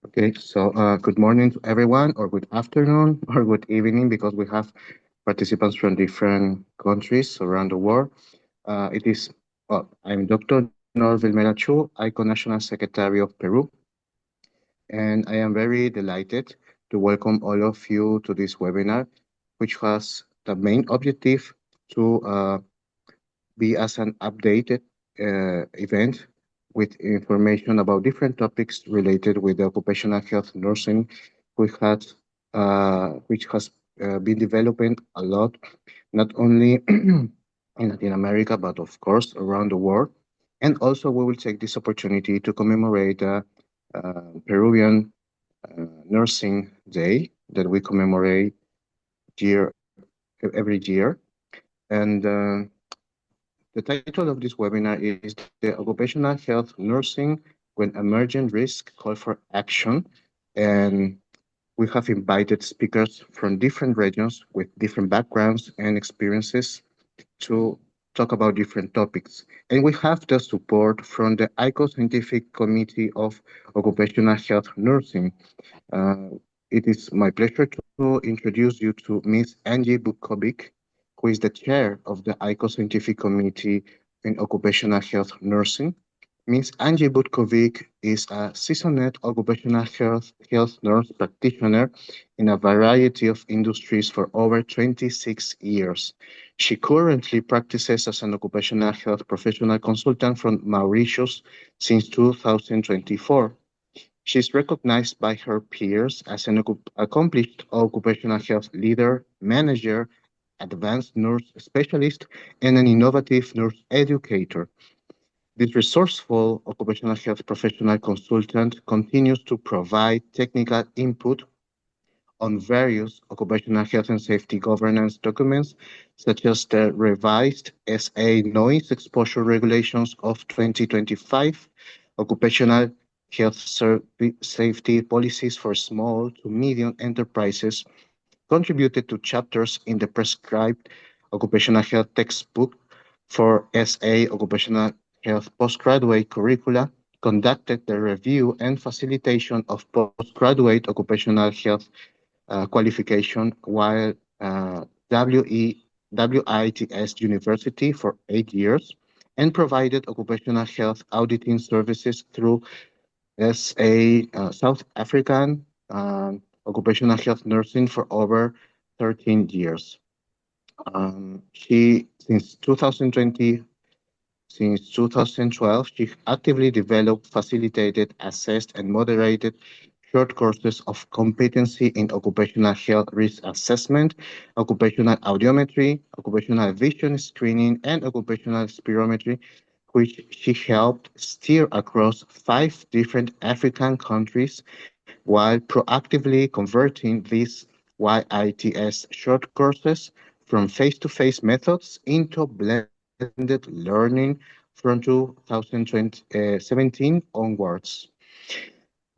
Okay, so good morning to everyone, or good afternoon, or good evening, because we have participants from different countries around the world. It is, I'm Dr. Norville Melachu, ICOH National Secretary of Peru, and I am very delighted to welcome all of you to this webinar, which has the main objective to be as an updated event with information about different topics related with the occupational health nursing, which has been developing a lot, not only in Latin America, but of course around the world. And also, we will take this opportunity to commemorate Peruvian Nursing Day that we commemorate year every year. And the title of this webinar is the Occupational Health Nursing when Emergent Risk Call for Action. And we have invited speakers from different regions with different backgrounds and experiences to talk about different topics. And we have the support from the ICOH Scientific Committee of Occupational Health Nursing. Uh, it is my pleasure to introduce you to Ms. Angie Bukovic, who is the chair of the ICOH Scientific Committee in Occupational Health Nursing. Ms. Angie Butkovic is a seasoned occupational health nurse practitioner in a variety of industries for over 26 years. She currently practices as an occupational health professional consultant from Mauritius since 2024. She is recognized by her peers as an accomplished occupational health leader, manager, advanced nurse specialist, and an innovative nurse educator. This resourceful occupational health professional consultant continues to provide technical input on various occupational health and safety governance documents, such as the revised SA Noise Exposure Regulations of 2025, occupational health safety policies for small to medium enterprises, contributed to chapters in the prescribed occupational health textbook for SA Occupational Health postgraduate curricula, conducted the review and facilitation of postgraduate occupational health qualification while WITS University for 8 years, and provided occupational health auditing services through SA South African occupational health nursing for over 13 years. She, since 2012, she actively developed, facilitated, assessed, and moderated short courses of competency in occupational health risk assessment, occupational audiometry, occupational vision screening, and occupational spirometry, which she helped steer across 5 different African countries while proactively converting these YITS short courses from face-to-face methods into blended learning from 2017 onwards.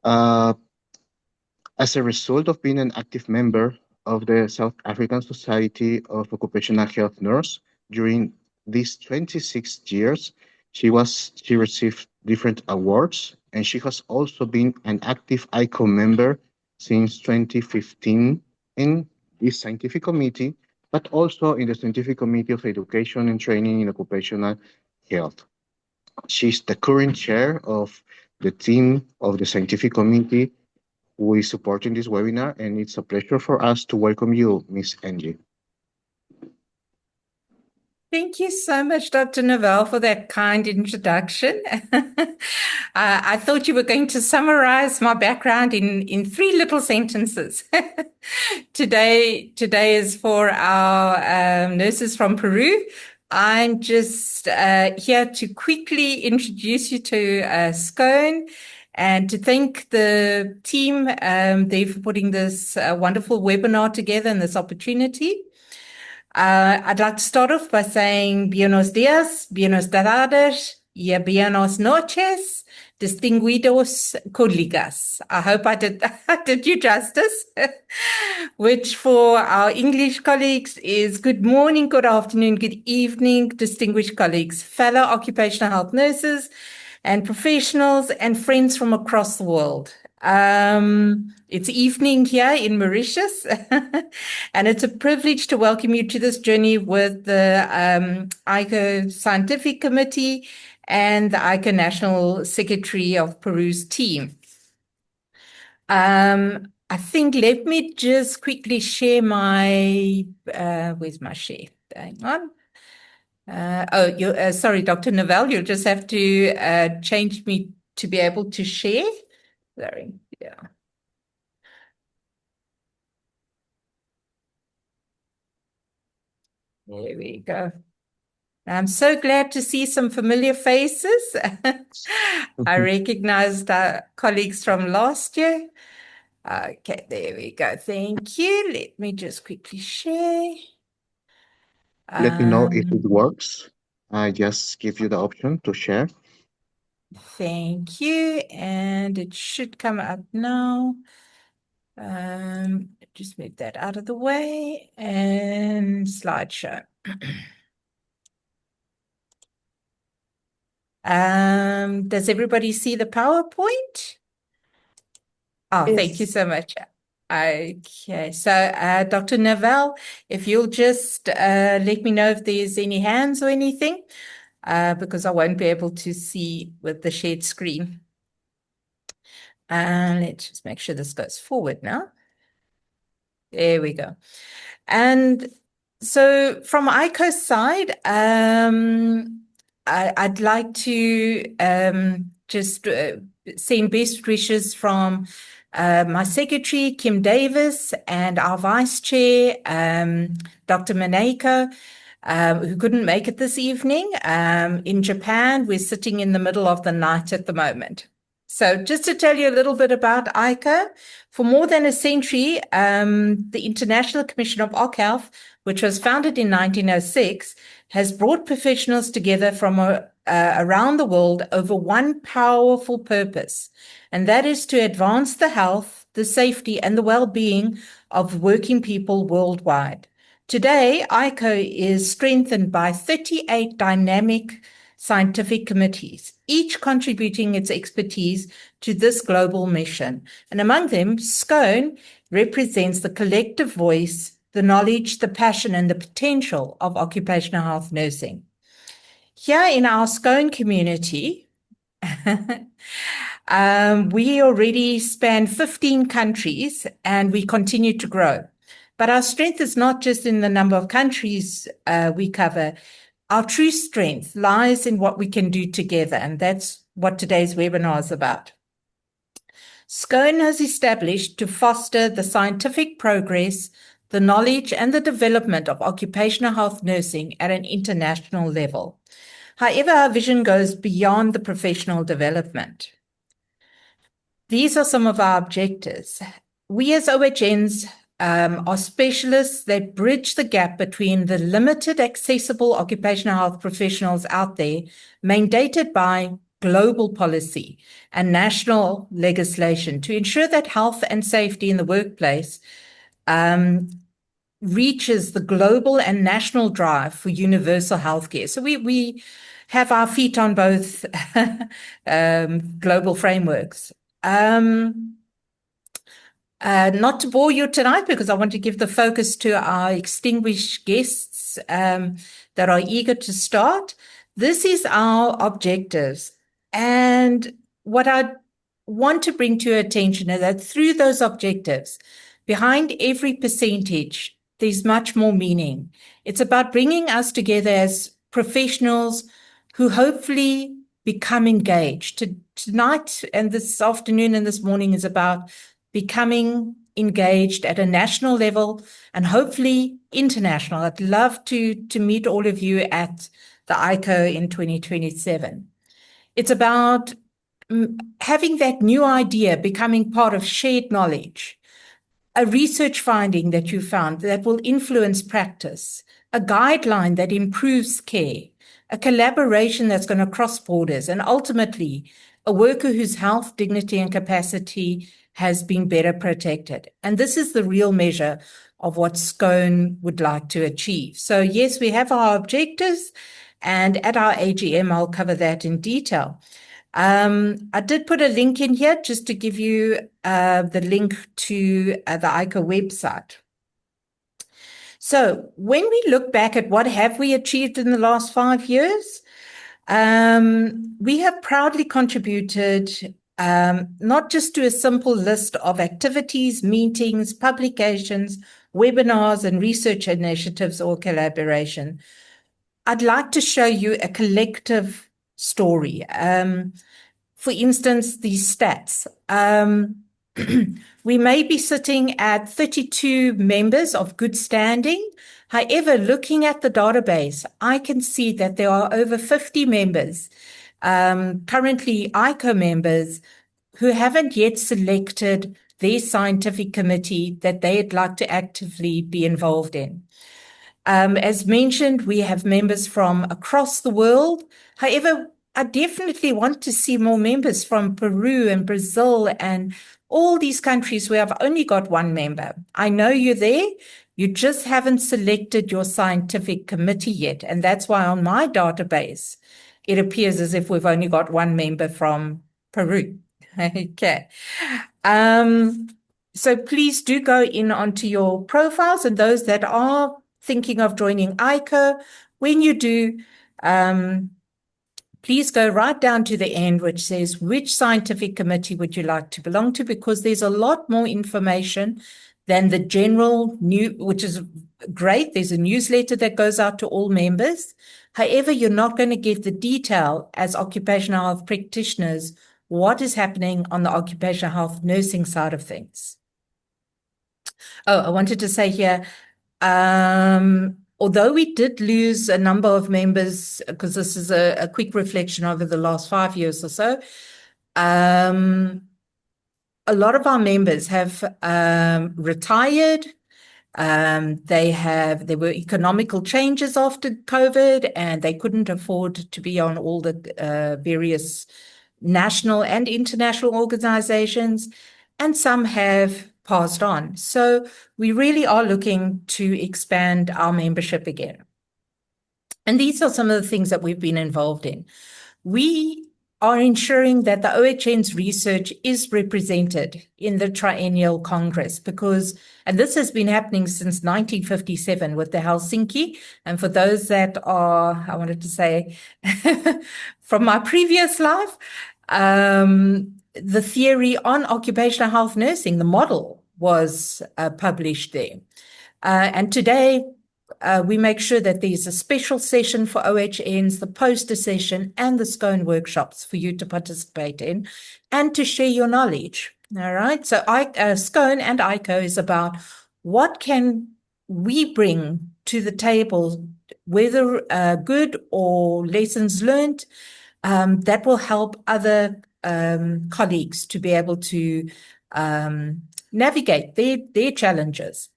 Uh, as a result of being an active member of the South African Society of Occupational Health Nurse during these 26 years, she received different awards, and she has also been an active ICO member since 2015 in this scientific committee, but also in the Scientific Committee of Education and Training in Occupational Health. She's the current chair of the team of the scientific committee who is supporting this webinar, and it's a pleasure for us to welcome you, Ms. Angie. Thank you so much, Dr. Novell, for that kind introduction. I thought you were going to summarize my background in 3 little sentences. Today is for our nurses from Peru. I'm just here to quickly introduce you to Scone and to thank the team there for putting this wonderful webinar together and this opportunity. I'd like to start off by saying buenos dias, buenas tardes, y buenas noches, distinguidos colegas. I hope I did, I did you justice, which for our English colleagues is good morning, good afternoon, good evening, distinguished colleagues, fellow occupational health nurses and professionals and friends from across the world. It's evening here in Mauritius, and it's a privilege to welcome you to this journey with the ICOH Scientific Committee and the ICOH National Secretary of Peru's team. I think let me just quickly share my, where's my share? Hang on. Sorry, Dr. Novell, you'll just have to change me to be able to share. Sorry, yeah. There we go. I'm so glad to see some familiar faces. I recognized our colleagues from last year. Okay, there we go. Thank you. Let me just quickly share. Let me know if it works. I just give you the option to share. Thank you. And it should come up now. Just move that out of the way and slideshow. Does everybody see the PowerPoint? Oh, Yes. thank you so much. Okay, so Dr. Novell, if you'll just let me know if there's any hands or anything, because I won't be able to see with the shared screen. Let's just make sure this goes forward now. There we go. And so from ICOH's side, I'd like to just send best wishes from my secretary, Kim Davis, and our vice chair, Dr. Maneko, who couldn't make it this evening. In Japan, we're sitting in the middle of the night at the moment. So just to tell you a little bit about ICOH, for more than a century, the International Commission of OC Health, which was founded in 1906, has brought professionals together from around the world over one powerful purpose, and that is to advance the health, the safety, and the well-being of working people worldwide. Today, ICOH is strengthened by 38 dynamic scientific committees, each contributing its expertise to this global mission. And among them, SCOAN represents the collective voice, the knowledge, the passion, and the potential of occupational health nursing. Here in our SCOAN community, we already span 15 countries and we continue to grow. But our strength is not just in the number of countries we cover. Our true strength lies in what we can do together, and that's what today's webinar is about. SCOAN has established to foster the scientific progress, the knowledge, and the development of occupational health nursing at an international level. However, our vision goes beyond the professional development. These are some of our objectives. We as OHNs are specialists that bridge the gap between the limited accessible occupational health professionals out there, mandated by global policy and national legislation to ensure that health and safety in the workplace reaches the global and national drive for universal healthcare. So we have our feet on both global frameworks. Not to bore you tonight, because I want to give the focus to our extinguished guests that are eager to start. This is our objectives. And what I want to bring to your attention is that through those objectives, behind every percentage, there's much more meaning. It's about bringing us together as professionals who hopefully become engaged. Tonight and this afternoon and this morning is about becoming engaged at a national level and hopefully international. I'd love to meet all of you at the ICOH in 2027. It's about having that new idea becoming part of shared knowledge, a research finding that you found that will influence practice, a guideline that improves care, a collaboration that's going to cross borders, and ultimately a worker whose health, dignity, and capacity has been better protected. And this is the real measure of what SCOAN would like to achieve. So yes, we have our objectives, and at our AGM, I'll cover that in detail. I did put a link in here just to give you the link to the ICOH website. So when we look back at what have we achieved in the last 5 years, we have proudly contributed not just to a simple list of activities, meetings, publications, webinars, and research initiatives or collaboration. I'd like to show you a collective story. For instance, these stats. We may be sitting at 32 members of good standing. However, looking at the database, I can see that there are over 50 members, currently ICOH members, who haven't yet selected their scientific committee that they'd like to actively be involved in. As mentioned, we have members from across the world. However, I definitely want to see more members from Peru and Brazil and all these countries where I've only got one member. I know you're there. You just haven't selected your scientific committee yet. And that's why on my database, it appears as if we've only got one member from Peru. Okay. So please do go in onto your profiles, and those that are thinking of joining ICOH, when you do, please go right down to the end, which says which scientific committee would you like to belong to, because there's a lot more information than the general which is great. There's a newsletter that goes out to all members. However, you're not going to get the detail as occupational health practitioners, what is happening on the occupational health nursing side of things. Oh, I wanted to say here, although we did lose a number of members, because this is a quick reflection over the last 5 years or so, a lot of our members have retired. There were economical changes after COVID, and they couldn't afford to be on all the various national and international organizations, and some have passed on. So we really are looking to expand our membership again. And these are some of the things that we've been involved in. We are ensuring that the OHN's research is represented in the Triennial Congress because, and this has been happening since 1957 with the Helsinki. And for those that are, I wanted to say, from my previous life, the theory on occupational health nursing, the model, was published there. And today, we make sure that there's a special session for OHNs, the poster session, and the SCOAN workshops for you to participate in and to share your knowledge. All right. So SCOAN and ICOH is about what can we bring to the table, whether good or lessons learned, that will help other colleagues to be able to navigate their challenges.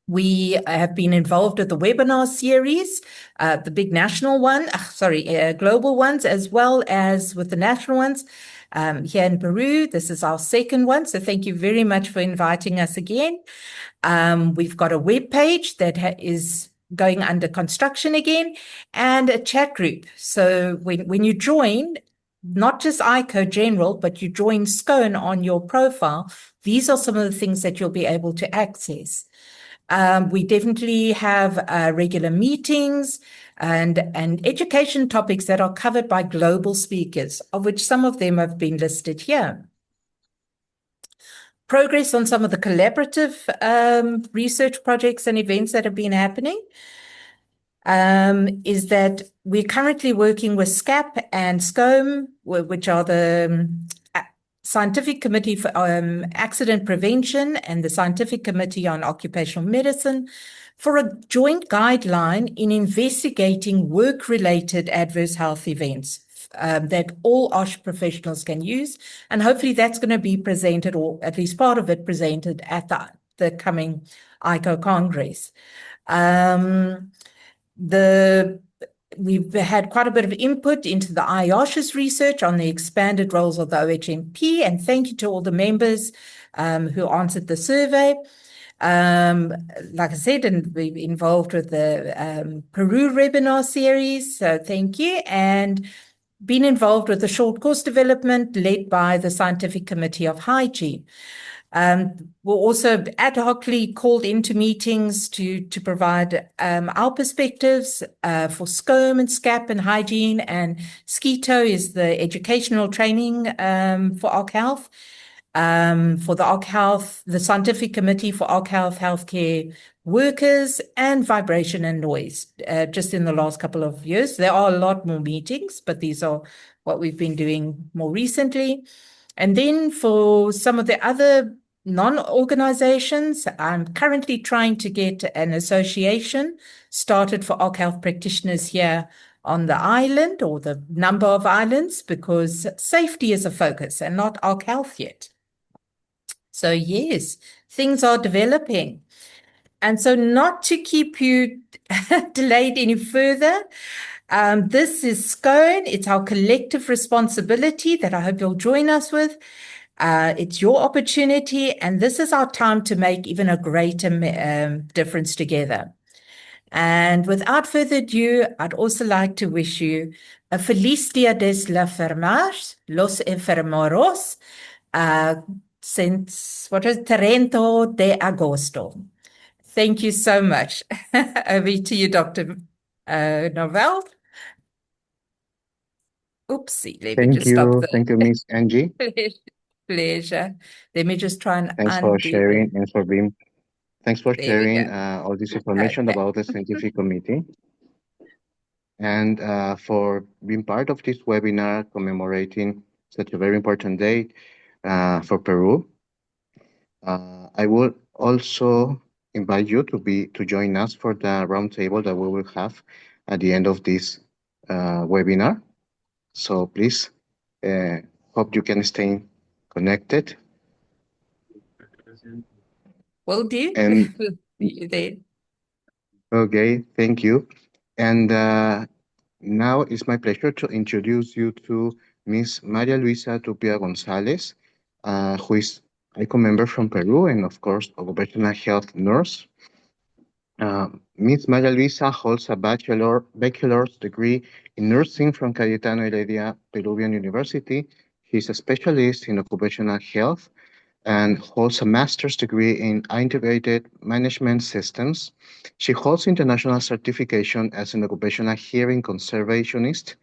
We have been involved with the webinar series, the big national one, global ones, as well as with the national ones. Here in Peru, this is our second one. So thank you very much for inviting us again. We've got a web page that is going under construction again, and a chat group. So when you join, not just ICOH General, but you join SCOAN on your profile, these are some of the things that you'll be able to access. We definitely have regular meetings and education topics that are covered by global speakers, of which some of them have been listed here. Progress on some of the collaborative research projects and events that have been happening is that we're currently working with SCAP and SCOAM, which are the Scientific Committee for Accident Prevention and the Scientific Committee on Occupational Medicine, for a joint guideline in investigating work-related adverse health events that all OSH professionals can use. And hopefully that's going to be presented, or at least part of it presented, at the coming ICOH Congress. We've had quite a bit of input into the ICOH's research on the expanded roles of the OHMP, and thank you to all the members who answered the survey. Um, like I said, and we're involved with the Peru webinar series, so thank you. And been involved with the short course development led by the Scientific Committee of Hygiene. We're also ad hocly called into meetings to provide our perspectives for SCOM and SCAP and hygiene, and SCITO is the educational training for OC Health. For the OC Health, the Scientific Committee for OC Health Healthcare Workers, and Vibration and Noise, just in the last couple of years. There are a lot more meetings, but these are what we've been doing more recently. And then for some of the other non-organizations, I'm currently trying to get an association started for OC Health practitioners here on the island, or the number of islands, because safety is a focus and not OC Health yet. So yes, things are developing. And so not to keep you delayed any further, this is SCOAN. It's our collective responsibility that I hope you'll join us with. It's your opportunity, and this is our time to make even a greater difference together. And without further ado, I'd also like to wish you a Feliz Dia de los Enfermeros, since, what is Trento de Agosto. Thank you so much. Over to you, Dr. Novell. Oopsie, let me just stop the Thank you, Miss Angie. pleasure. Let me just try and Thanks for undo the, sharing and for being. Thanks for there we sharing go. all this information Okay. about the scientific committee and for being part of this webinar commemorating such a very important day for Peru. I would also invite you to join us for the roundtable that we will have at the end of this webinar. So please, uh, hope you can stay connected. Will do. And See you there. okay, thank you. And now it's my pleasure to introduce you to Miss Maria Luisa Tupia Gonzalez, who is ICO member from Peru and, of course, a occupational health nurse. Ms. Maria Luisa holds a bachelor's degree in nursing from Cayetano Heredia Peruvian University. She's a specialist in occupational health and holds a master's degree in integrated management systems. She holds international certification as an occupational hearing conservationist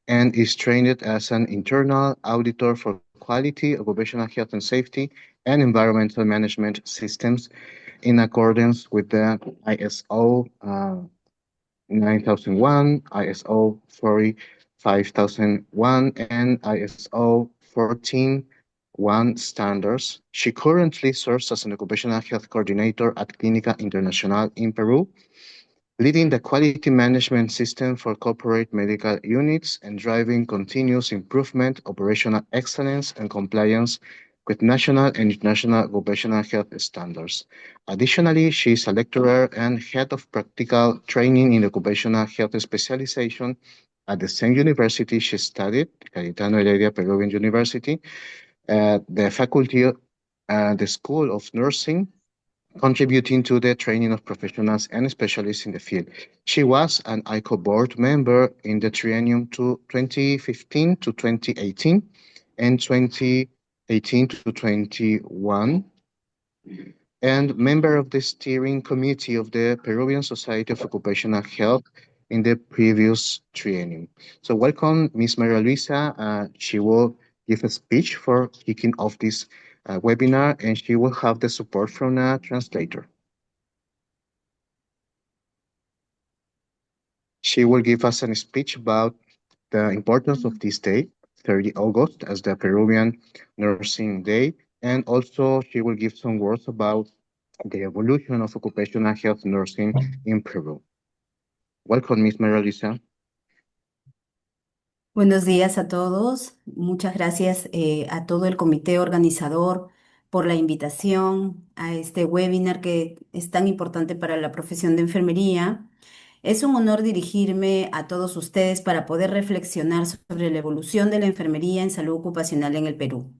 and is trained as an internal auditor for quality, occupational health and safety, and environmental management systems in accordance with the ISO 9001, ISO 45001, and ISO 141 standards. She currently serves as an occupational health coordinator at Clínica Internacional in Peru, leading the quality management system for corporate medical units and driving continuous improvement, operational excellence, and compliance with national and international occupational health standards. Additionally, she is a lecturer and head of practical training in occupational health specialization at the same university she studied, Cayetano Heredia Peruvian University, the faculty, the School of Nursing, contributing to the training of professionals and specialists in the field. She was an ICO board member in the triennium to 2015 to 2018 and 2018 to 21, and member of the steering committee of the Peruvian Society of Occupational Health in the previous triennium. So welcome, Ms. Maria Luisa. She will give a speech for kicking off this webinar, and she will have the support from a translator. She will give us a speech about the importance of this day, 30 August, as the Peruvian Nursing Day, and also she will give some words about the evolution of occupational health nursing in Peru. Welcome, Ms. Maria Luisa. Buenos días a todos. Muchas gracias a todo el comité organizador por la invitación a este webinar que es tan importante para la profesión de enfermería. Es un honor dirigirme a todos ustedes para poder reflexionar sobre la evolución de la enfermería en salud ocupacional en el Perú.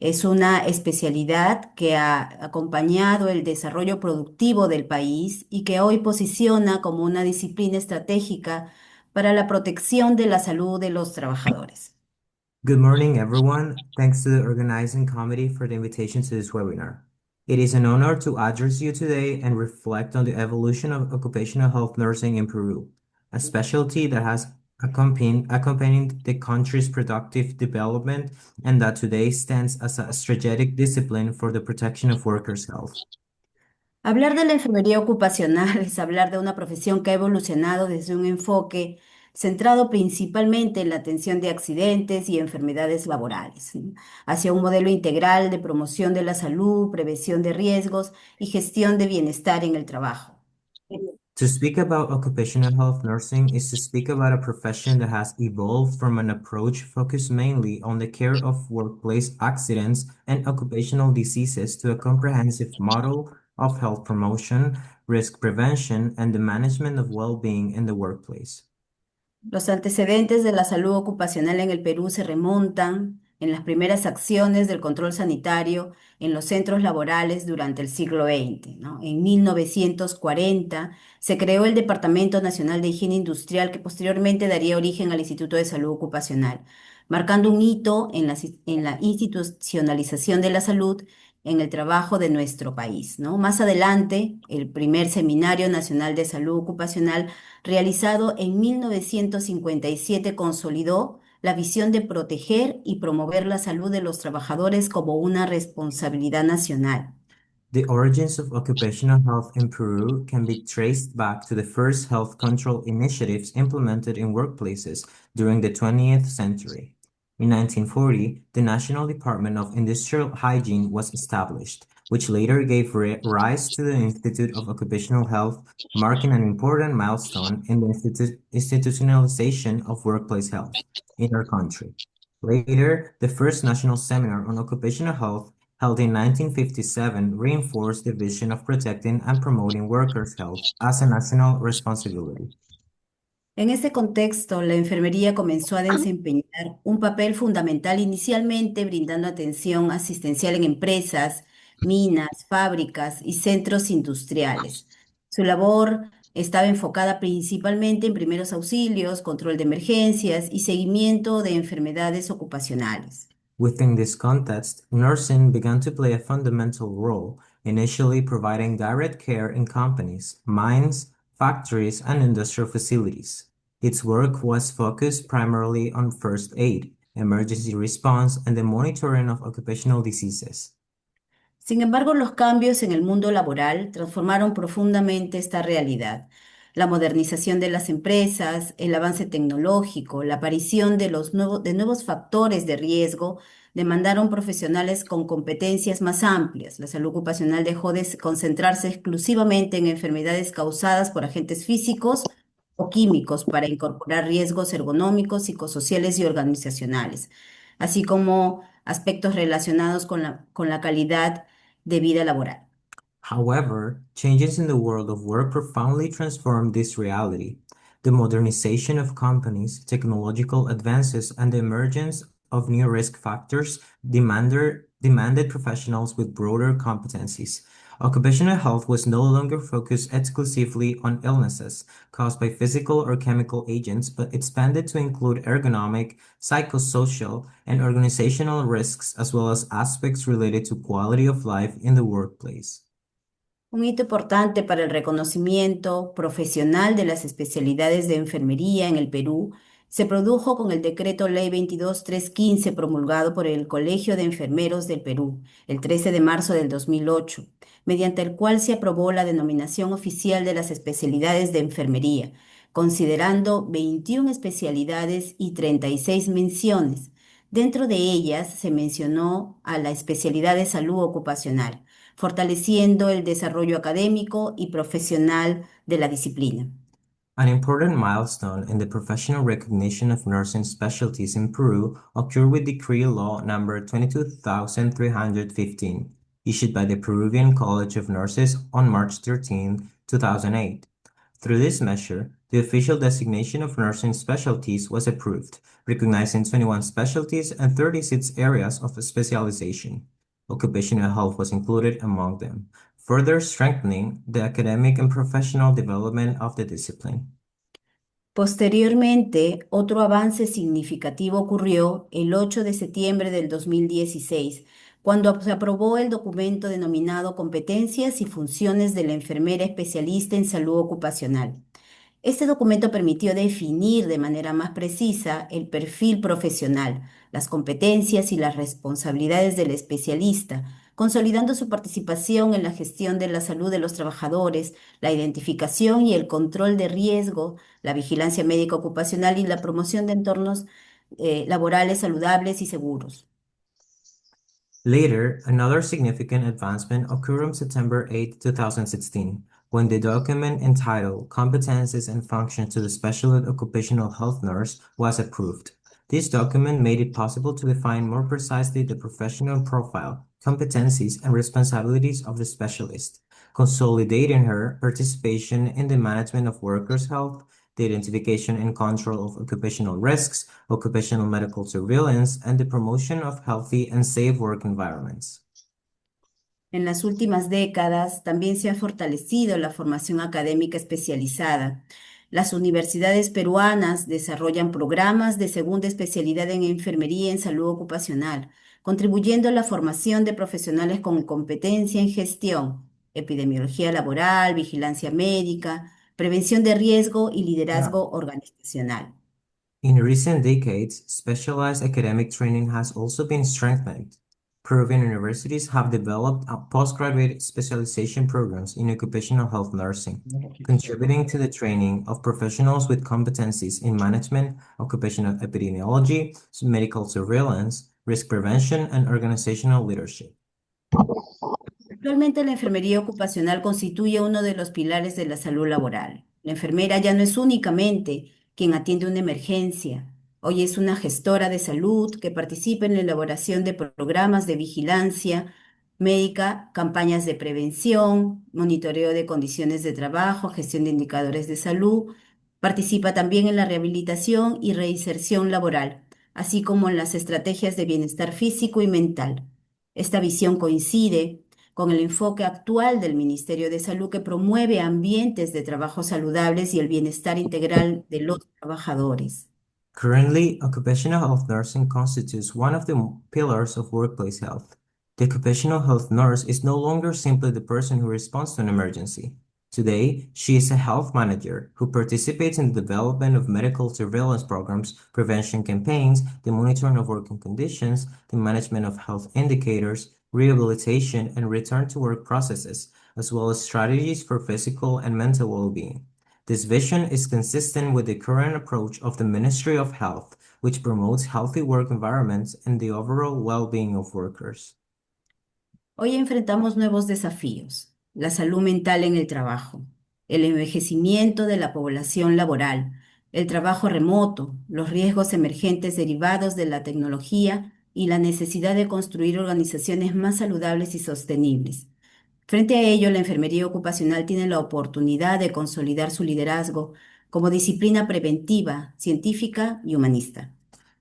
Es una especialidad que ha acompañado el desarrollo productivo del país y que hoy posiciona como una disciplina estratégica para la protección de la salud de los trabajadores. Good morning, everyone. Thanks to the organizing committee for the invitation to this webinar. It is an honor to address you today and reflect on the evolution of occupational health nursing in Peru, a specialty that has accompanied the country's productive development and that today stands as a strategic discipline for the protection of workers' health. Hablar de la enfermería ocupacional es hablar de una profesión que ha evolucionado desde un enfoque centrado principalmente en la atención de accidentes y enfermedades laborales, ¿no? Hacia un modelo integral de promoción de la salud, prevención de riesgos y gestión de bienestar en el trabajo. To speak about occupational health nursing is to speak about a profession that has evolved from an approach focused mainly on the care of workplace accidents and occupational diseases to a comprehensive model of health promotion, risk prevention, and the management of well-being in the workplace. Los antecedentes de la salud ocupacional en el Perú se remontan en las primeras acciones del control sanitario en los centros laborales durante el siglo XX, ¿no? En 1940 se creó el Departamento Nacional de Higiene Industrial que posteriormente daría origen al Instituto de Salud Ocupacional, marcando un hito en la institucionalización de la salud en el trabajo de nuestro país, ¿no? Más adelante, el primer Seminario Nacional de Salud Ocupacional realizado en 1957, consolidó la visión de proteger y promover la salud de los trabajadores como una responsabilidad nacional. The origins of occupational health in Peru can be traced back to the first health control initiatives implemented in workplaces during the 20th century. In 1940, the National Department of Industrial Hygiene was established, which later gave rise to the Institute of Occupational Health, marking an important milestone in the institutionalization of workplace health in our country. Later, the first national seminar on occupational health held in 1957 reinforced the vision of protecting and promoting workers' health as a national responsibility. En este contexto, la enfermería comenzó a desempeñar un papel fundamental inicialmente brindando atención asistencial en empresas, minas, fábricas y centros industriales. Su labor estaba enfocada principalmente en primeros auxilios, control de emergencias y seguimiento de enfermedades ocupacionales. Within this context, nursing began to play a fundamental role, initially providing direct care in companies, mines, factories, and industrial facilities. Its work was focused primarily on first aid, emergency response, and the monitoring of occupational diseases. Sin embargo, los cambios en el mundo laboral transformaron profundamente esta realidad. La modernización de las empresas, el avance tecnológico, la aparición de nuevos factores de riesgo demandaron profesionales con competencias más amplias. La salud ocupacional dejó de concentrarse exclusivamente en enfermedades causadas por agentes físicos o químicos para incorporar riesgos ergonómicos, psicosociales y organizacionales, así como aspectos relacionados con la calidad de vida laboral. However, changes in the world of work profoundly transformed this reality. The modernization of companies, technological advances, and the emergence of new risk factors demanded professionals with broader competencies. Occupational health was no longer focused exclusively on illnesses caused by physical or chemical agents, but expanded to include ergonomic, psychosocial, and organizational risks, as well as aspects related to quality of life in the workplace. Un hito importante para el reconocimiento profesional de las especialidades de enfermería en el Perú se produjo con el Decreto Ley 22.315 promulgado por el Colegio de Enfermeros del Perú el 13 de marzo del 2008, mediante el cual se aprobó la denominación oficial de las especialidades de enfermería, considerando 21 especialidades y 36 menciones. Dentro de ellas se mencionó a la especialidad de salud ocupacional, fortaleciendo el desarrollo académico y profesional de la disciplina. An important milestone in the professional recognition of nursing specialties in Peru occurred with Decree Law number 22,315, issued by the Peruvian College of Nurses on March 13, 2008. Through this measure, The official designation of nursing specialties was approved, recognizing 21 specialties and 36 areas of specialization. Occupational health was included among them, further strengthening the academic and professional development of the discipline. Posteriormente, otro avance significativo ocurrió el 8 de septiembre del 2016, cuando se aprobó el documento denominado Competencias y Funciones de la Enfermera Especialista en Salud Ocupacional. Este documento permitió definir de manera más precisa el perfil profesional, las competencias y las responsabilidades del especialista, consolidando su participación en la gestión de la salud de los trabajadores, la identificación y el control de riesgo, la vigilancia médica ocupacional y la promoción de entornos laborales saludables y seguros. Later, another significant advancement occurred on September 8, 2016, when the document entitled Competencies and Functions to the Specialist Occupational Health Nurse was approved. This document made it possible to define more precisely the professional profile, competencies, and responsibilities of the specialist, consolidating her participation in the management of workers' health, the identification and control of occupational risks, occupational medical surveillance, and the promotion of healthy and safe work environments. En las últimas décadas también se ha fortalecido la formación académica especializada. Las universidades peruanas desarrollan programas de segunda especialidad en enfermería en salud ocupacional, contribuyendo a la formación de profesionales con competencia en gestión, epidemiología laboral, vigilancia médica, prevención de riesgo y liderazgo organizacional. In recent decades, specialized academic training has also been strengthened. Peruvian universities have developed postgraduate specialization programs in occupational health nursing, contributing to the training of professionals with competencies in management, occupational epidemiology, medical surveillance, risk prevention, and organizational leadership. Actualmente la enfermería ocupacional constituye uno de los pilares de la salud laboral. La enfermera ya no es únicamente quien atiende una emergencia. Hoy es una gestora de salud que participa en la elaboración de programas de vigilancia médica, campañas de prevención, monitoreo de condiciones de trabajo, gestión de indicadores de salud. Participa también en la rehabilitación y reinserción laboral, así como en las estrategias de bienestar físico y mental. Esta visión coincide con el enfoque actual del Ministerio de Salud que promueve ambientes de trabajo saludables y el bienestar integral de los trabajadores. Currently, occupational health nursing constitutes one of the pillars of workplace health. The occupational health nurse is no longer simply the person who responds to an emergency. Today, she is a health manager who participates in the development of medical surveillance programs, prevention campaigns, the monitoring of working conditions, the management of health indicators, rehabilitation and return to work processes, as well as strategies for physical and mental well-being. This vision is consistent with the current approach of the Ministry of Health, which promotes healthy work environments and the overall well-being of workers. Hoy enfrentamos nuevos desafíos: la salud mental en el trabajo, el envejecimiento de la población laboral, el trabajo remoto, los riesgos emergentes derivados de la tecnología y la necesidad de construir organizaciones más saludables y sostenibles. Frente a ello, la enfermería ocupacional tiene la oportunidad de consolidar su liderazgo como disciplina preventiva, científica y humanista.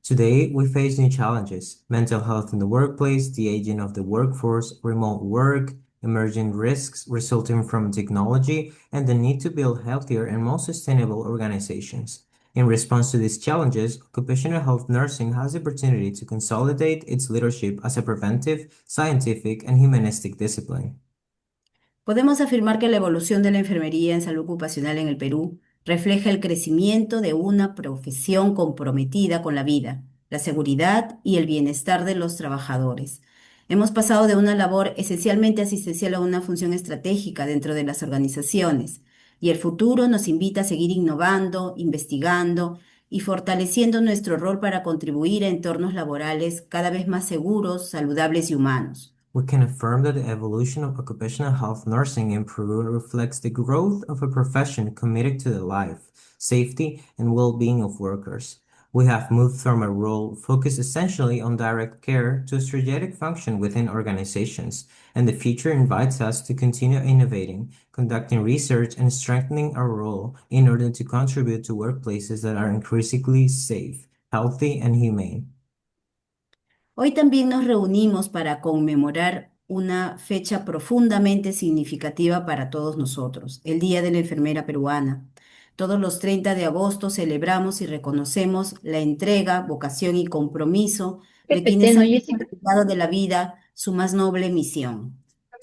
Today, we face new challenges: mental health in the workplace, the aging of the workforce, remote work, emerging risks resulting from technology, and the need to build healthier and more sustainable organizations. In response to these challenges, occupational health nursing has the opportunity to consolidate its leadership as a preventive, scientific, and humanistic discipline. Podemos afirmar que la evolución de la enfermería en salud ocupacional en el Perú refleja el crecimiento de una profesión comprometida con la vida, la seguridad y el bienestar de los trabajadores. Hemos pasado de una labor esencialmente asistencial a una función estratégica dentro de las organizaciones, y el futuro nos invita a seguir innovando, investigando y fortaleciendo nuestro rol para contribuir a entornos laborales cada vez más seguros, saludables y humanos. We can affirm that the evolution of occupational health nursing in Peru reflects the growth of a profession committed to the life, safety, and well-being of workers. We have moved from a role focused essentially on direct care to a strategic function within organizations, and the future invites us to continue innovating, conducting research, and strengthening our role in order to contribute to workplaces that are increasingly safe, healthy, and humane. Hoy también nos reunimos para conmemorar una fecha profundamente significativa para todos nosotros, el Día de la Enfermera Peruana. Todos los 30 de agosto celebramos y reconocemos la entrega, vocación y compromiso de Repete, quienes ¿no, han Jessica? dado de la vida su más noble misión.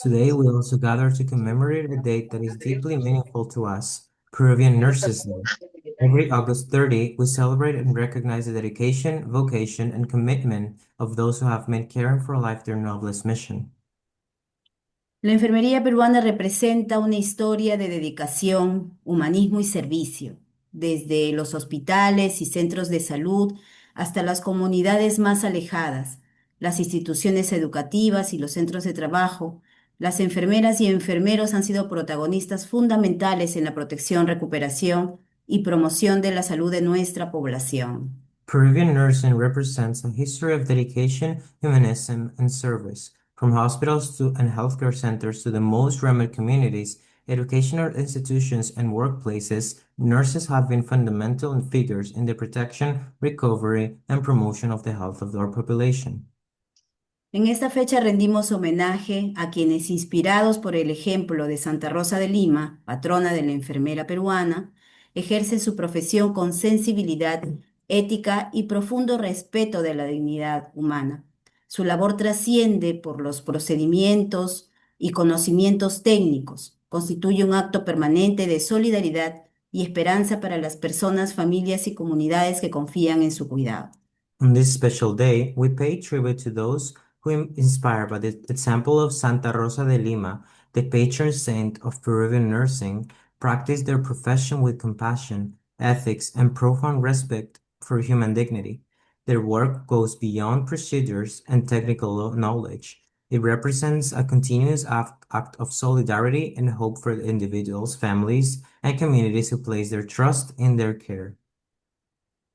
Today, we also gather to commemorate a date that is deeply meaningful to us, Peruvian Nurses Day. Every August 30, we celebrate and recognize the dedication, vocation, and commitment of those who have made caring for life their noblest mission. La enfermería peruana representa una historia de dedicación, humanismo y servicio, desde los hospitales y centros de salud hasta las comunidades más alejadas, las instituciones educativas y los centros de trabajo. Las enfermeras y enfermeros han sido protagonistas fundamentales en la protección, recuperación y promoción de la salud de nuestra población. Peruvian nursing represents a history of dedication, humanism, and service. From hospitals and healthcare centers to the most remote communities, educational institutions, and workplaces, nurses have been fundamental figures in the protection, recovery, and promotion of the health of our population. En esta fecha rendimos homenaje a quienes, inspirados por el ejemplo de Santa Rosa de Lima, patrona de la enfermera peruana, ejercen su profesión con sensibilidad, ética y profundo respeto de la dignidad humana. Su labor trasciende por los procedimientos y conocimientos técnicos, constituye un acto permanente de solidaridad y esperanza para las personas, familias y comunidades que confían en su cuidado. On this special day, we pay tribute to those who, inspired by the example of Santa Rosa de Lima, the patron saint of Peruvian nursing, practiced their profession with compassion, ethics, and profound respect for human dignity. Their work goes beyond procedures and technical knowledge. It represents a continuous act of solidarity and hope for the individuals, families, and communities who place their trust in their care.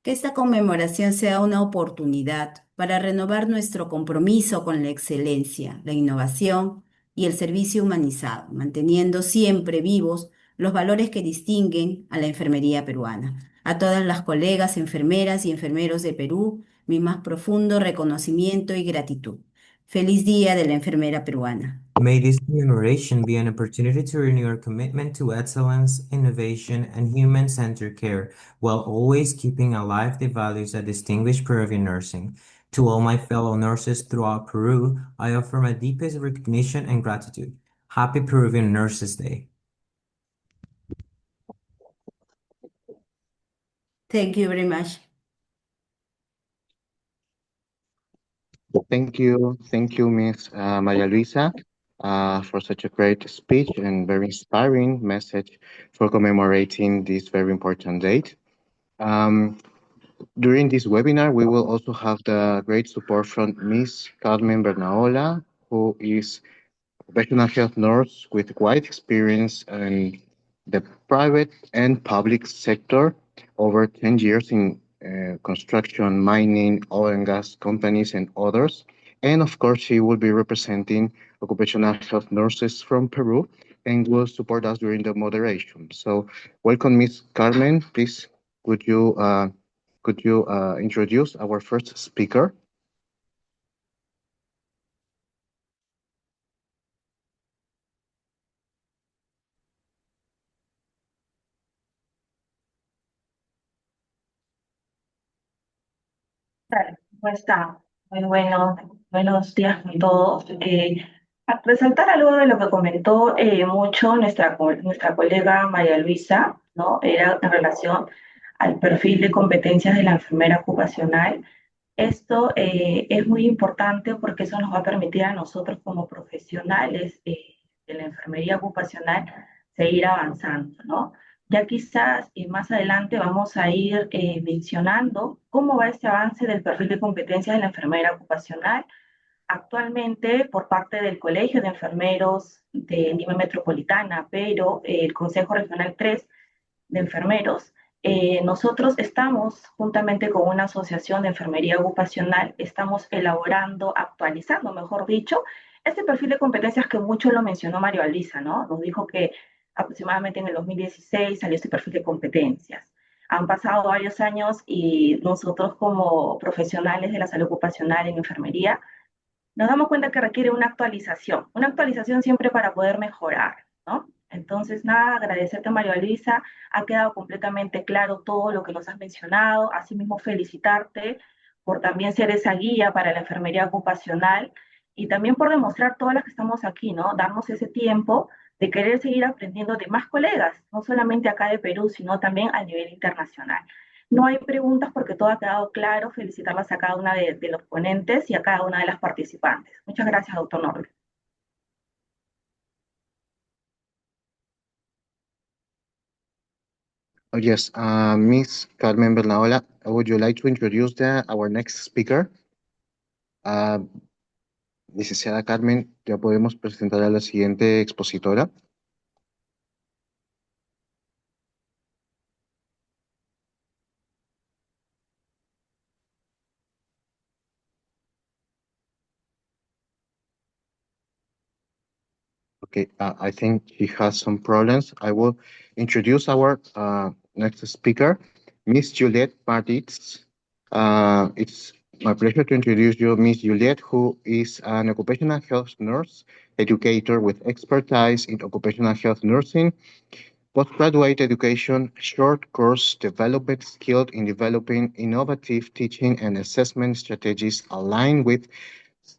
Que esta conmemoración sea una oportunidad para renovar nuestro compromiso con la excelencia, la innovación y el servicio humanizado, manteniendo siempre vivos los valores que distinguen a la enfermería peruana. A todas las colegas enfermeras y enfermeros de Perú, mi más profundo reconocimiento y gratitud. Feliz Día de la Enfermera Peruana. May this commemoration be an opportunity to renew our commitment to excellence, innovation, and human-centered care, while always keeping alive the values that distinguish Peruvian nursing. To all my fellow nurses throughout Peru, I offer my deepest recognition and gratitude. Happy Peruvian Nurses Day. Thank you very much. Thank you, Miss Maria Luisa, for such a great speech and very inspiring message for commemorating this very important date. Um, During this webinar, we will also have the great support from Miss Carmen Bernaola, who is professional health nurse with wide experience in the private and public sector, over 10 years in construction, mining, oil and gas companies, and others. And of course, she will be representing occupational health nurses from Peru and will support us during the moderation. So, welcome, Miss Carmen. Please, could you introduce our first speaker? ¿Cómo está? Muy bueno, buenos días a todos. A resaltar algo de lo que comentó mucho nuestra colega María Luisa, ¿no? Era en relación al perfil de competencias de la enfermera ocupacional. Esto es muy importante porque eso nos va a permitir a nosotros como profesionales de la enfermería ocupacional seguir avanzando, ¿no? Ya quizás más adelante vamos a ir mencionando cómo va este avance del perfil de competencias de la enfermera ocupacional actualmente por parte del Colegio de Enfermeros de Lima Metropolitana, pero el Consejo Regional 3 de Enfermeros Nosotros estamos, juntamente con una asociación de enfermería ocupacional, estamos elaborando, actualizando, mejor dicho, este perfil de competencias que mucho lo mencionó Mario Alisa, ¿no? Nos dijo que aproximadamente en el 2016 salió este perfil de competencias. Han pasado varios años y nosotros como profesionales de la salud ocupacional en enfermería nos damos cuenta que requiere una actualización siempre para poder mejorar, ¿no? Entonces, nada, agradecerte, María Luisa, ha quedado completamente claro todo lo que nos has mencionado, asimismo felicitarte por también ser esa guía para la enfermería ocupacional y también por demostrar todas las que estamos aquí, ¿no? Darnos ese tiempo de querer seguir aprendiendo de más colegas, no solamente acá de Perú, sino también a nivel internacional. No hay preguntas porque todo ha quedado claro. Felicitarlas a cada una de los ponentes y a cada una de las participantes. Muchas gracias, doctor Norbert. Oh, yes, Miss Carmen Bernaola, would you like to introduce our next speaker? Uh, Licenciada Carmen, ya podemos presentar a la siguiente expositora. Okay, I think she has some problems. I will introduce our next speaker, Miss Juliette Martins. It's my pleasure to introduce you, Miss Juliette, who is an occupational health nurse educator with expertise in occupational health nursing, postgraduate education, short course development, skilled in developing innovative teaching and assessment strategies aligned with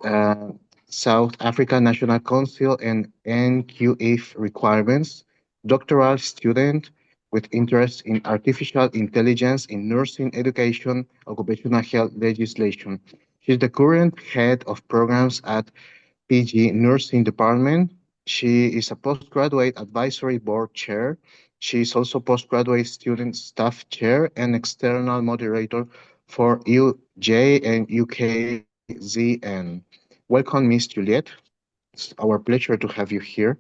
uh, South Africa National Council and NQF requirements, doctoral student with interest in artificial intelligence in nursing education, occupational health legislation. She's the current head of programs at PG Nursing Department. She is a postgraduate advisory board chair. She is also postgraduate student staff chair and external moderator for UJ and UKZN. Welcome, Miss Juliet. It's our pleasure to have you here.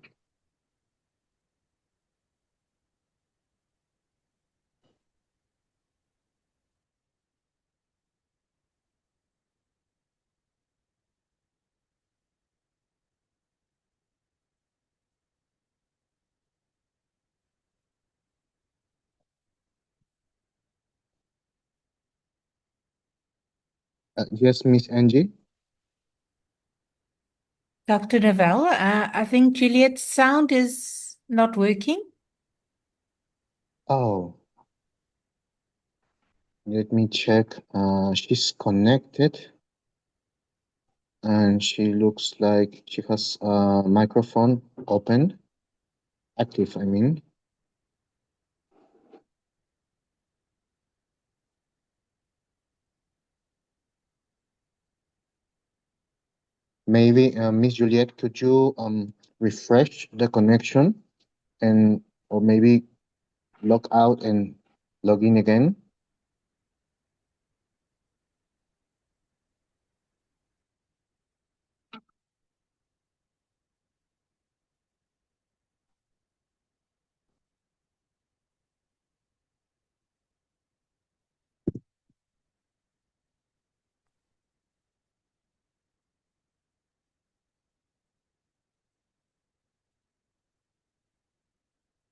Yes, Miss Angie. Dr. Novell, I think Juliet's sound is not working. Oh, let me check. She's connected and she looks like she has a microphone open, active, I mean. Maybe, Miss Juliet, could you refresh the connection and or maybe log out and log in again?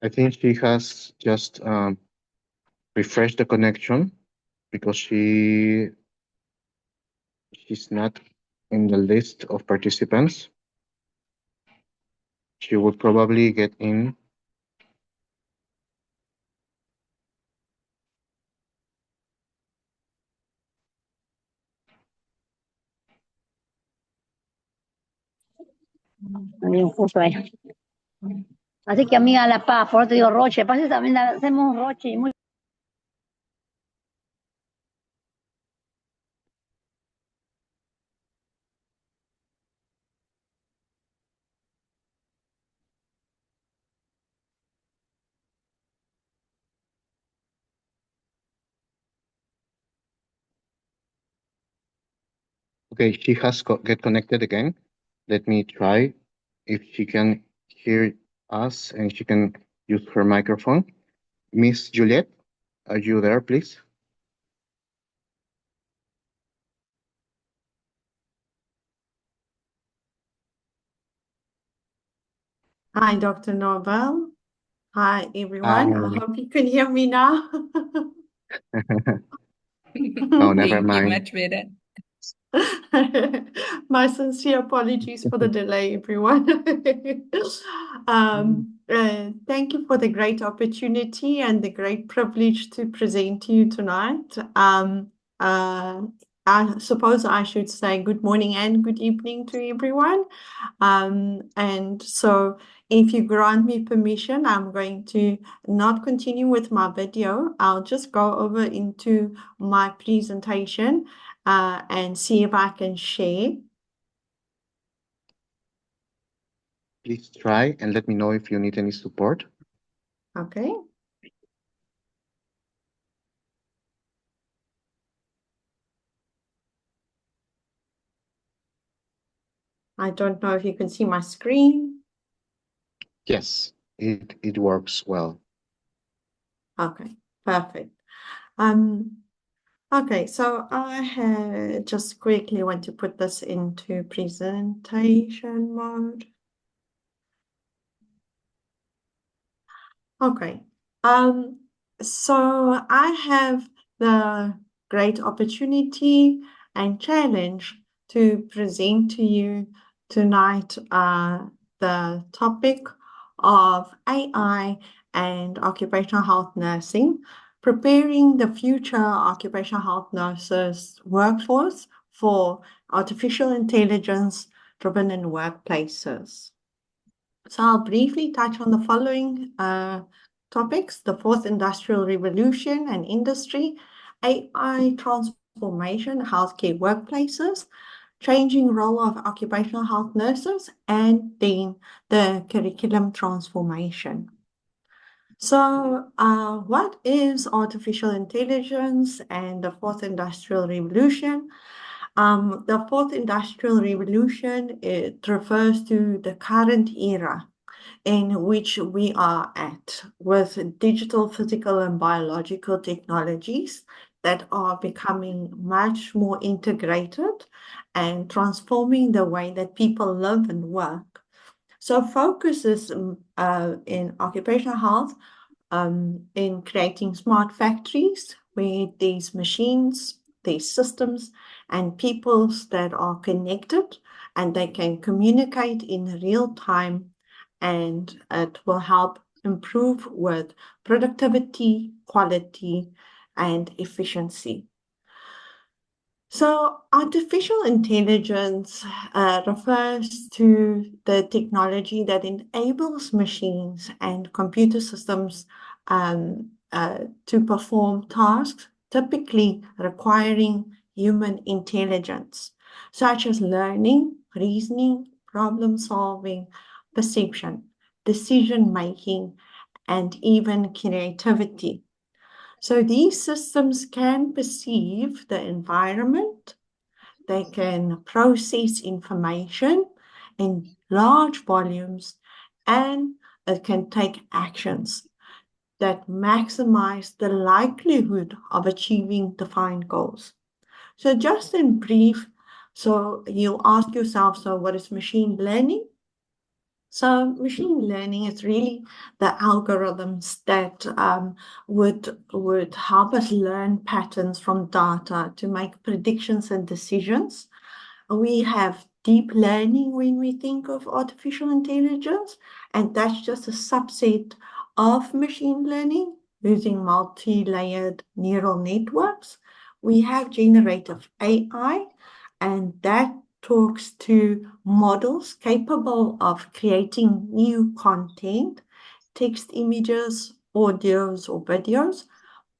I think she has just refreshed the connection because she's not in the list of participants. She would probably get in. Justo ahí. Así que amiga La Paz, por eso te digo Roche, pasa que también hacemos Roche y muy Okay, she has get connected again. Let me try if she can hear us and she can use her microphone. Miss Juliet, Are you there, please? Hi, Dr. Norval. Hi, everyone. I hope you can hear me now. Oh, never Thank you, mind. much better. My sincere apologies for the delay, everyone. Thank you for the great opportunity and the great privilege to present to you tonight. I suppose I should say good morning and good evening to everyone. And so if you grant me permission, I'm going to not continue with my video. I'll just go over into my presentation and see if I can share. Please try and let me know if you need any support. Okay. I don't know if you can see my screen. Yes, it works well. Okay, perfect. Okay, so I just quickly want to put this into presentation mode. Okay, so I have the great opportunity and challenge to present to you tonight the topic of AI and occupational health nursing, preparing the future occupational health nurses workforce for artificial intelligence-driven in workplaces. So I'll briefly touch on the following topics: the fourth industrial revolution and industry, AI transformation, healthcare workplaces, changing role of occupational health nurses, and then the curriculum transformation. So what is artificial intelligence and the fourth industrial revolution? The fourth industrial revolution, it refers to the current era in which we are at with digital, physical, and biological technologies that are becoming much more integrated and transforming the way that people live and work. So focus is in occupational health, in creating smart factories where these machines, these systems, and peoples that are connected and they can communicate in real time, and it will help improve with productivity, quality, and efficiency. So artificial intelligence refers to the technology that enables machines and computer systems to perform tasks typically requiring human intelligence, such as learning, reasoning, problem solving, perception, decision making, and even creativity. So these systems can perceive the environment, they can process information in large volumes, and it can take actions that maximize the likelihood of achieving defined goals. So just in brief, so you ask yourself, so what is machine learning? So machine learning is really the algorithms that would help us learn patterns from data to make predictions and decisions. We have deep learning when we think of artificial intelligence, and that's just a subset of machine learning using multi-layered neural networks. We have generative AI, and that talks to models capable of creating new content, text, images, audios, or videos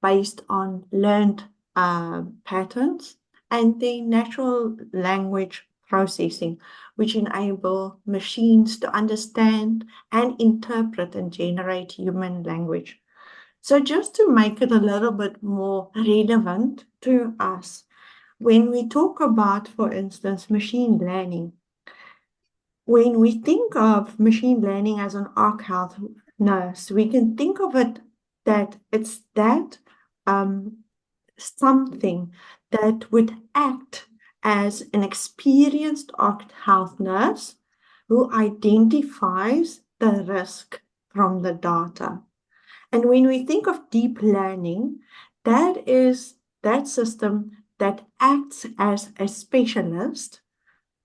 based on learned patterns, and the natural language processing, which enable machines to understand and interpret and generate human language. So just to make it a little bit more relevant to us, when we talk about, for instance, machine learning, when we think of machine learning as an arc health nurse, we can think of it that it's that something that would act as an experienced health nurse who identifies the risk from the data. And when we think of deep learning, that is that system that acts as a specialist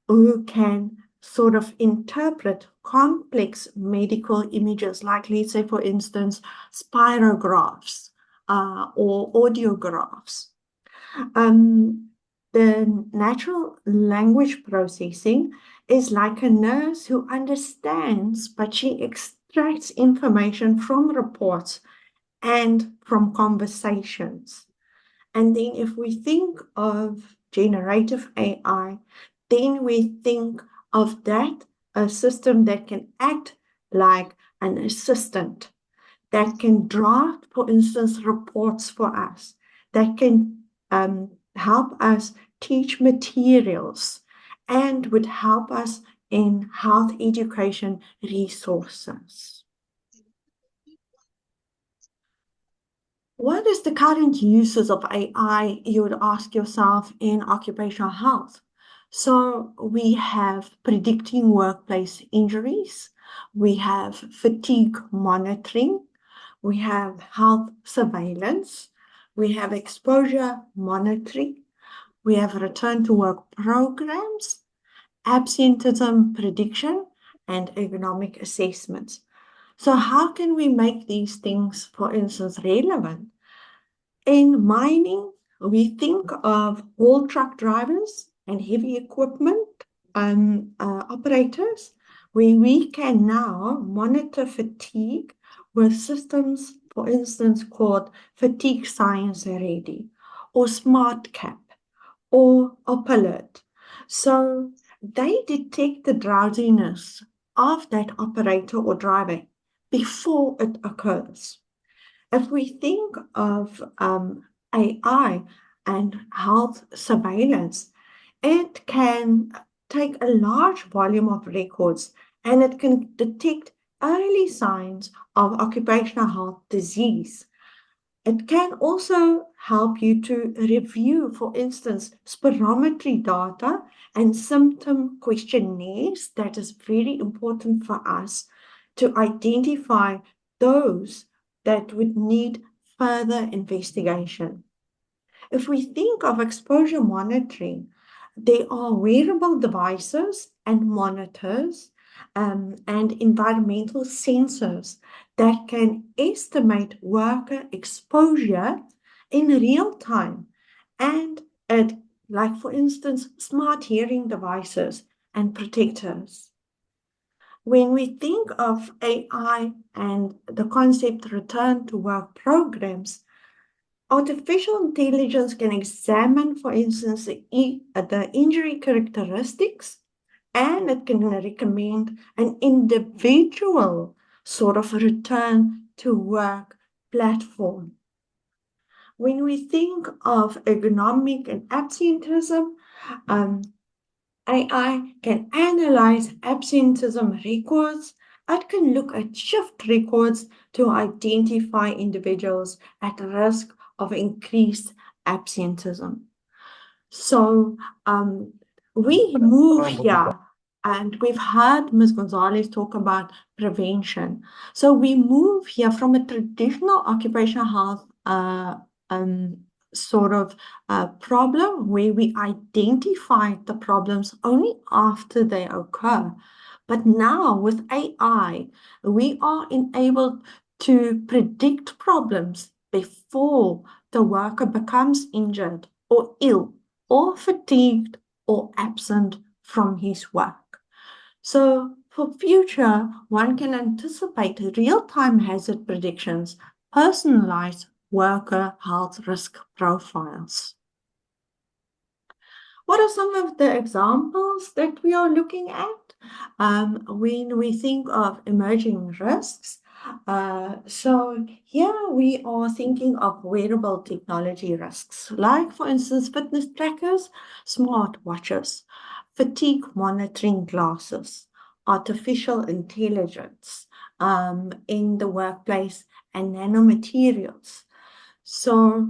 who can sort of interpret complex medical images, like, let's say, for instance, spirographs or audiographs. The natural language processing is like a nurse who understands, but she extracts information from reports and from conversations. And then if we think of generative AI, then we think of that, a system that can act like an assistant, that can draft, for instance, reports for us, that can help us teach materials, and would help us in health education resources. What is the current uses of AI, you would ask yourself, in occupational health? So we have predicting workplace injuries, we have fatigue monitoring, we have health surveillance, we have exposure monitoring, we have return to work programs, absenteeism prediction, and ergonomic assessments. So how can we make these things, for instance, relevant? In mining, we think of haul truck drivers and heavy equipment operators, where we can now monitor fatigue with systems, for instance, called Fatigue Science Ready, or SmartCap, or Opalert. So they detect the drowsiness of that operator or driver before it occurs. If we think of AI and health surveillance, it can take a large volume of records and it can detect early signs of occupational health disease. It can also help you to review, for instance, spirometry data and symptom questionnaires. That is very important for us to identify those that would need further investigation. If we think of exposure monitoring, there are wearable devices and monitors and environmental sensors that can estimate worker exposure in real time, and like, for instance, smart hearing devices and protectors. When we think of AI and the concept return to work programs, artificial intelligence can examine, for instance, the injury characteristics, and it can recommend an individual sort of return to work platform. When we think of ergonomic and absenteeism, AI can analyze absenteeism records. It can look at shift records to identify individuals at risk of increased absenteeism. So we move here, and we've heard Ms. Gonzalez talk about prevention. So we move here from a traditional occupational health sort of problem, where we identify the problems only after they occur. But now with AI, we are enabled to predict problems before the worker becomes injured or ill or fatigued or absent from his work. So for future, one can anticipate real-time hazard predictions, personalized worker health risk profiles. What are some of the examples that we are looking at when we think of emerging risks? So here we are thinking of wearable technology risks, like, for instance, fitness trackers, smart watches, fatigue monitoring glasses, artificial intelligence in the workplace, and nanomaterials. So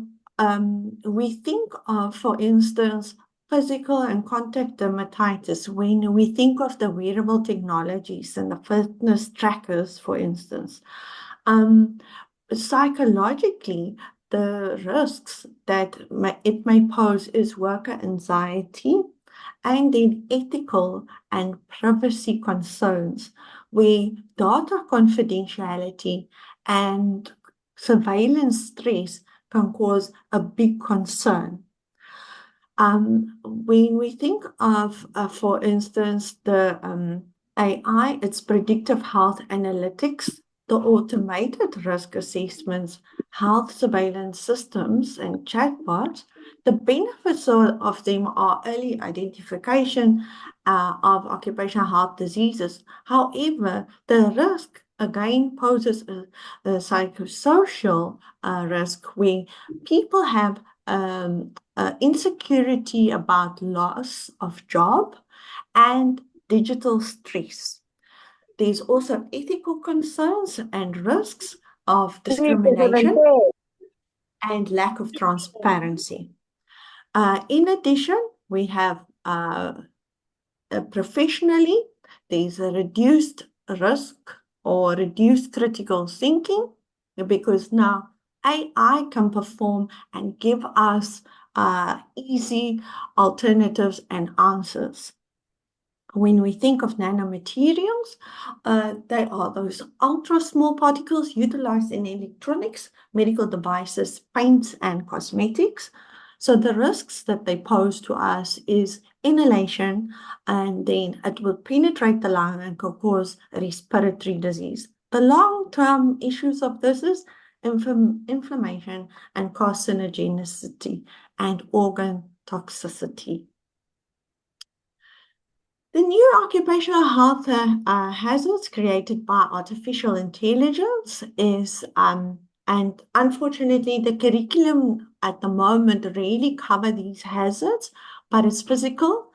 we think of, for instance, physical and contact dermatitis when we think of the wearable technologies and the fitness trackers, for instance. Psychologically, the risks that it may pose is worker anxiety and then ethical and privacy concerns, where data confidentiality and surveillance stress can cause a big concern. When we think of, for instance, the AI, its predictive health analytics, the automated risk assessments, health surveillance systems, and chatbots, the benefits of them are early identification of occupational health diseases. However, the risk again poses a psychosocial risk where people have insecurity about loss of job and digital stress. There's also ethical concerns and risks of discrimination and lack of transparency. In addition, we have professionally, there's a reduced risk or reduced critical thinking because now AI can perform and give us easy alternatives and answers. When we think of nanomaterials, they are those ultra small particles utilized in electronics, medical devices, paints, and cosmetics. So the risks that they pose to us is inhalation, and then it will penetrate the lung and can cause respiratory disease. The long-term issues of this is inflammation and carcinogenicity and organ toxicity. The new occupational health hazards created by artificial intelligence is, and unfortunately, the curriculum at the moment really cover these hazards, but it's physical,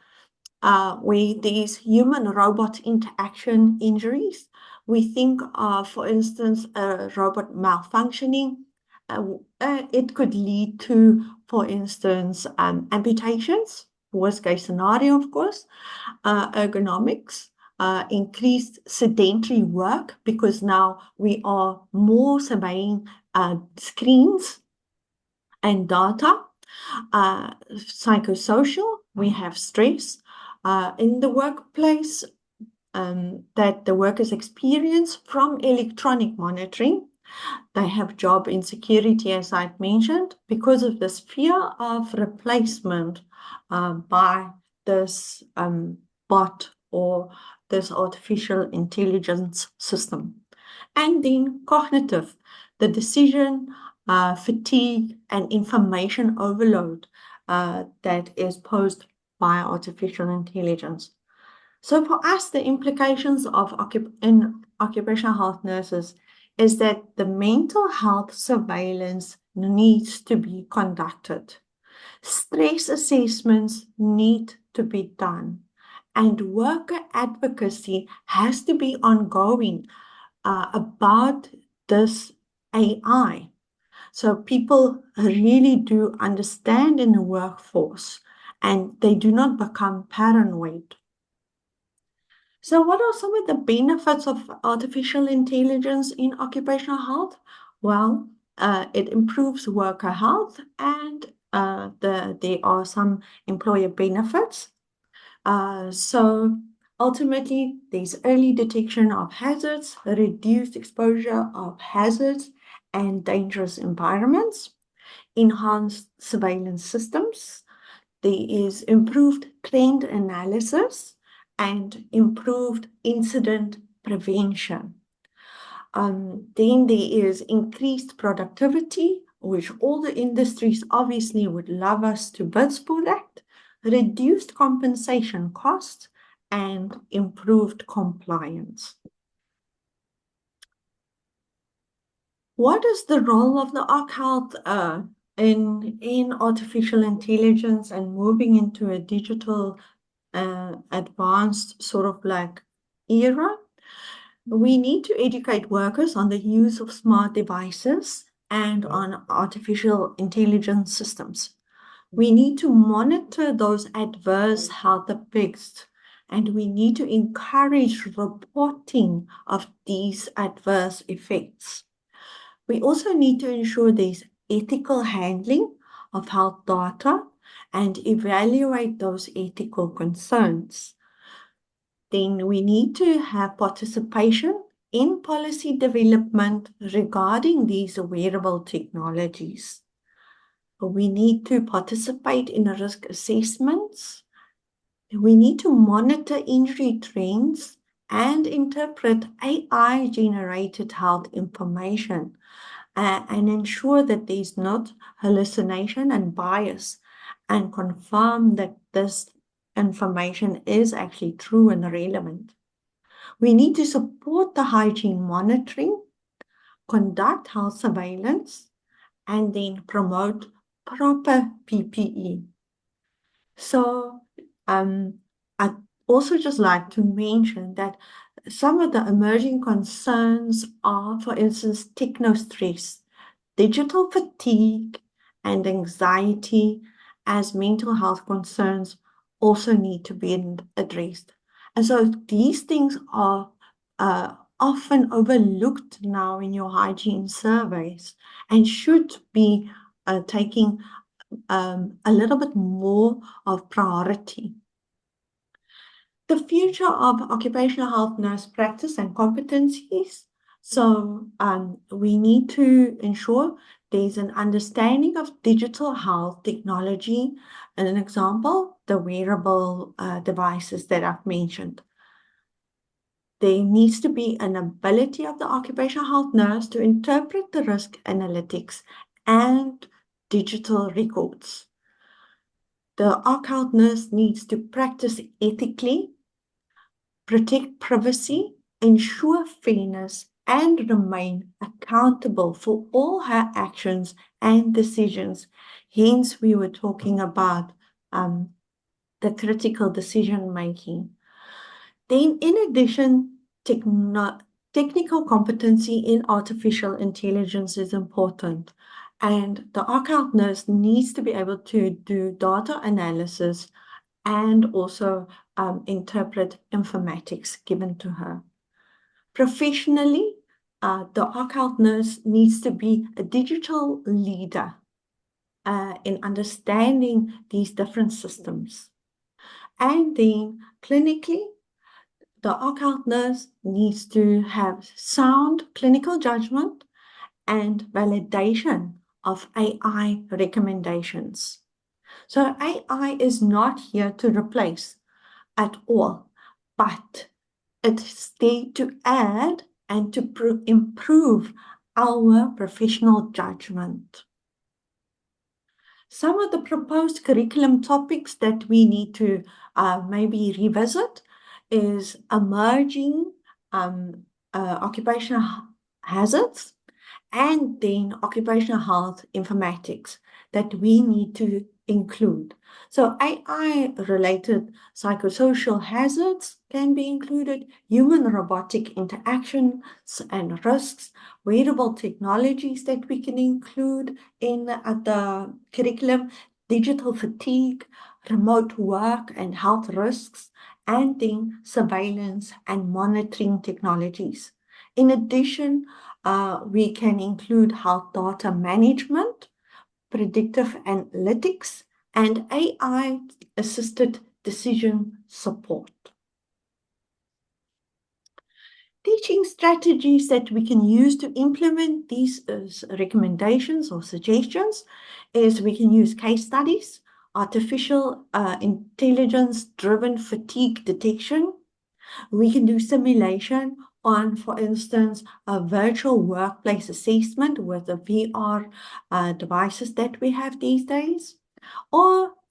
where there's human-robot interaction injuries. We think of, for instance, a robot malfunctioning. It could lead to, for instance, amputations, worst case scenario, of course, ergonomics, increased sedentary work because now we are more surveying screens and data. Psychosocial, we have stress in the workplace that the workers experience from electronic monitoring. They have job insecurity, as I've mentioned, because of this fear of replacement by this bot or this artificial intelligence system. And then cognitive, the decision fatigue and information overload that is posed by artificial intelligence. So for us, the implications of occupational health nurses is that the mental health surveillance needs to be conducted. Stress assessments need to be done, and worker advocacy has to be ongoing about this AI. So people really do understand in the workforce and they do not become paranoid. So what are some of the benefits of artificial intelligence in occupational health? Well, it improves worker health and there are some employer benefits. So ultimately, there's early detection of hazards, reduced exposure of hazards and dangerous environments, enhanced surveillance systems. There is improved trend analysis and improved incident prevention. Then there is increased productivity, which all the industries obviously would love us to bid for that, reduced compensation costs, and improved compliance. What is the role of the Arc Health in artificial intelligence and moving into a digital advanced sort of like era? We need to educate workers on the use of smart devices and on artificial intelligence systems. We need to monitor those adverse health effects, and we need to encourage reporting of these adverse effects. We also need to ensure there's ethical handling of health data and evaluate those ethical concerns. Then we need to have participation in policy development regarding these wearable technologies. We need to participate in risk assessments. We need to monitor injury trends and interpret AI-generated health information and ensure that there's not hallucination and bias, and confirm that this information is actually true and relevant. We need to support the hygiene monitoring, conduct health surveillance, and then promote proper PPE. So I'd also just like to mention that some of the emerging concerns are, for instance, technostress, digital fatigue, and anxiety as mental health concerns also need to be addressed. And so these things are often overlooked now in your hygiene surveys and should be taking a little bit more of priority. The future of occupational health nurse practice and competencies. So we need to ensure there's an understanding of digital health technology. And an example, the wearable devices that I've mentioned. There needs to be an ability of the occupational health nurse to interpret the risk analytics and digital records. The OC nurse needs to practice ethically, protect privacy, ensure fairness, and remain accountable for all her actions and decisions. Hence, we were talking about the critical decision making. Then, in addition, technical competency in artificial intelligence is important. And the archive nurse needs to be able to do data analysis and also interpret informatics given to her. Professionally, the archive nurse needs to be a digital leader in understanding these different systems. And then clinically, the archive nurse needs to have sound clinical judgment and validation of AI recommendations. So AI is not here to replace at all, but it's there to add and to improve our professional judgment. Some of the proposed curriculum topics that we need to maybe revisit is emerging occupational hazards and then occupational health informatics that we need to include. So AI-related psychosocial hazards can be included, human-robotic interactions and risks, wearable technologies that we can include in the curriculum, digital fatigue, remote work and health risks, and then surveillance and monitoring technologies. In addition, we can include health data management, predictive analytics, and AI-assisted decision support. Teaching strategies that we can use to implement these recommendations or suggestions is we can use case studies, artificial intelligence-driven fatigue detection. We can do simulation on, for instance, a virtual workplace assessment with the VR devices that we have these days.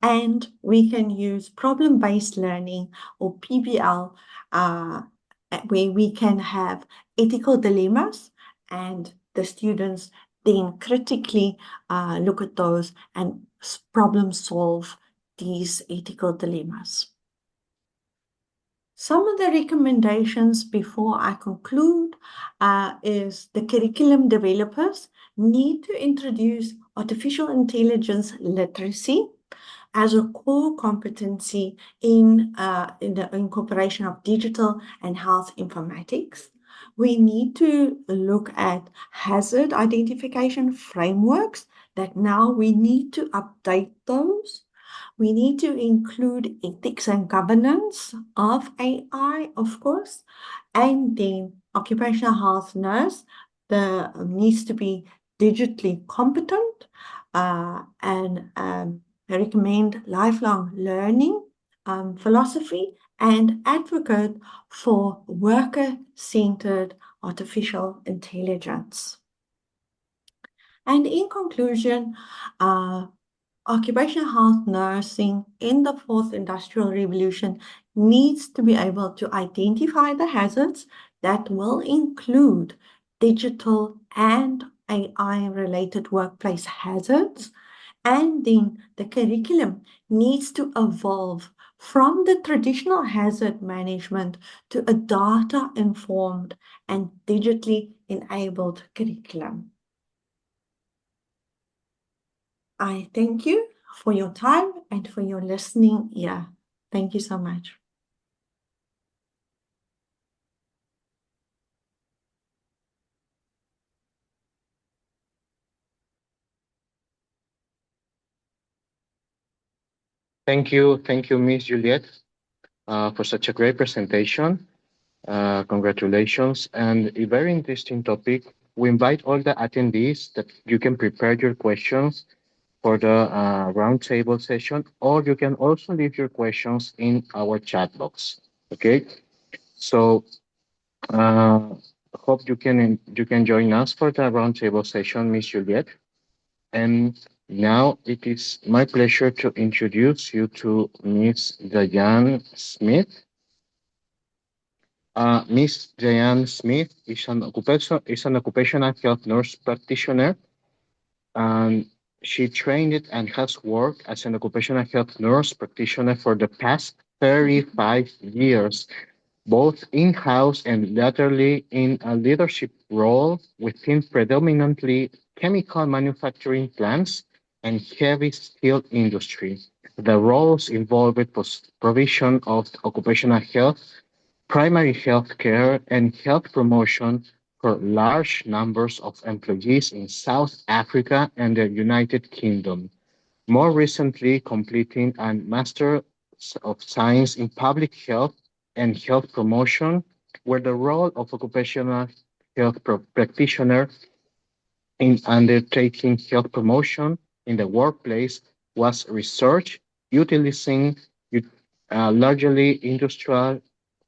And we can use problem-based learning or PBL where we can have ethical dilemmas and the students then critically look at those and problem solve these ethical dilemmas. Some of the recommendations before I conclude is the curriculum developers need to introduce artificial intelligence literacy as a core competency in the incorporation of digital and health informatics. We need to look at hazard identification frameworks that now we need to update those. We need to include ethics and governance of AI, of course, and then occupational health nurse needs to be digitally competent and recommend lifelong learning philosophy and advocate for worker-centered artificial intelligence. And in conclusion, occupational health nursing in the fourth industrial revolution needs to be able to identify the hazards that will include digital and AI-related workplace hazards. And then the curriculum needs to evolve from the traditional hazard management to a data-informed and digitally enabled curriculum. I thank you for your time and for your listening ear. Thank you so much. Thank you, Miss Juliet, for such a great presentation. Congratulations, and a very interesting topic. We invite all the attendees that you can prepare your questions for the roundtable session, or you can also leave your questions in our chat box. Okay, so hope you can join us for the roundtable session, Miss Juliet. And now it is my pleasure to introduce you to Miss Diane Smith. Miss Diane Smith is an occupational health nurse practitioner, and she trained and has worked as an occupational health nurse practitioner for the past 35 years, both in-house and laterally in a leadership role within predominantly chemical manufacturing plants and heavy steel industry. The roles involved provision of occupational health, primary health care, and health promotion for large numbers of employees in South Africa and the United Kingdom. More recently, completing a Master of Science in Public Health and Health Promotion, where the role of occupational health practitioner in undertaking health promotion in the workplace was research utilizing largely industrial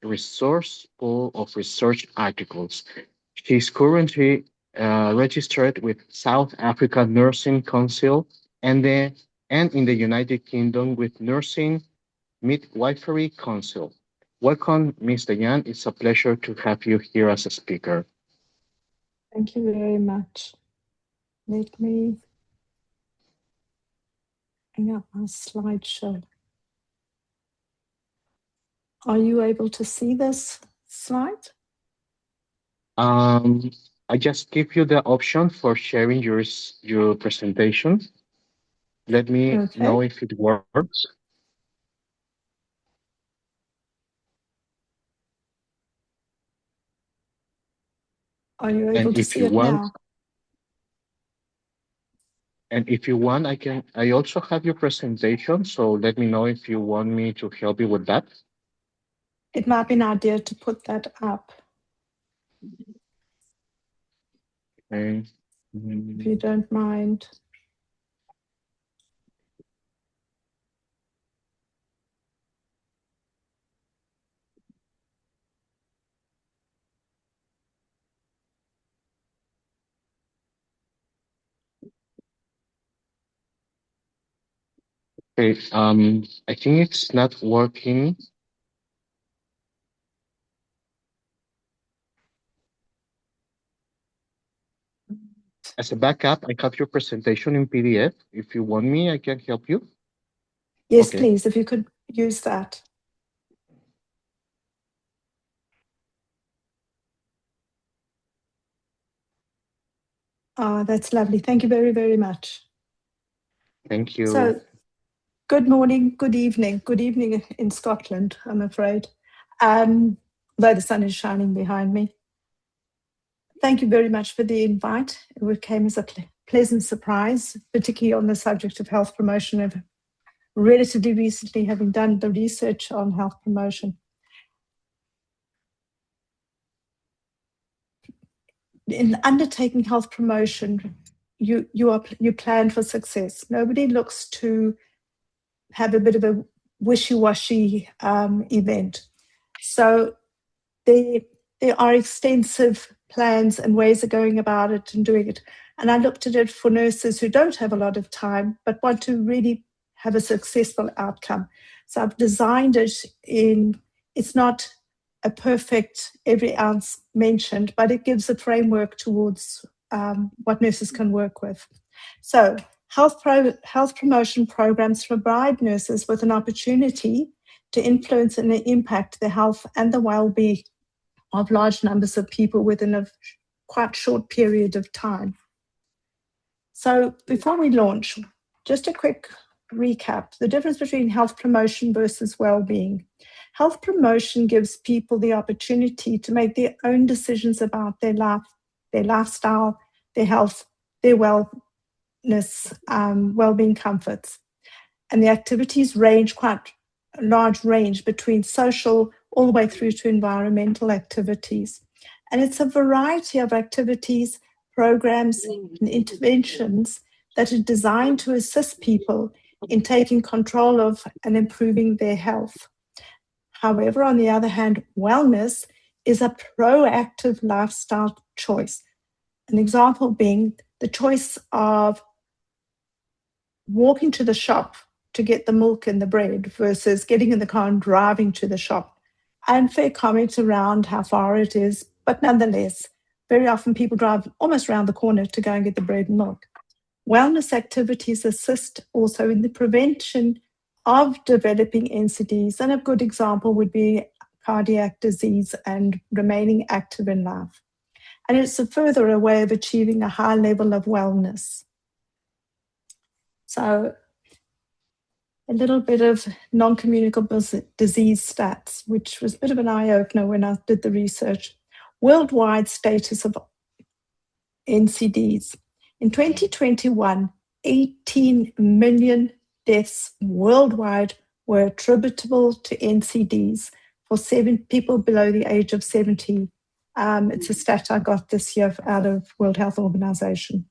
resource pool of research articles. She is currently registered with South Africa Nursing Council and in the United Kingdom with Nursing Midwifery Council. Welcome, Ms. Dayan. It's a pleasure to have you here as a speaker. Thank you very much. Let me bring up my slideshow. Are you able to see this slide? I just give you the option for sharing your presentation. Let me know if it works. Are you able to see it now? And if you want, I also have your presentation, so let me know if you want me to help you with that. It might be an idea to put that up. Okay. If you don't mind. Okay, I think it's not working. As a backup, I have your presentation in PDF. If you want me, I can help you. Yes, please, if you could use that. That's lovely. Thank you very, very much. Thank you. So, good morning, good evening in Scotland, I'm afraid, though the sun is shining behind me. Thank you very much for the invite. It came as a pleasant surprise, particularly on the subject of health promotion, of relatively recently having done the research on health promotion. In undertaking health promotion, you plan for success. Nobody looks to have a bit of a wishy-washy event. So there are extensive plans and ways of going about it and doing it. And I looked at it for nurses who don't have a lot of time, but want to really have a successful outcome. So I've designed it it's not a perfect every ounce mentioned, but it gives a framework towards what nurses can work with. So health promotion programs provide nurses with an opportunity to influence and impact the health and the well-being of large numbers of people within a quite short period of time. So before we launch, just a quick recap, the difference between health promotion versus well-being. Health promotion gives people the opportunity to make their own decisions about their life, their lifestyle, their health, their wellness, well-being comforts. And the activities range quite a large range between social all the way through to environmental activities. And it's a variety of activities, programs, and interventions that are designed to assist people in taking control of and improving their health. However, on the other hand, wellness is a proactive lifestyle choice. An example being the choice of walking to the shop to get the milk and the bread versus getting in the car and driving to the shop. Unfair comments around how far it is, but nonetheless, very often people drive almost around the corner to go and get the bread and milk. Wellness activities assist also in the prevention of developing NCDs, and a good example would be cardiac disease and remaining active in life. And it's further a way of achieving a high level of wellness. So a little bit of non-communicable disease stats, which was a bit of an eye-opener when I did the research. Worldwide status of NCDs. In 2021, 18 million deaths worldwide were attributable to NCDs for people below the age of 70. It's a stat I got this year out of World Health Organization.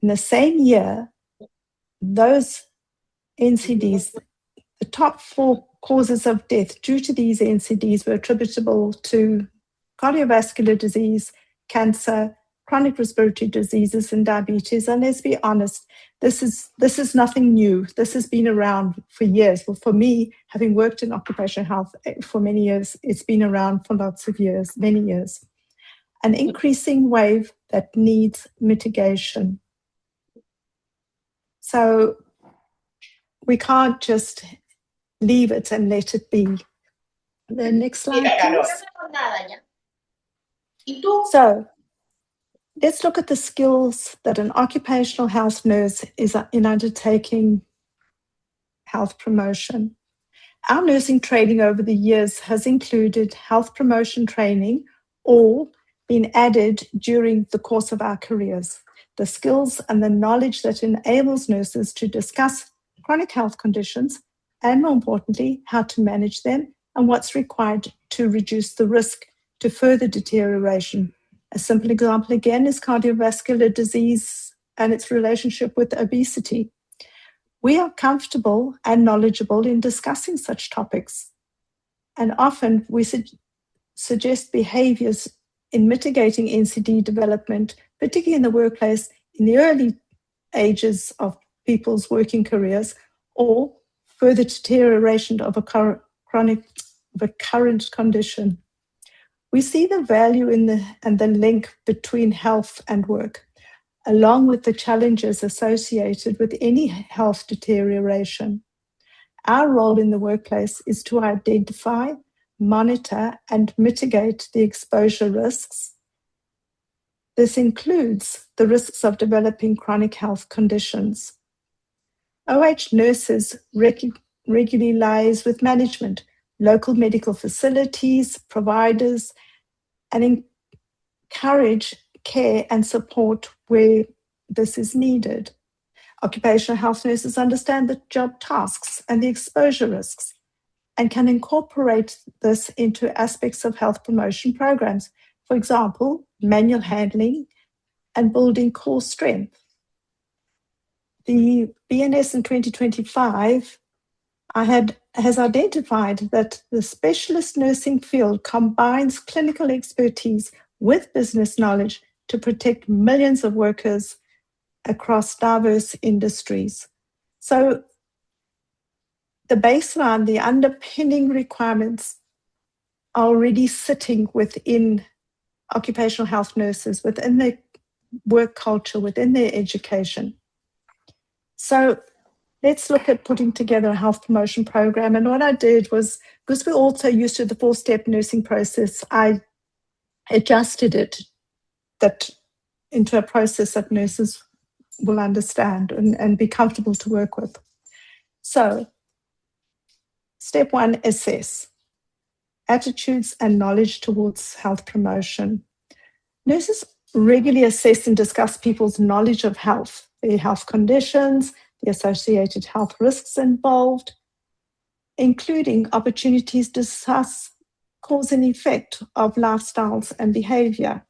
In the same year, those NCDs, the top 4 causes of death due to these NCDs were attributable to cardiovascular disease, cancer, chronic respiratory diseases, and diabetes. And let's be honest, this is nothing new. This has been around for years. Well, for me, having worked in occupational health for many years, it's been around for lots of years, many years. An increasing wave that needs mitigation. So we can't just leave it and let it be. The next slide, please. So let's look at the skills that an occupational health nurse is in undertaking health promotion. Our nursing training over the years has included health promotion training or been added during the course of our careers. The skills and the knowledge that enables nurses to discuss chronic health conditions and, more importantly, how to manage them and what's required to reduce the risk to further deterioration. A simple example again is cardiovascular disease and its relationship with obesity. We are comfortable and knowledgeable in discussing such topics, and often we suggest behaviors in mitigating NCD development, particularly in the workplace, in the early ages of people's working careers, or further deterioration of a current condition. We see the value in the link between health and work, along with the challenges associated with any health deterioration. Our role in the workplace is to identify, monitor, and mitigate the exposure risks, This includes the risks of developing chronic health conditions. OH nurses regularly liaise with management, local medical facilities, providers, and encourage care and support where this is needed. Occupational health nurses understand the job tasks and the exposure risks and can incorporate this into aspects of health promotion programs. For example, manual handling and building core strength. The BNS in 2025 has identified that the specialist nursing field combines clinical expertise with business knowledge to protect millions of workers across diverse industries. So the baseline, the underpinning requirements are already sitting within occupational health nurses, within their work culture, within their education. So let's look at putting together a health promotion program. And what I did was, because we're also used to the 4-step nursing process, I adjusted it into a process that nurses will understand and be comfortable to work with. So, step 1, assess attitudes and knowledge towards health promotion. Nurses regularly assess and discuss people's knowledge of health, their health conditions, the associated health risks involved, including opportunities to discuss cause and effect of lifestyles and behavior.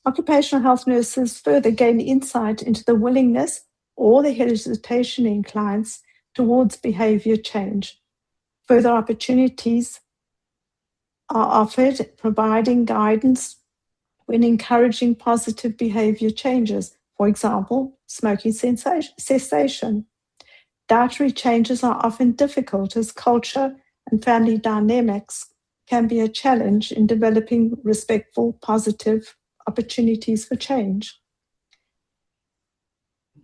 Occupational health nurses further gain insight into the willingness or the hesitation in clients towards behavior change. Further opportunities are offered, providing guidance when encouraging positive behavior changes. For example, smoking cessation. Dietary changes are often difficult as culture and family dynamics can be a challenge in developing respectful, positive opportunities for change.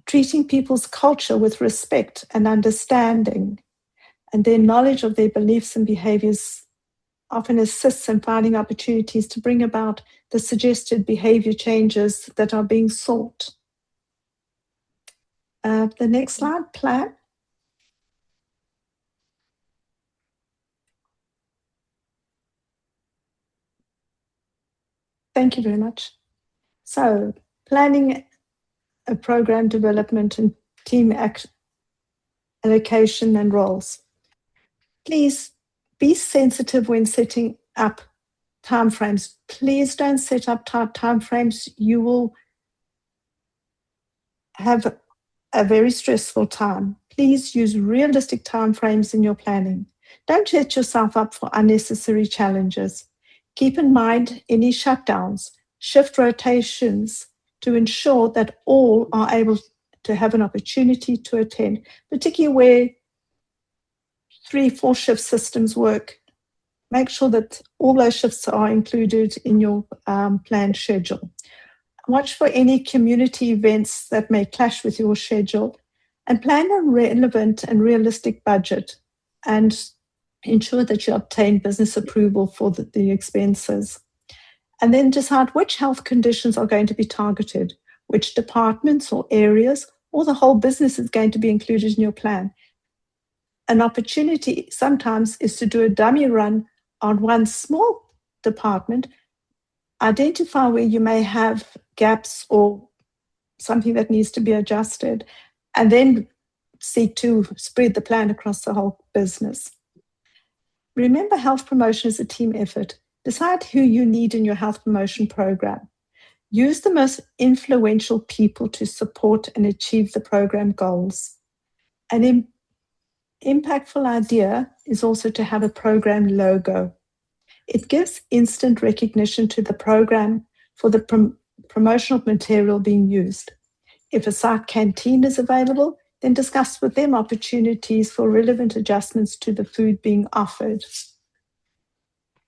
Treating people's culture with respect and understanding and their knowledge of their beliefs and behaviors often assists in finding opportunities to bring about the suggested behavior changes that are being sought. The next slide, plan. Thank you very much. So, planning a program development and team allocation and roles. Please be sensitive when setting up timeframes. Please don't set up timeframes. You will have a very stressful time. Please use realistic timeframes in your planning. Don't set yourself up for unnecessary challenges. Keep in mind any shutdowns, shift rotations to ensure that all are able to have an opportunity to attend, particularly where 3-4 shift systems work. Make sure that all those shifts are included in your planned schedule. Watch for any community events that may clash with your schedule and plan a relevant and realistic budget and ensure that you obtain business approval for the expenses. And then decide which health conditions are going to be targeted, which departments or areas or the whole business is going to be included in your plan. An opportunity sometimes is to do a dummy run on one small department, identify where you may have gaps or something that needs to be adjusted, and then seek to spread the plan across the whole business. Remember, health promotion is a team effort. Decide who you need in your health promotion program. Use the most influential people to support and achieve the program goals. An impactful idea is also to have a program logo. It gives instant recognition to the program for the promotional material being used. If a site canteen is available, then discuss with them opportunities for relevant adjustments to the food being offered.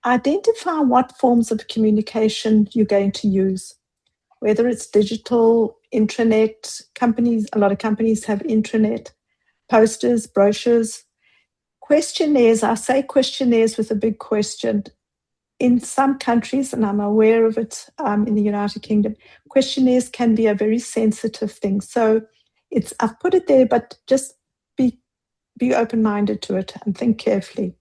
Identify what forms of communication you're going to use, whether it's digital, intranet, a lot of companies have intranet, posters, brochures, questionnaires. I say questionnaires with a big question. in some countries, and I'm aware of it in the United Kingdom, questionnaires can be a very sensitive thing. So I've put it there, but just be open-minded to it and think carefully.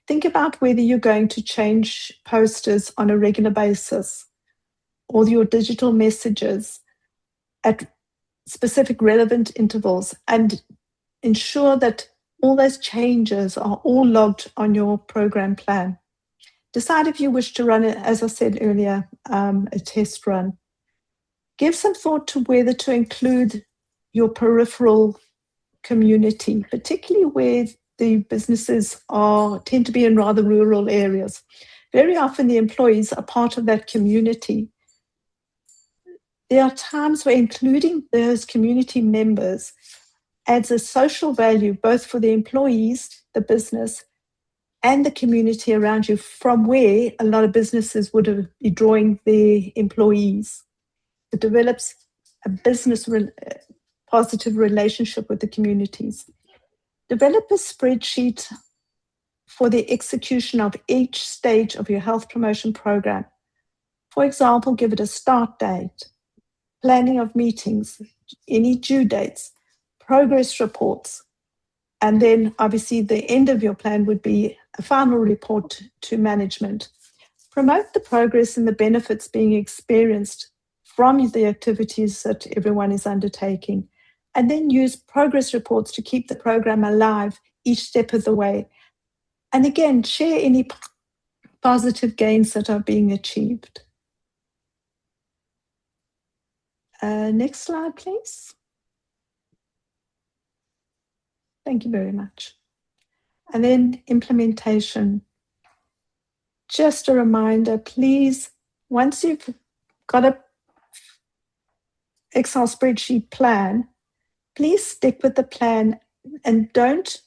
Think about whether you're going to change posters on a regular basis or your digital messages at specific relevant intervals, and ensure that all those changes are all logged on your program plan. Decide if you wish to run it, as I said earlier, a test run. Give some thought to whether to include your peripheral community, particularly where the businesses tend to be in rather rural areas. Very often the employees are part of that community. There are times where including those community members adds a social value both for the employees, the business, and the community around you, from where a lot of businesses would be drawing their employees. It develops a positive relationship with the communities. Develop a spreadsheet for the execution of each stage of your health promotion program. For example, give it a start date, planning of meetings, any due dates, progress reports, and then obviously the end of your plan would be a final report to management. Promote the progress and the benefits being experienced from the activities that everyone is undertaking, and then use progress reports to keep the program alive each step of the way. And again, share any positive gains that are being achieved. Next slide, please. Thank you very much. And then implementation. Just a reminder, please, once you've got an Excel spreadsheet plan, please stick with the plan and don't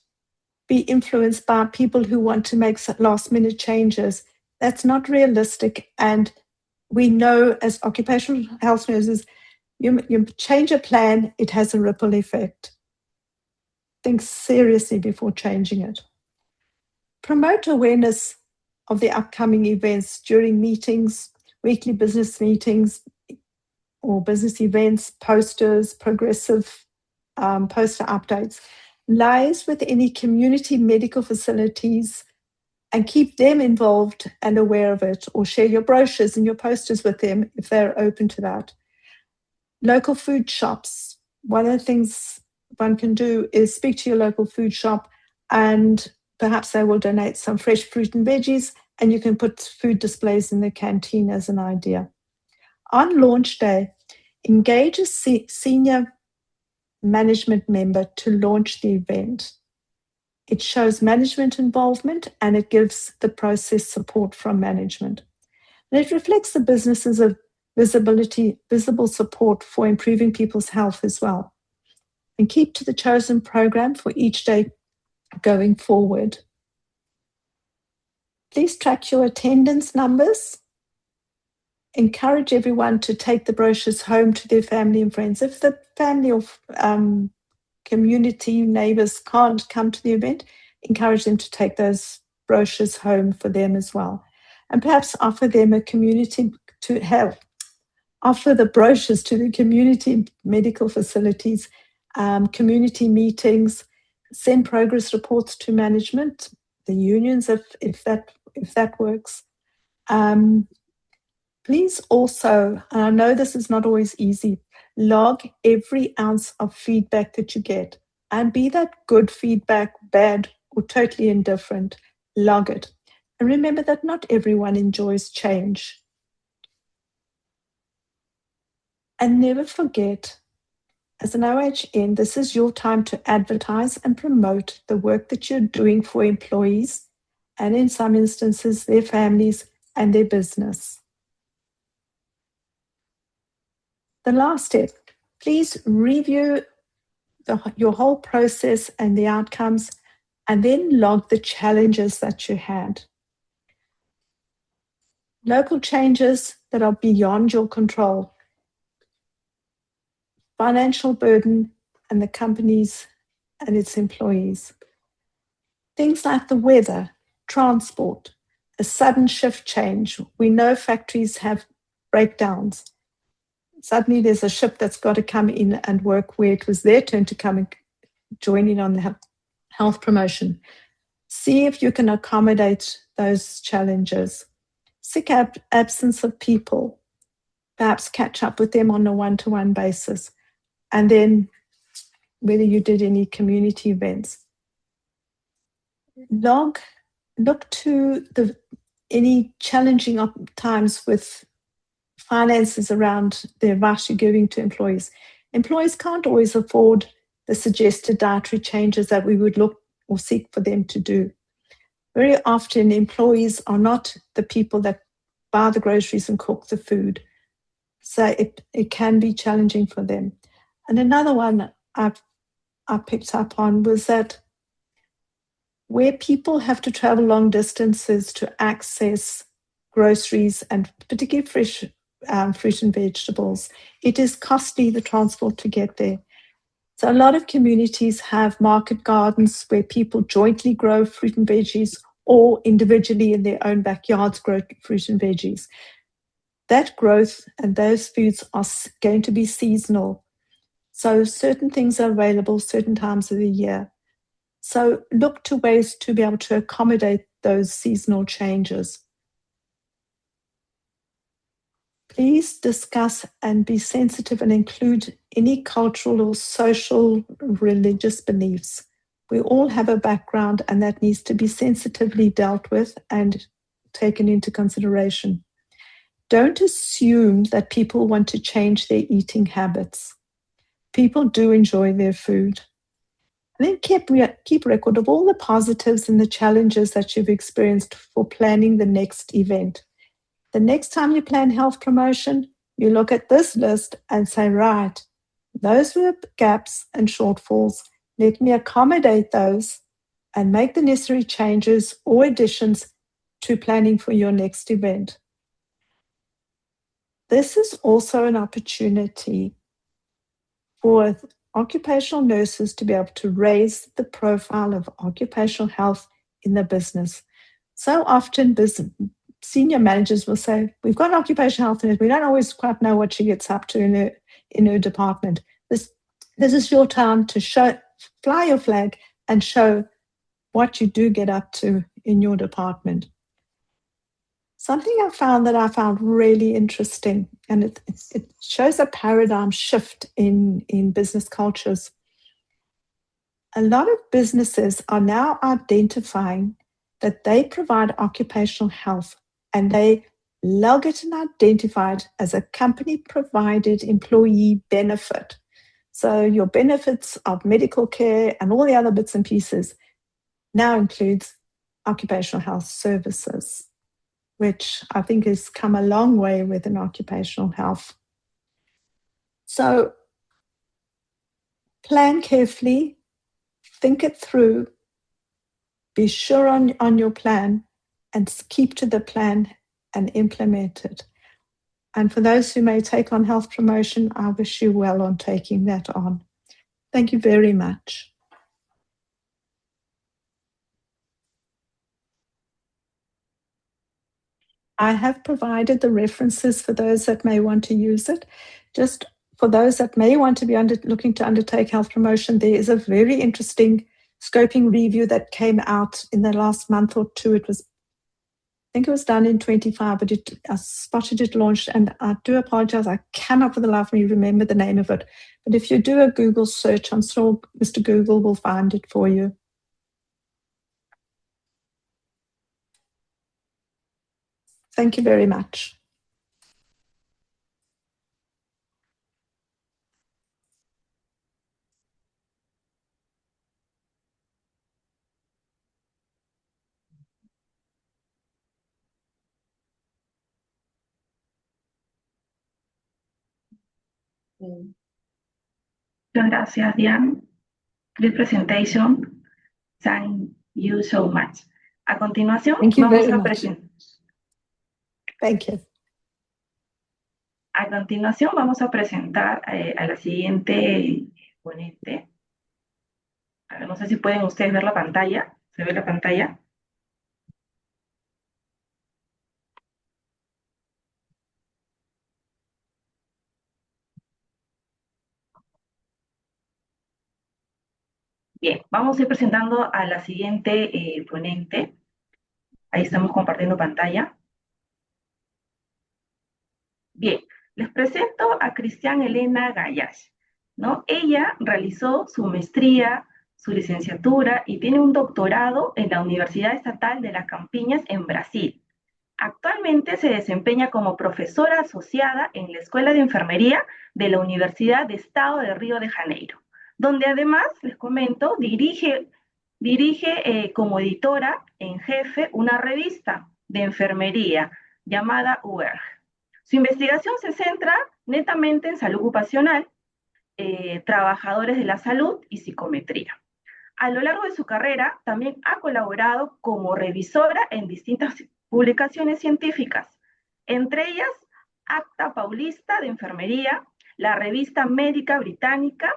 be influenced by people who want to make last-minute changes. That's not realistic. And we know as occupational health nurses, you change a plan, it has a ripple effect. Think seriously before changing it. Promote awareness of the upcoming events during meetings, weekly business meetings, or business events, posters, progressive poster updates. Liaise with any community medical facilities and keep them involved and aware of it, or share your brochures and your posters with them if they're open to that. Local food shops. One of the things one can do is speak to your local food shop, and perhaps they will donate some fresh fruit and veggies, and you can put food displays in the canteen as an idea. On launch day, engage a senior management member to launch the event. It shows management involvement and it gives the process support from management. And it reflects the businesses of visible support for improving people's health as well. And keep to the chosen program for each day going forward. Please track your attendance numbers. Encourage everyone to take the brochures home to their family and friends. If the family or community neighbors can't come to the event, encourage them to take those brochures home for them as well. And perhaps offer them offer the brochures to the community medical facilities, community meetings, send progress reports to management, the unions if that works. Please also, and I know this is not always easy, log every ounce of feedback that you get, and be that good feedback, bad or totally indifferent, log it. And remember that not everyone enjoys change. And never forget, as an OHN, this is your time to advertise and promote the work that you're doing for employees, and in some instances, their families and their business. The last step, please review your whole process and the outcomes, and then log the challenges that you had. Local changes that are beyond your control, financial burden and the companies and its employees. Things like the weather, transport, a sudden shift change. We know factories have breakdowns. Suddenly there's a ship that's got to come in and work where it was their turn to come and join in on the health promotion. See if you can accommodate those challenges. Sick absence of people, perhaps catch up with them on a one-to-one basis. And then whether you did any community events. Look to any challenging times with finances around the advice you're giving to employees. Employees can't always afford the suggested dietary changes that we would look or seek for them to do. Very often, employees are not the people that buy the groceries and cook the food. So it can be challenging for them. And another one I picked up on was that where people have to travel long distances to access groceries and particularly fresh fruit and vegetables, it is costly, the transport to get there. So a lot of communities have market gardens where people jointly grow fruit and veggies or individually in their own backyards grow fruit and veggies. That growth and those foods are going to be seasonal. So certain things are available certain times of the year. So look to ways to be able to accommodate those seasonal changes. Please discuss and be sensitive and include any cultural or social religious beliefs. We all have a background and that needs to be sensitively dealt with and taken into consideration. Don't assume that people want to change their eating habits. People do enjoy their food. And then keep record of all the positives and the challenges that you've experienced for planning the next event. The next time you plan health promotion, you look at this list and say, right, those were gaps and shortfalls. Let me accommodate those and make the necessary changes or additions to planning for your next event. This is also an opportunity for occupational nurses to be able to raise the profile of occupational health in the business. So often senior managers will say, we've got an occupational health nurse, we don't always quite know what she gets up to in her department. This is your time to fly your flag and show what you do get up to in your department. Something I found really interesting, and it shows a paradigm shift in business cultures. A lot of businesses are now identifying that they provide occupational health and they log it and identify it as a company-provided employee benefit. So your benefits of medical care and all the other bits and pieces now includes occupational health services, which I think has come a long way within occupational health. So plan carefully, think it through, be sure on your plan, and keep to the plan and implement it. And for those who may take on health promotion, I wish you well on taking that on. Thank you very much. I have provided the references for those that may want to use it. Just for those that may want to be looking to undertake health promotion, there is a very interesting scoping review that came out in the last month or two. I think it was done in 25, but I spotted it launched, and I do apologize. I cannot for the life of me remember the name of it. But if you do a Google search, I'm sure Mr. Google will find it for you. Thank you very much. Muchas gracias, Diane. Great presentation. Thank you so much. A continuación, Thank you vamos very a much. presentar. Thank you. A continuación vamos a presentar a la siguiente ponente. A ver, no sé si pueden ustedes ver la pantalla. ¿Se ve la pantalla? Bien, vamos a ir presentando a la siguiente ponente. Ahí estamos compartiendo pantalla. Bien, les presento a Cristian Elena Gallash, ¿no? Ella realizó su maestría, su licenciatura y tiene un doctorado en la Universidad Estatal de las Campiñas en Brasil. Actualmente se desempeña como profesora asociada en la Escuela de Enfermería de la Universidad de Estado de Río de Janeiro, donde además, les comento, dirige como editora en jefe una revista de enfermería llamada UERG. Su investigación se centra netamente en salud ocupacional, trabajadores de la salud y psicometría. A lo largo de su carrera, también ha colaborado como revisora en distintas publicaciones científicas, entre ellas Acta Paulista de Enfermería, la Revista Médica Británica,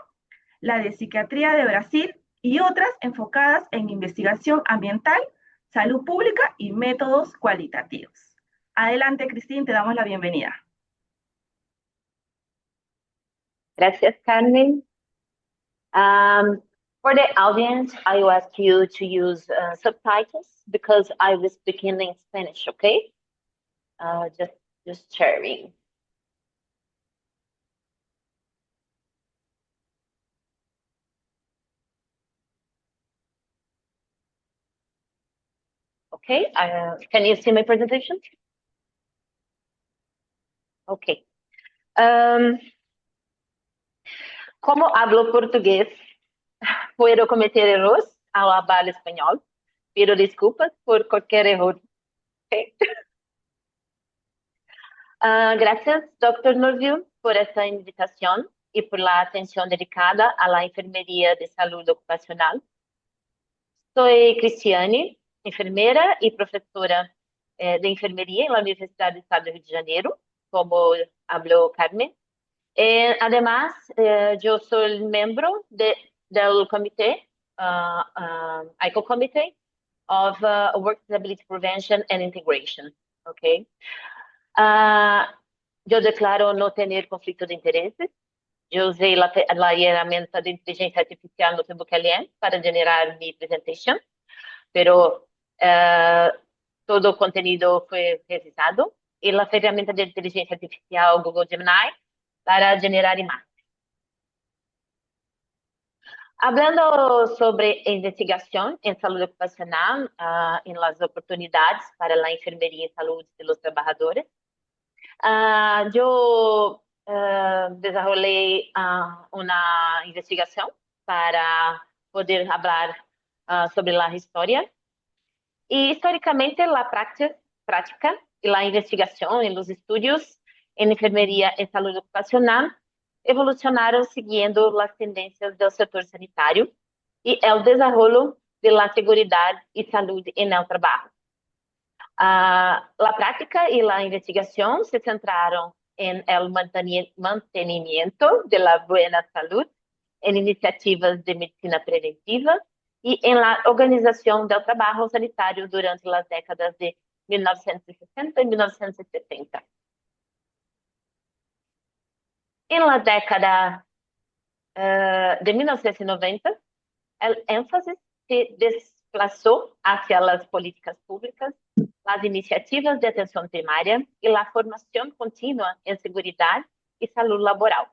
la de Psiquiatría de Brasil y otras enfocadas en investigación ambiental, salud pública y métodos cualitativos. Adelante, Cristín, te damos la bienvenida. Gracias, Carmen. For the audience, I will ask you to use subtitles because I was speaking in Spanish, okay? Just sharing. Okay, can you see my presentation? Okay. Como hablo portugués, puedo cometer errores al hablar español. Pido disculpas por cualquier error. Okay. Gracias, Dr. Norville, por esta invitación y por la atención dedicada a la enfermería de salud ocupacional. Soy Cristiane, enfermera y profesora de enfermería en la Universidad del Estado de Río de Janeiro, como habló Carmen. Además, yo soy miembro del comité, ICOH Committee of Work Disability Prevention and Integration. Okay. Yo declaro no tener conflicto de intereses. Yo usé la herramienta de inteligencia artificial Notebook LM para generar mi presentación, pero todo el contenido fue revisado y la herramienta de inteligencia artificial Google Gemini para generar imágenes. Hablando sobre investigación en salud ocupacional, en las oportunidades para la enfermería y salud de los trabajadores, yo desarrollé una investigación para poder hablar sobre la historia. Y históricamente la práctica y la investigación en los estudios en enfermería en salud ocupacional evolucionaron siguiendo las tendencias del sector sanitario y el desarrollo de la seguridad y salud en el trabajo. La práctica y la investigación se centraron en el mantenimiento de la buena salud, en iniciativas de medicina preventiva y en la organización del trabajo sanitario durante las décadas de 1960 y 1970. En la década de 1990, el énfasis se desplazó hacia las políticas públicas, las iniciativas de atención primaria y la formación continua en seguridad y salud laboral,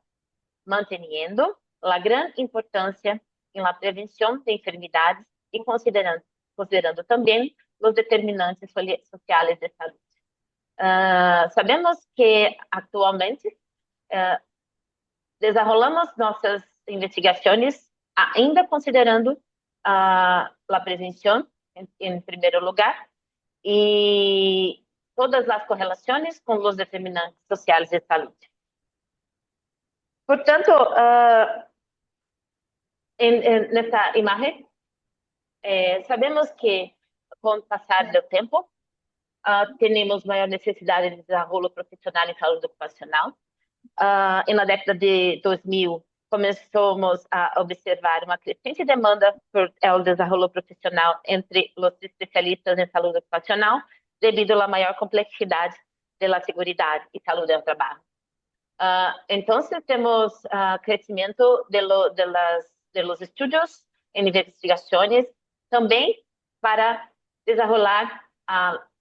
manteniendo la gran importancia en la prevención de enfermedades y considerando también los determinantes sociales de salud. Sabemos que actualmente desarrollamos nuestras investigaciones ainda considerando la prevención en primer lugar y todas las correlaciones con los determinantes sociales de salud. Por tanto, en esta imagen, sabemos que con el pasar del tiempo tenemos mayor necesidad de desarrollo profesional en salud ocupacional. En la década de 2000, comenzamos a observar una creciente demanda por el desarrollo profesional entre los especialistas en salud ocupacional debido a la mayor complejidad de la seguridad y salud del trabajo. Entonces, tenemos crecimiento de los estudios en investigaciones, también para desarrollar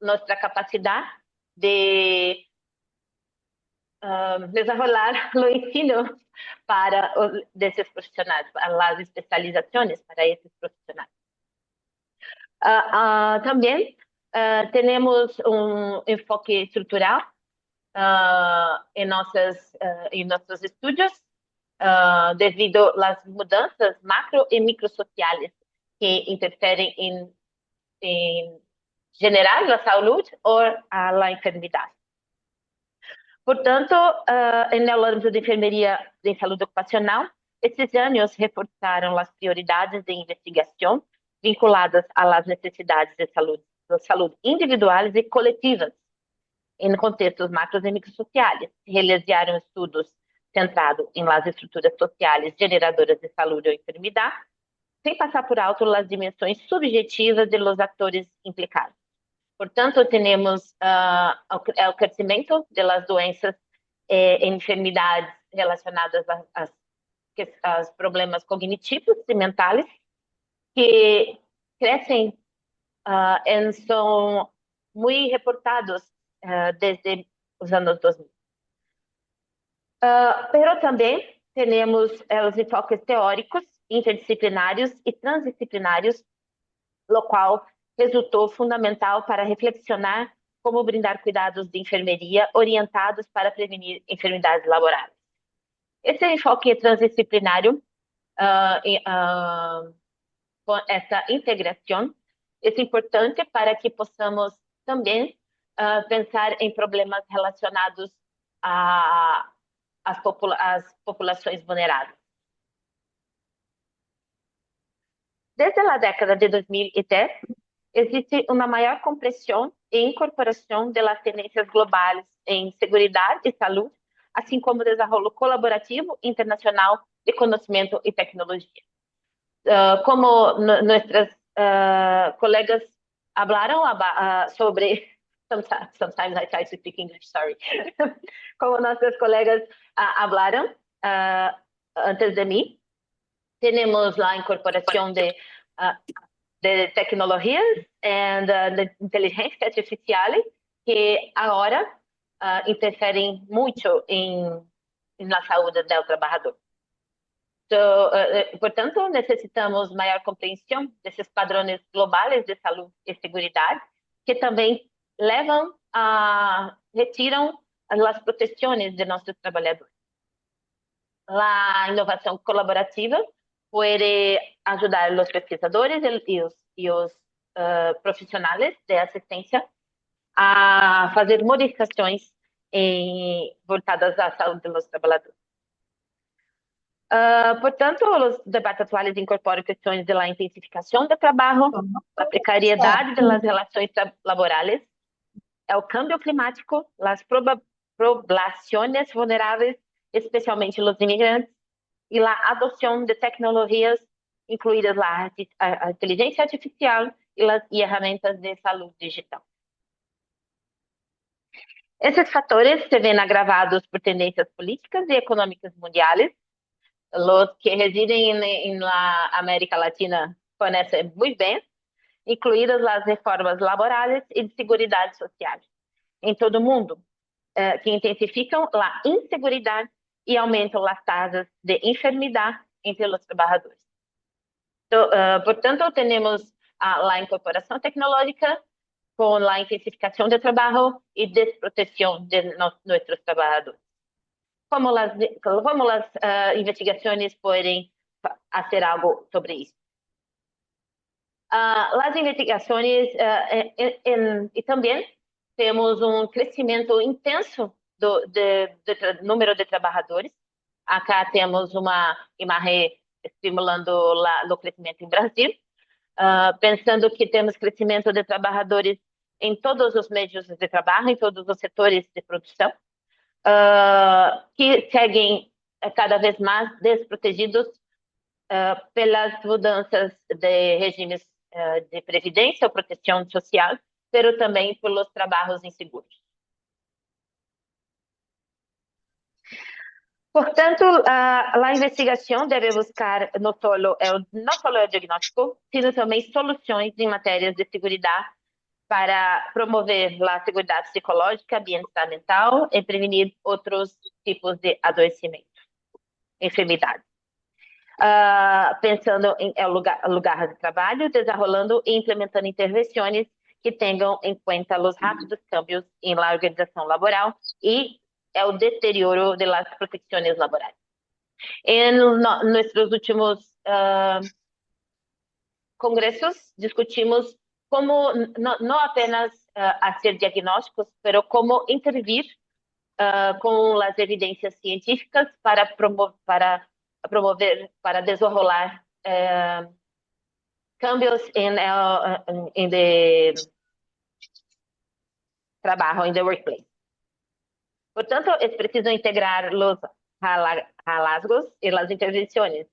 nuestra capacidad de desarrollar o ensino para desses profissionais, as especializações para esses profissionais. Também temos um enfoque estrutural em nossos estudos, devido às mudanças macro e microsociais que interferem em generar a saúde ou a enfermidade. Portanto, no âmbito de enfermeria de saúde ocupacional, esses anos reforçaram as prioridades de investigação vinculadas às necessidades de saúde individuais e coletivas, em contextos macros e microsociais. Realizaram estudos centrados em las estruturas sociais geradoras de saúde ou enfermidade, sem passar por alto as dimensões subjetivas de los atores implicados. Portanto, temos o crescimento das doenças e enfermidades relacionadas aos problemas cognitivos e mentais, que crescem e são muito reportados desde os anos 2000. Pero também temos os enfoques teóricos, interdisciplinários e transdisciplinários, o qual resultou fundamental para reflexionar como brindar cuidados de enfermeria orientados para prevenir enfermidades laborais. Esse enfoque transdisciplinário, com essa integração, é importante para que possamos também pensar em problemas relacionados às populações vulneráveis. Desde a década de 2010, existe uma maior compreensão e incorporação das tendências globais em segurança e saúde, assim como desenvolvimento colaborativo internacional de conhecimento e tecnologia. Como nossas colegas falaram sobre... Sometimes I try to speak English, sorry. Como nossas colegas falaram antes de mim, temos a incorporação de tecnologias e de inteligência artificial que agora interferem muito na saúde do trabalhador. Portanto, necessitamos maior compreensão desses padrões globais de saúde e segurança, que também retiram as proteções de nossos trabalhadores. A inovação colaborativa pode ajudar os pesquisadores e os profissionais de assistência a fazer modificações voltadas à saúde dos trabalhadores. Portanto, os debates atuais incorporam questões da intensificação do trabalho, a precariedade das relações laborais, o câmbio climático, as poblações vulneráveis, especialmente os imigrantes, e a adoção de tecnologias, incluídas a inteligência artificial e as ferramentas de saúde digital. Esses fatores se veem agravados por tendências políticas e econômicas mundiais. Os que residem na América Latina conhecem muito bem, incluídas as reformas laborais e de seguridade social em todo o mundo, que intensificam a insegurança e aumentam as taxas de enfermidade entre os trabalhadores. Portanto, temos a incorporação tecnológica com a intensificação do trabalho e desproteção de nossos trabalhadores. Como as investigações podem fazer algo sobre isso? As investigações e também temos crescimento intenso do número de trabalhadores. Acá temos uma imagem estimulando o crescimento em Brasil, pensando que temos crescimento de trabalhadores em todos os meios de trabalho, em todos os setores de produção, que seguem cada vez mais desprotegidos pelas mudanças de regimes de previdência ou proteção social, mas também pelos trabalhos inseguros. Portanto, a investigação deve buscar não só o diagnóstico, sino também soluções em matérias de segurança para promover a segurança psicológica, bem-estar mental e prevenir outros tipos de adoecimento, enfermidades. Pensando em lugar de trabalho, desenvolvendo e implementando intervenções que tenham em conta os rápidos cambios em la organização laboral e o deterioro de las protecciones laborais. En nuestros últimos congresos discutimos cómo no apenas hacer diagnósticos, pero cómo intervir con las evidencias científicas para promover, para desarrollar cambios en el trabajo, en the workplace. Portanto, es preciso integrar los hallazgos y las intervenciones.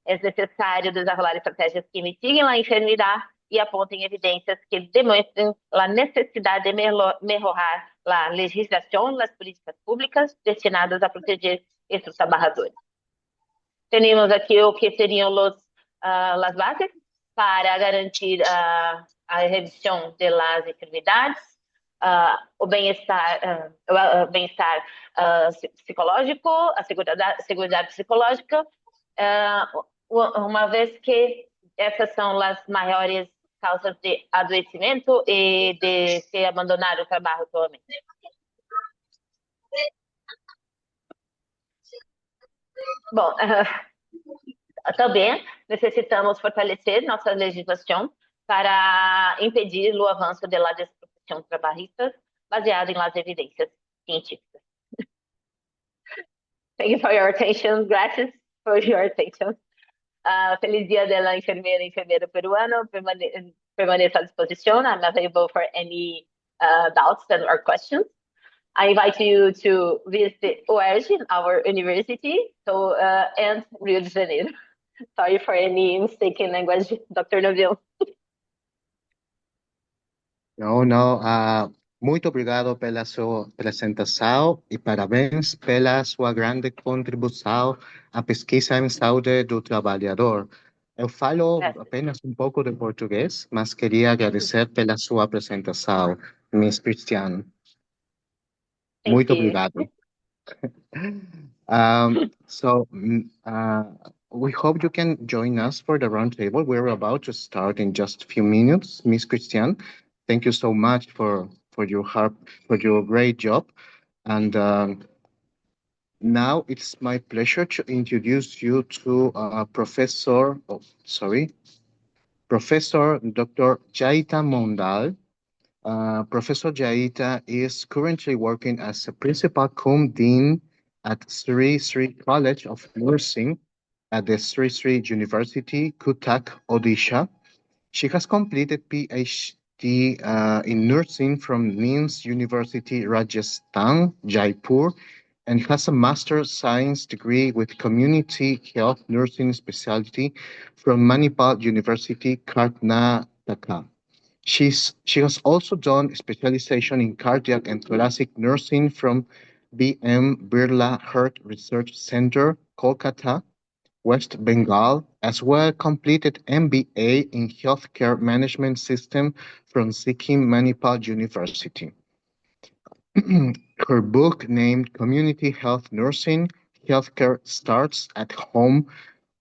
É necessário desenvolver estratégias que mitiguem a enfermidade e apontem evidências que demonstrem a necessidade de melhorar a legislação, as políticas públicas destinadas a proteger esses trabalhadores. Temos aqui o que seriam as bases para garantir a redução das enfermidades, o bem-estar psicológico, a segurança psicológica, uma vez que essas são as maiores causas de adoecimento e de se abandonar o trabalho atualmente. Bom, também necessitamos fortalecer nossa legislação para impedir o avanço da desprotecção trabalhista baseado em las evidências científicas. Thank you for your attention. Gracias for your attention. Feliz Dia da Enfermeira e Enfermeiro Peruano. Permaneça à disposição. I'm available for any doubts or questions. I invite you to visit UERJ, our university, and Rio de Janeiro. Sorry for any mistaken language, Dr. Novil. Não. Muito obrigado pela sua apresentação e parabéns pela sua grande contribuição à pesquisa em saúde do trabalhador. Eu falo apenas um pouco de português, mas queria agradecer pela sua apresentação, Miss Cristiano. Muito obrigado. We hope you can join us for the roundtable. We're about to start in just a few minutes. Miss Christian, thank you so much for your great job. And now it's my pleasure to introduce you to Professor Dr. Jaita Mondal. Professor Jaita is currently working as a principal cum dean at Sri Sri College of Nursing at the Sri Sri University, Cuttack, Odisha. She has completed PhD in nursing from NIMS University, Rajasthan, Jaipur, and has a master's science degree with community health nursing specialty from Manipal University, Karnataka. She has also done specialization in cardiac and thoracic nursing from B.M. Birla Heart Research Center, Kolkata, West Bengal, as well completed MBA in Healthcare Management System from Sikkim Manipal University. Her book named Community Health Nursing, Healthcare Starts at Home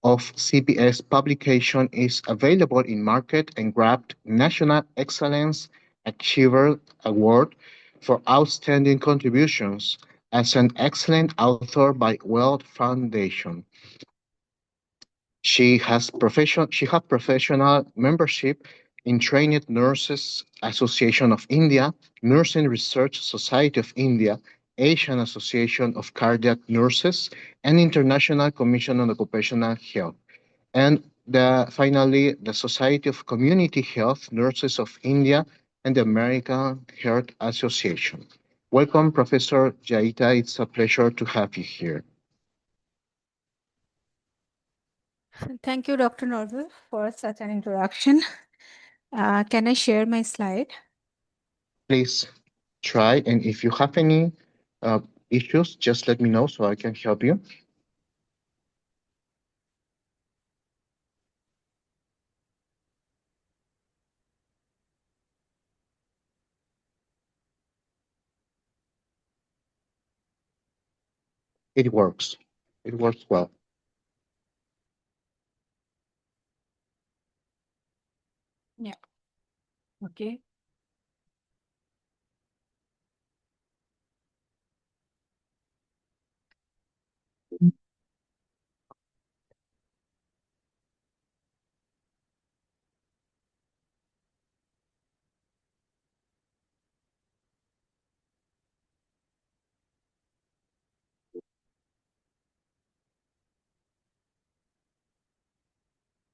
of CBS publication is available in market and grabbed National Excellence Achiever Award for outstanding contributions as an excellent author by World Foundation. She has professional membership in Trained Nurses Association of India, Nursing Research Society of India, Asian Association of Cardiac Nurses, and International Commission on Occupational Health. And finally, the Society of Community Health Nurses of India and the American Heart Association. Welcome, Professor Jaita. It's a pleasure to have you here. Thank you, Dr. Norville, for such an introduction. Can I share my slide? Please try, and if you have any issues, just let me know so I can help you. It works. It works well. Yeah. Okay.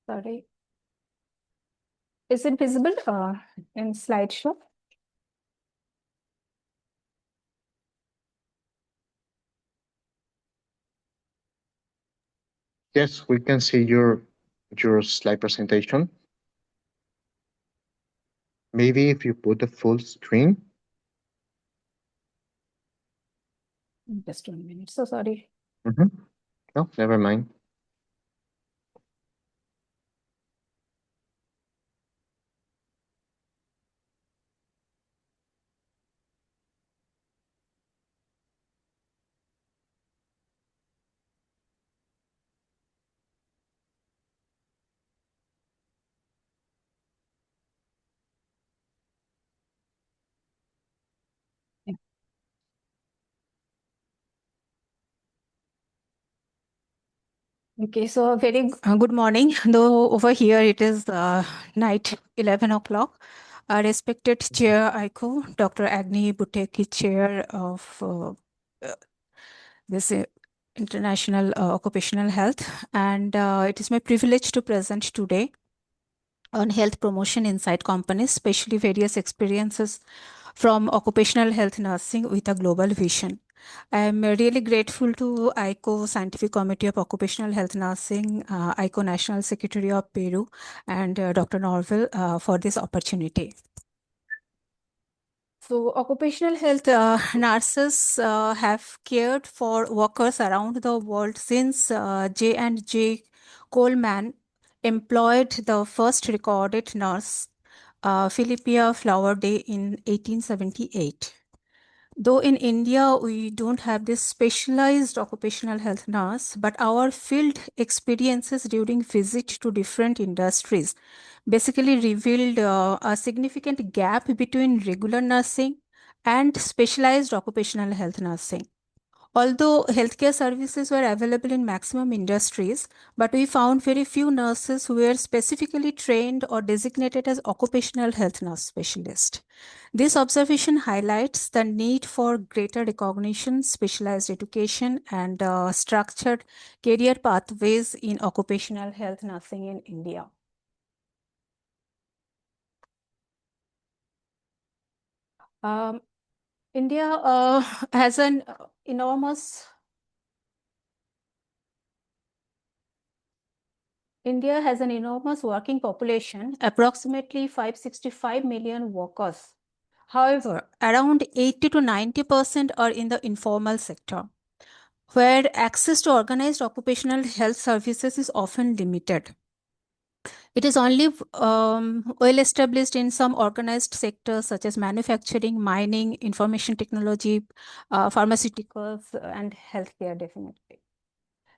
Sorry. Is it visible in slideshow? Yes, we can see your slide presentation. Maybe if you put the full screen. Just 1 minute. So sorry. No, never mind. Okay, so very good morning. Though over here it is night 11 o'clock. Our respected Chair ICO, Dr. Agni Buteki, Chair of this International Occupational Health, and it is my privilege to present today on health promotion inside companies, especially various experiences from occupational health nursing with a global vision. I am really grateful to ICO Scientific Committee of Occupational Health Nursing, ICO National Secretary of Peru, and Dr. Norville for this opportunity. So, occupational health nurses have cared for workers around the world since J&J Coleman employed the first recorded nurse, Philippia Flowerday, in 1878. Though in India, we don't have this specialized occupational health nurse, but our field experiences during visit to different industries basically revealed a significant gap between regular nursing and specialized occupational health nursing. Although healthcare services were available in maximum industries, but we found very few nurses who were specifically trained or designated as occupational health nurse specialist. This observation highlights the need for greater recognition, specialized education, and structured career pathways in occupational health nursing in India. India has an enormous India has an enormous working population, approximately 565 million workers. However, around 80 to 90% are in the informal sector, where access to organized occupational health services is often limited. It is only well established in some organized sectors such as manufacturing, mining, information technology, pharmaceuticals, and healthcare, definitely.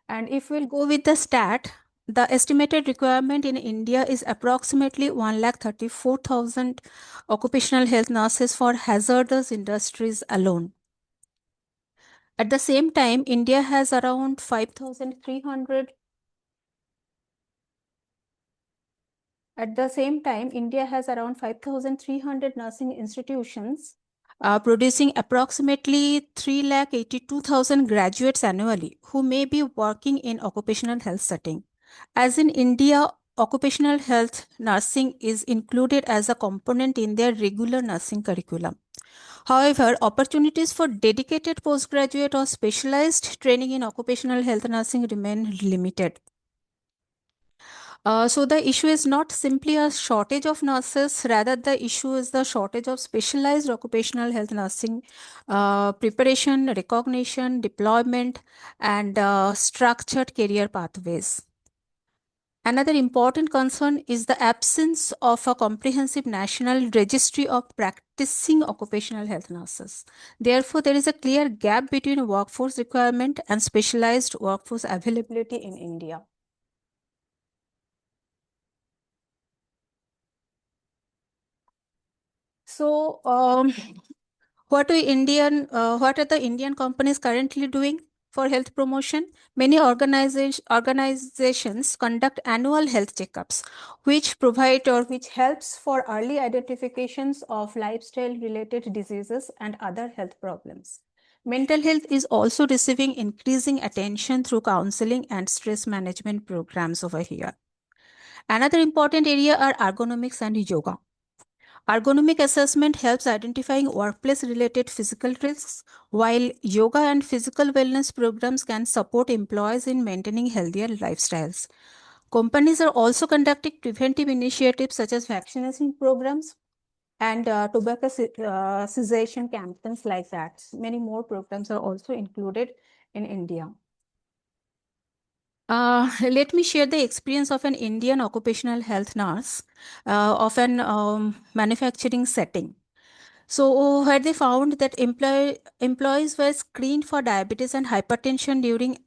And if we'll go with the stat, the estimated requirement in India is approximately 134,000 occupational health nurses for hazardous industries alone. At the same time, India has around 5,300. At the same time, India has around 5,300 nursing institutions, producing approximately 382,000 graduates annually who may be working in occupational health setting. As in India, occupational health nursing is included as a component in their regular nursing curriculum. However, opportunities for dedicated postgraduate or specialized training in occupational health nursing remain limited. So the issue is not simply a shortage of nurses, rather the issue is the shortage of specialized occupational health nursing preparation, recognition, deployment, and structured career pathways. Another important concern is the absence of a comprehensive national registry of practicing occupational health nurses. Therefore, there is a clear gap between workforce requirement and specialized workforce availability in India. So, what are the Indian companies currently doing for health promotion? Many organizations conduct annual health checkups, which provide or which helps for early identifications of lifestyle-related diseases and other health problems. Mental health is also receiving increasing attention through counseling and stress management programs over here. Another important area are ergonomics and yoga. Ergonomic assessment helps identifying workplace related physical risks, while yoga and physical wellness programs can support employees in maintaining healthier lifestyles. Companies are also conducting preventive initiatives such as vaccination programs and tobacco cessation campaigns like that. Many more programs are also included in India. Let me share the experience of an Indian occupational health nurse of an manufacturing setting. So, where they found that employees were screened for diabetes and hypertension during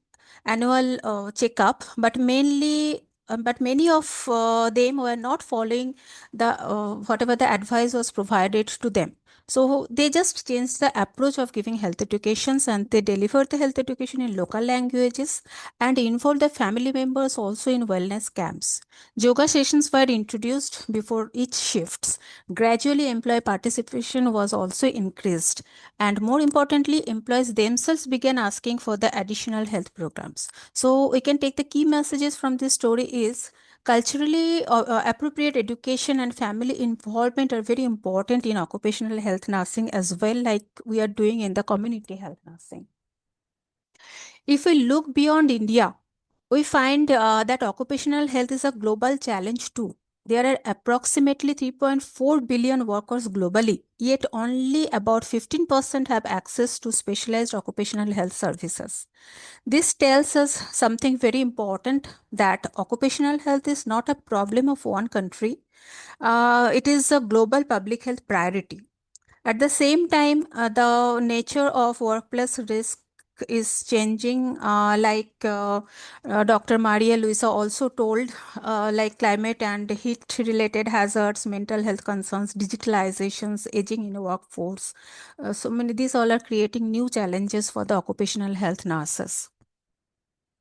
annual checkup, but many of them were not following the whatever the advice was provided to them. So they just changed the approach of giving health educations, and they delivered the health education in local languages and involved the family members also in wellness camps. Yoga sessions were introduced before each shifts. Gradually, employee participation was also increased, and more importantly, employees themselves began asking for the additional health programs. So, we can take the key messages from this story is culturally appropriate education and family involvement are very important in occupational health nursing as well, like we are doing in the community health nursing. If we look beyond India, we find that occupational health is a global challenge too. There are approximately 3.4 billion workers globally, yet only about 15% have access to specialized occupational health services. This tells us something very important, that occupational health is not a problem of one country, it is a global public health priority. At the same time, the nature of workplace risk is changing, Dr. Maria Luisa also told, like climate and heat related hazards, mental health concerns, digitalizations, aging in the workforce. So many, these all are creating new challenges for the occupational health nurses.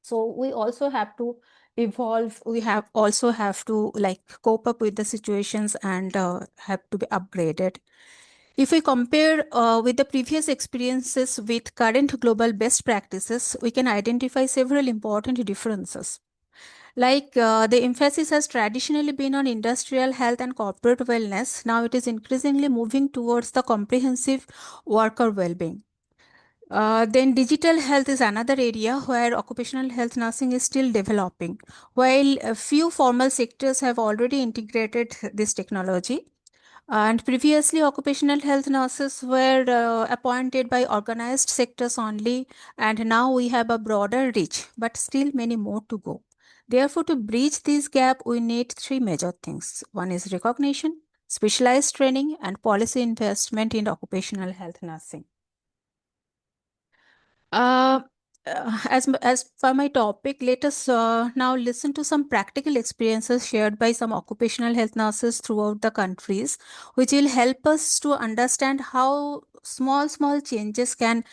So we also have to evolve. We have also have to like cope up with the situations and have to be upgraded. If we compare with the previous experiences with current global best practices, we can identify several important differences. Like the emphasis has traditionally been on industrial health and corporate wellness, now it is increasingly moving towards the comprehensive worker well-being. Then digital health is another area where occupational health nursing is still developing. While a few formal sectors have already integrated this technology, and previously, occupational health nurses were appointed by organized sectors only, and now we have a broader reach, but still many more to go. Therefore, to bridge this gap, we need three major things. One is recognition, specialized training, and policy investment in occupational health nursing. Uh, as for my topic, let us now listen to some practical experiences shared by some occupational health nurses throughout the countries, which will help us to understand how small changes can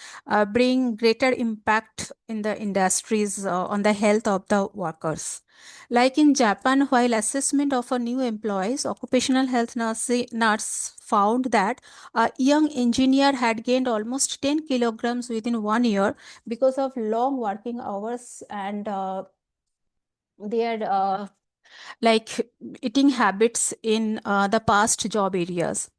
bring greater impact in the industries on the health of the workers. Like in Japan, while assessment of a new employees, occupational health nurse found that a young engineer had gained almost 10 kilograms within 1 year because of long working hours and their like eating habits in the past job areas.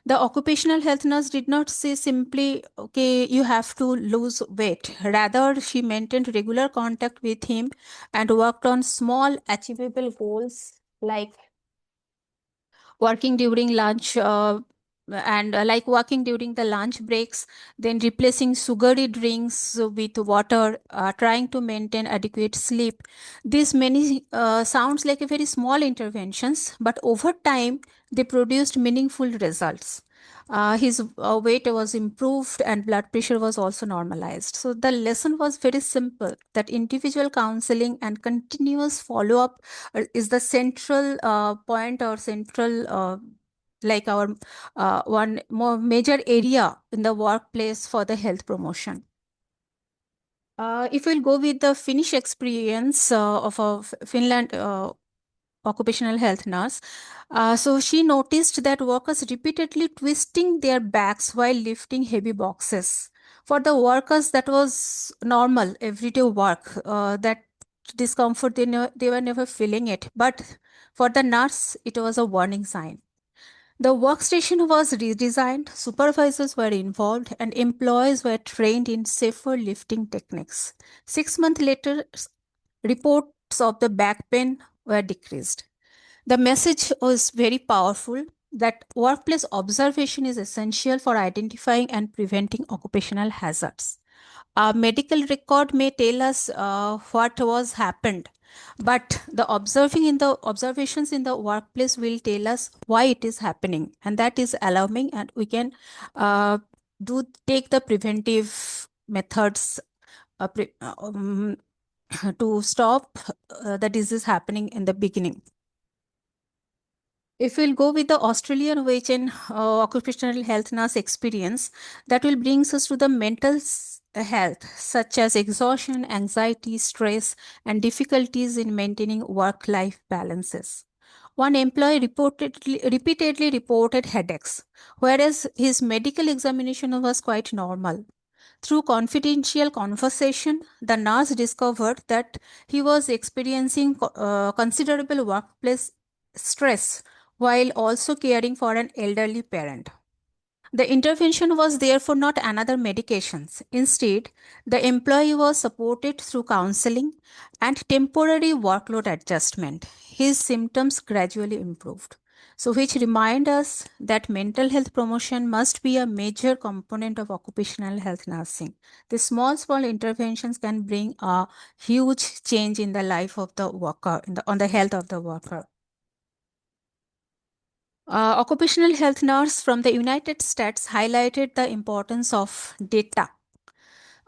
The occupational health nurse did not say simply, okay, you have to lose weight. Rather, she maintained regular contact with him and worked on small, achievable goals like working during lunch and like working during the lunch breaks, then replacing sugary drinks with water, trying to maintain adequate sleep. These many sounds like a very small interventions, but over time they produced meaningful results. His weight was improved and blood pressure was also normalized. So the lesson was very simple, that individual counseling and continuous follow up is the central point or central like our one more major area in the workplace for the health promotion. If we'll go with the Finnish experience of a Finland occupational health nurse, so she noticed that workers repeatedly twisting their backs while lifting heavy boxes. For the workers, that was normal, everyday work. That discomfort, they were never feeling it. But for the nurse, it was a warning sign. The workstation was redesigned, supervisors were involved, and employees were trained in safer lifting techniques. 6 months later, reports of the back pain were decreased. The message was very powerful that workplace observation is essential for identifying and preventing occupational hazards. A medical record may tell us what was happened, but the observing in the observations in the workplace will tell us why it is happening, and that is alarming. And we can do take the preventive methods to stop the disease happening in the beginning. If we'll go with the Australian wage and occupational health nurse experience, that will bring us to the mental health, such as exhaustion, anxiety, stress, and difficulties in maintaining work-life balances. One employee repeatedly reported headaches, whereas his medical examination was quite normal. Through confidential conversation, the nurse discovered that he was experiencing considerable workplace stress while also caring for an elderly parent. The intervention was therefore not another medications. Instead, the employee was supported through counseling and temporary workload adjustment. His symptoms gradually improved. So, which remind us that mental health promotion must be a major component of occupational health nursing. The small interventions can bring a huge change in the life of the worker, on the health of the worker. Occupational health nurse from the United States highlighted the importance of data.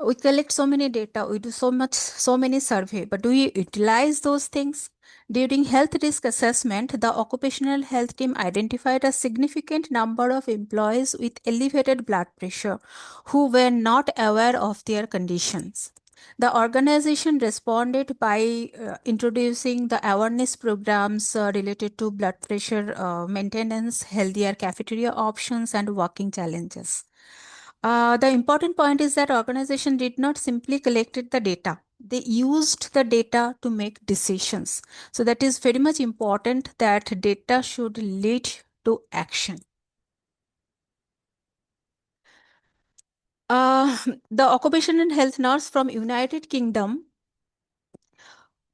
We collect so many data, we do so many survey, but do we utilize those things? During health risk assessment, the occupational health team identified a significant number of employees with elevated blood pressure who were not aware of their conditions. The organization responded by introducing the awareness programs related to blood pressure maintenance, healthier cafeteria options, and walking challenges. The important point is that organization did not simply collected the data. They used the data to make decisions. So that is very much important, that data should lead to action. The occupational health nurse from United Kingdom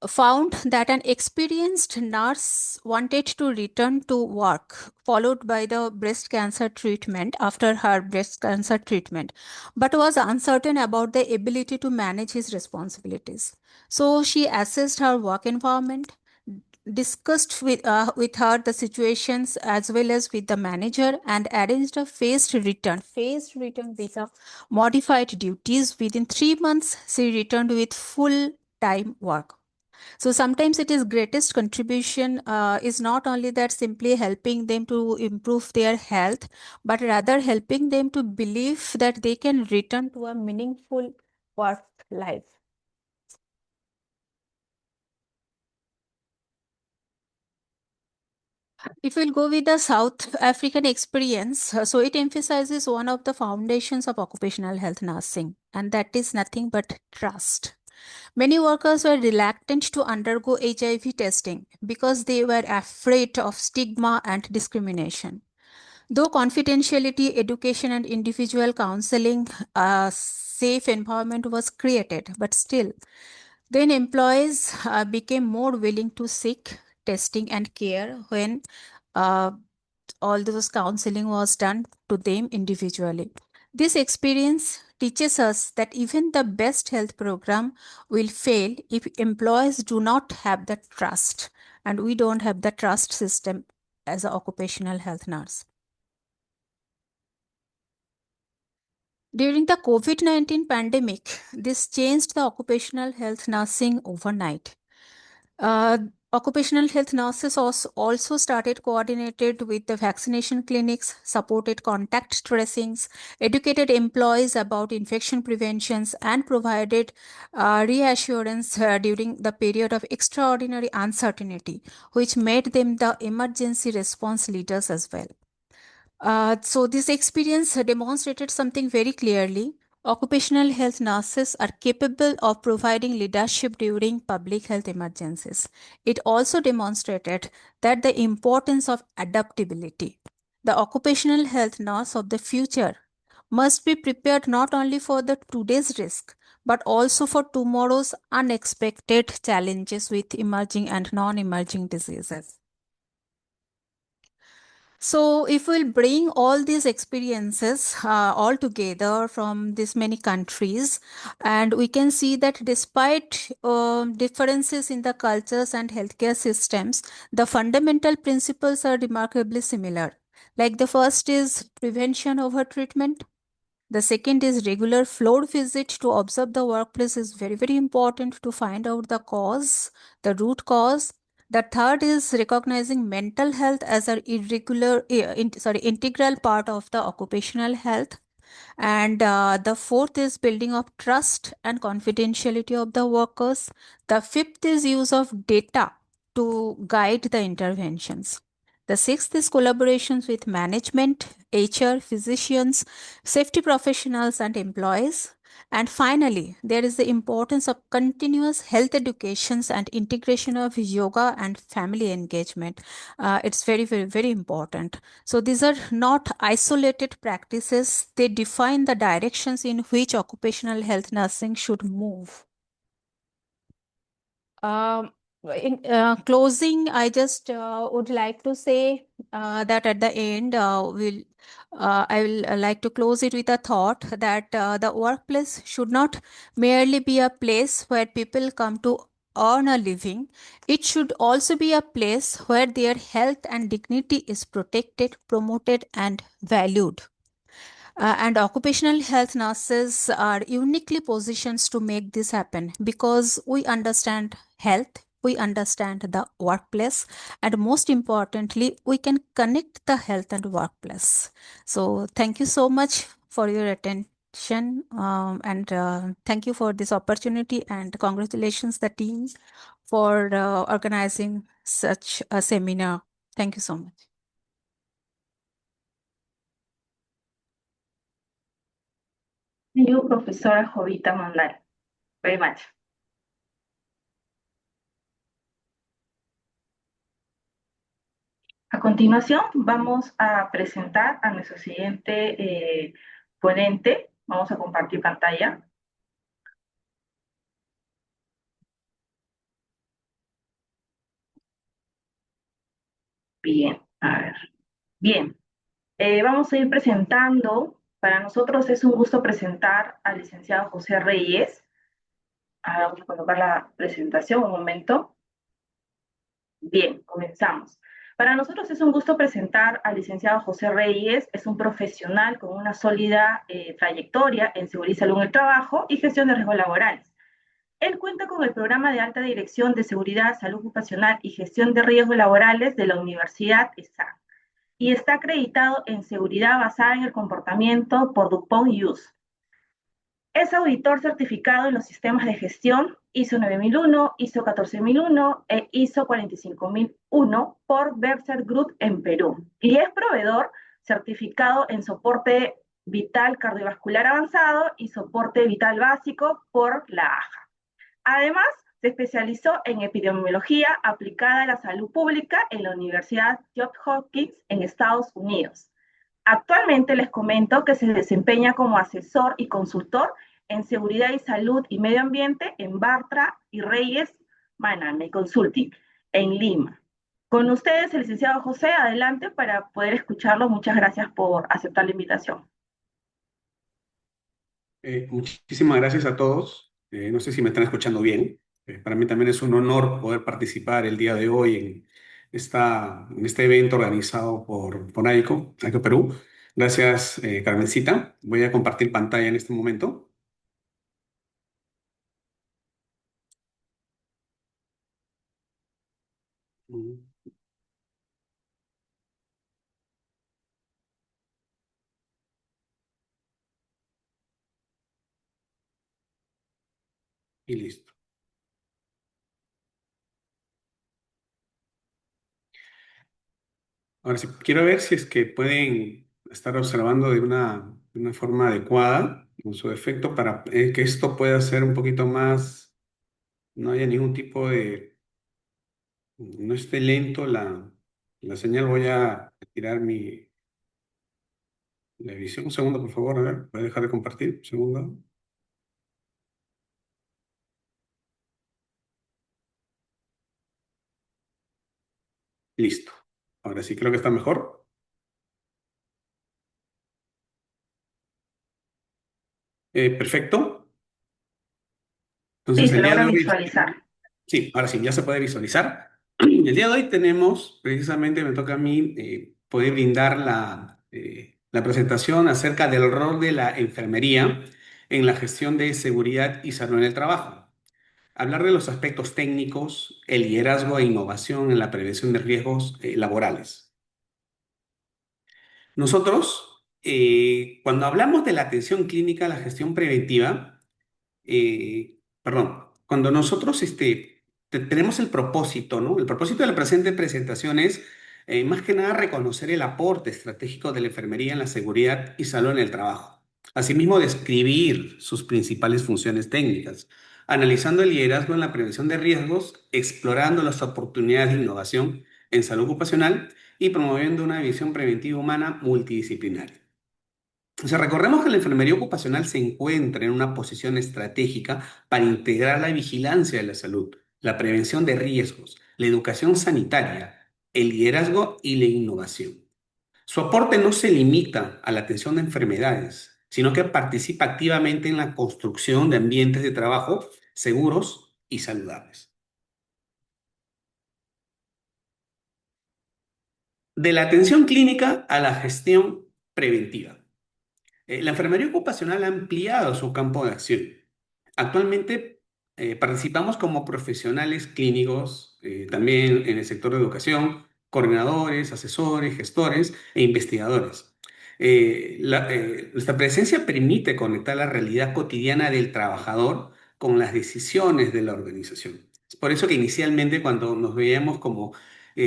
found that an experienced nurse wanted to return to work, followed by the breast cancer treatment after her breast cancer treatment, but was uncertain about the ability to manage his responsibilities. So she assessed her work environment, discussed with her the situations as well as with the manager, and arranged a phased return with a modified duties. Within 3 months, she returned with full time work. So sometimes it is greatest contribution is not only that simply helping them to improve their health, but rather helping them to believe that they can return to a meaningful work life. If we'll go with the South African experience, so it emphasizes one of the foundations of occupational health nursing, and that is nothing but trust. Many workers were reluctant to undergo HIV testing because they were afraid of stigma and discrimination. Though confidentiality, education, and individual counseling, a safe environment was created, but still, then employees became more willing to seek testing and care when uh, all those counseling was done to them individually. This experience teaches us that even the best health program will fail if employees do not have the trust, and we don't have the trust system as an occupational health nurse. During the COVID-19 pandemic, this changed the occupational health nursing overnight. Occupational health nurses also started coordinated with the vaccination clinics, supported contact tracings, educated employees about infection preventions, and provided reassurance during the period of extraordinary uncertainty, which made them the emergency response leaders as well. So this experience demonstrated something very clearly. Occupational health nurses are capable of providing leadership during public health emergencies. It also demonstrated that the importance of adaptability. The occupational health nurse of the future must be prepared not only for the today's risk, but also for tomorrow's unexpected challenges with emerging and non-emerging diseases. So, if we'll bring all these experiences all together from these many countries, and we can see that despite differences in the cultures and healthcare systems, the fundamental principles are remarkably similar. Like the first is prevention over treatment. The second is regular floor visit to observe the workplace is very, very important to find out the cause, the root cause. The third is recognizing mental health as an integral part of the occupational health. And the fourth is building of trust and confidentiality of the workers. The fifth is use of data to guide the interventions. The sixth is collaborations with management, HR, physicians, safety professionals, and employees. And finally, there is the importance of continuous health educations and integration of yoga and family engagement. It's very, very, very important. So these are not isolated practices. They define the directions in which occupational health nursing should move. Um, in closing, I just would like to say that at the end, I will like to close it with a thought that the workplace should not merely be a place where people come to earn a living. It should also be a place where their health and dignity is protected, promoted, and valued. And occupational health nurses are uniquely positioned to make this happen because we understand health, we understand the workplace, and most importantly, we can connect the health and workplace. So, thank you so much for your attention, and thank you for this opportunity, and congratulations the team for organizing such a seminar. Thank you so much. Thank you, Profesora Jovita Mondal, very much. A continuación, vamos a presentar a nuestro siguiente ponente. Vamos a compartir pantalla. Bien, a ver. Bien, vamos a ir presentando. Para nosotros es un gusto presentar al licenciado José Reyes. Vamos a colocar la presentación un momento. Bien, comenzamos. Para nosotros es un gusto presentar al licenciado José Reyes. Es un profesional con una sólida trayectoria en seguridad y salud en el trabajo y gestión de riesgos laborales. Él cuenta con el programa de alta dirección de seguridad, salud ocupacional y gestión de riesgos laborales de la Universidad ESA y está acreditado en seguridad basada en el comportamiento por DuPont US. Es auditor certificado en los sistemas de gestión ISO 9001, ISO 14001 e ISO 45001 por Berser Group en Perú. Y es proveedor certificado en soporte vital cardiovascular avanzado y soporte vital básico por la AJA. Además, se especializó en epidemiología aplicada a la salud pública en la Universidad Johns Hopkins en Estados Unidos. Actualmente les comento que se desempeña como asesor y consultor en seguridad y salud y medio ambiente en Bartra y Reyes Management Consulting en Lima. Con ustedes, el licenciado José, adelante para poder escucharlo. Muchas gracias por aceptar la invitación. Muchísimas gracias a todos. No sé si me están escuchando bien. Para mí también es un honor poder participar el día de hoy en este evento organizado por ICO Perú. Gracias, Carmencita. Voy a compartir pantalla en este momento. Mm, Y listo. Ahora sí, quiero ver si es que pueden estar observando de una forma adecuada, con su efecto, para que esto pueda ser un poquito más, no haya ningún tipo de no esté lento la señal. Voy a retirar la edición. Un segundo, por favor. A ver, voy a dejar de compartir. Un segundo. Listo. Ahora sí, creo que está mejor. Perfecto. Sí, Entonces, se el día de logra hoy, visualizar. sí, ahora sí, ya se puede visualizar. El día de hoy tenemos, precisamente me toca a mí poder brindar la presentación acerca del rol de la enfermería en la gestión de seguridad y salud en el trabajo. Hablar de los aspectos técnicos, el liderazgo e innovación en la prevención de riesgos laborales. Nosotros, cuando hablamos de la atención clínica, la gestión preventiva, cuando nosotros tenemos el propósito, ¿no? El propósito de la presente presentación es, más que nada, reconocer el aporte estratégico de la enfermería en la seguridad y salud en el trabajo. Asimismo, describir sus principales funciones técnicas, analizando el liderazgo en la prevención de riesgos, explorando las oportunidades de innovación en salud ocupacional y promoviendo una visión preventiva humana multidisciplinaria. O sea, recordemos que la enfermería ocupacional se encuentra en una posición estratégica para integrar la vigilancia de la salud, la prevención de riesgos, la educación sanitaria, el liderazgo y la innovación. Su aporte no se limita a la atención de enfermedades, sino que participa activamente en la construcción de ambientes de trabajo seguros y saludables. De la atención clínica a la gestión preventiva. La enfermería ocupacional ha ampliado su campo de acción. Actualmente participamos como profesionales clínicos, también en el sector de educación, coordinadores, asesores, gestores e investigadores. Nuestra presencia permite conectar la realidad cotidiana del trabajador con las decisiones de la organización. Es por eso que inicialmente cuando nos veíamos como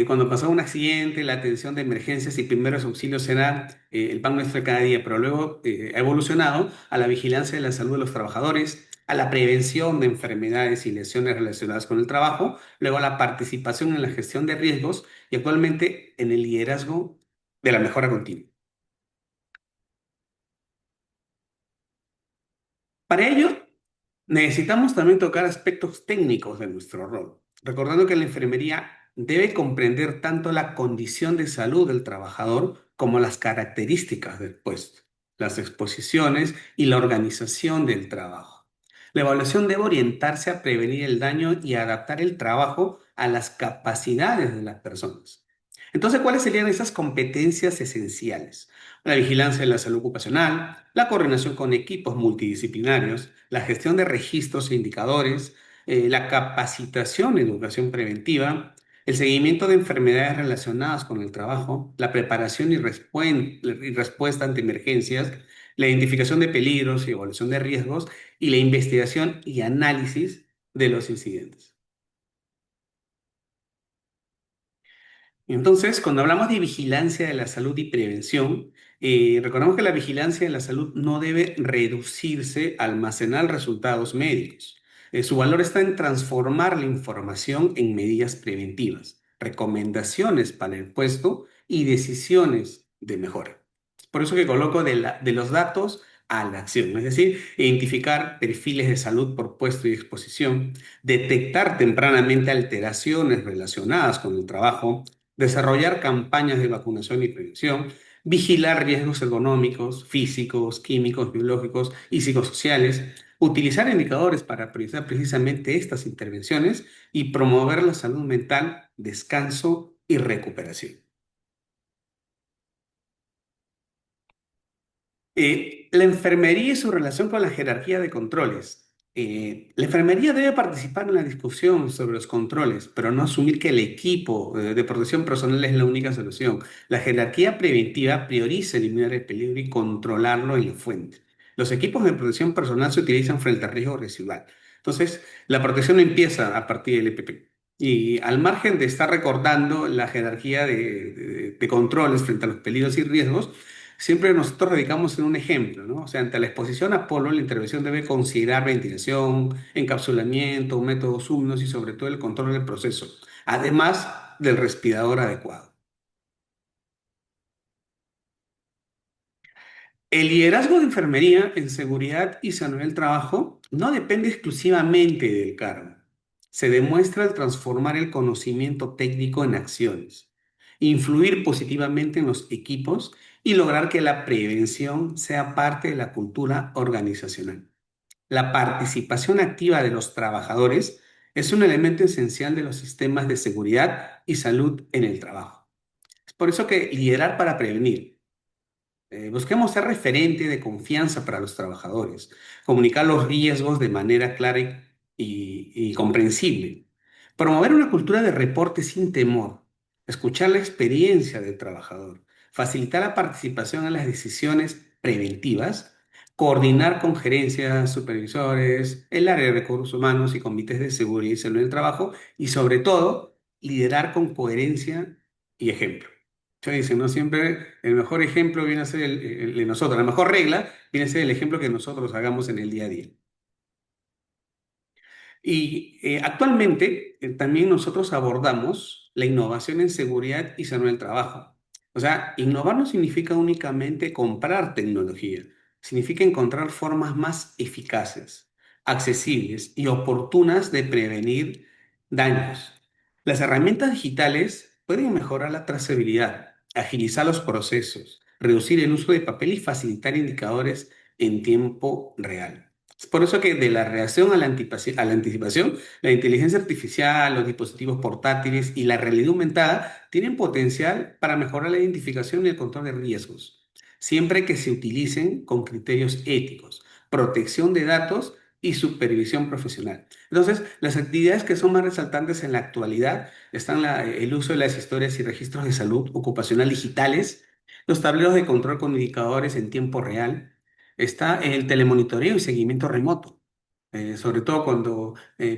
cuando pasaba un accidente, la atención de emergencias y primeros auxilios era el pan nuestro de cada día, pero luego ha evolucionado a la vigilancia de la salud de los trabajadores, a la prevención de enfermedades y lesiones relacionadas con el trabajo, luego a la participación en la gestión de riesgos y actualmente en el liderazgo de la mejora continua. Para ello, necesitamos también tocar aspectos técnicos de nuestro rol, recordando que la enfermería debe comprender tanto la condición de salud del trabajador como las características del puesto, las exposiciones y la organización del trabajo. La evaluación debe orientarse a prevenir el daño y adaptar el trabajo a las capacidades de las personas. Entonces, ¿cuáles serían esas competencias esenciales? La vigilancia de la salud ocupacional, la coordinación con equipos multidisciplinarios, la gestión de registros e indicadores, la capacitación en educación preventiva, el seguimiento de enfermedades relacionadas con el trabajo, la preparación y respuesta ante emergencias, la identificación de peligros y evaluación de riesgos y la investigación y análisis de los incidentes. Entonces, cuando hablamos de vigilancia de la salud y prevención, recordemos que la vigilancia de la salud no debe reducirse a almacenar resultados médicos. Su valor está en transformar la información en medidas preventivas, recomendaciones para el puesto y decisiones de mejora. Por eso que coloco de los datos a la acción, es decir, identificar perfiles de salud por puesto y exposición, detectar tempranamente alteraciones relacionadas con el trabajo, desarrollar campañas de vacunación y prevención, vigilar riesgos económicos, físicos, químicos, biológicos y psicosociales, utilizar indicadores para priorizar precisamente estas intervenciones y promover la salud mental, descanso y recuperación. La enfermería y su relación con la jerarquía de controles. La enfermería debe participar en la discusión sobre los controles, pero no asumir que el equipo de protección personal es la única solución. La jerarquía preventiva prioriza eliminar el peligro y controlarlo en la fuente. Los equipos de protección personal se utilizan frente al riesgo residual. Entonces, la protección no empieza a partir del EPP. Y al margen de estar recordando la jerarquía de controles frente a los peligros y riesgos, siempre nosotros radicamos en un ejemplo, ¿no? O sea, ante la exposición a polvo, la intervención debe considerar ventilación, encapsulamiento, métodos húmedos y sobre todo el control del proceso, además del respirador adecuado. El liderazgo de enfermería en seguridad y salud del trabajo no depende exclusivamente del cargo. Se demuestra al transformar el conocimiento técnico en acciones, influir positivamente en los equipos y lograr que la prevención sea parte de la cultura organizacional. La participación activa de los trabajadores es un elemento esencial de los sistemas de seguridad y salud en el trabajo. Es por eso que liderar para prevenir. Busquemos ser referente de confianza para los trabajadores, comunicar los riesgos de manera clara y comprensible, promover una cultura de reporte sin temor, escuchar la experiencia del trabajador, facilitar la participación en las decisiones preventivas, coordinar con gerencias, supervisores, el área de recursos humanos y comités de seguridad y salud del trabajo y sobre todo liderar con coherencia y ejemplo. Yo dicen, ¿no? Siempre el mejor ejemplo viene a ser el de nosotros, la mejor regla viene a ser el ejemplo que nosotros hagamos en el día a día. Y actualmente también nosotros abordamos la innovación en seguridad y salud del trabajo. O sea, innovar no significa únicamente comprar tecnología, significa encontrar formas más eficaces, accesibles y oportunas de prevenir daños. Las herramientas digitales pueden mejorar la trazabilidad, agilizar los procesos, reducir el uso de papel y facilitar indicadores en tiempo real. Es por eso que de la reacción a la anticipación, la inteligencia artificial, los dispositivos portátiles y la realidad aumentada tienen potencial para mejorar la identificación y el control de riesgos, siempre que se utilicen con criterios éticos, protección de datos y supervisión profesional. Entonces, las actividades que son más resaltantes en la actualidad están el uso de las historias y registros de salud ocupacional digitales, los tableros de control con indicadores en tiempo real, está el telemonitoreo y seguimiento remoto, sobre todo cuando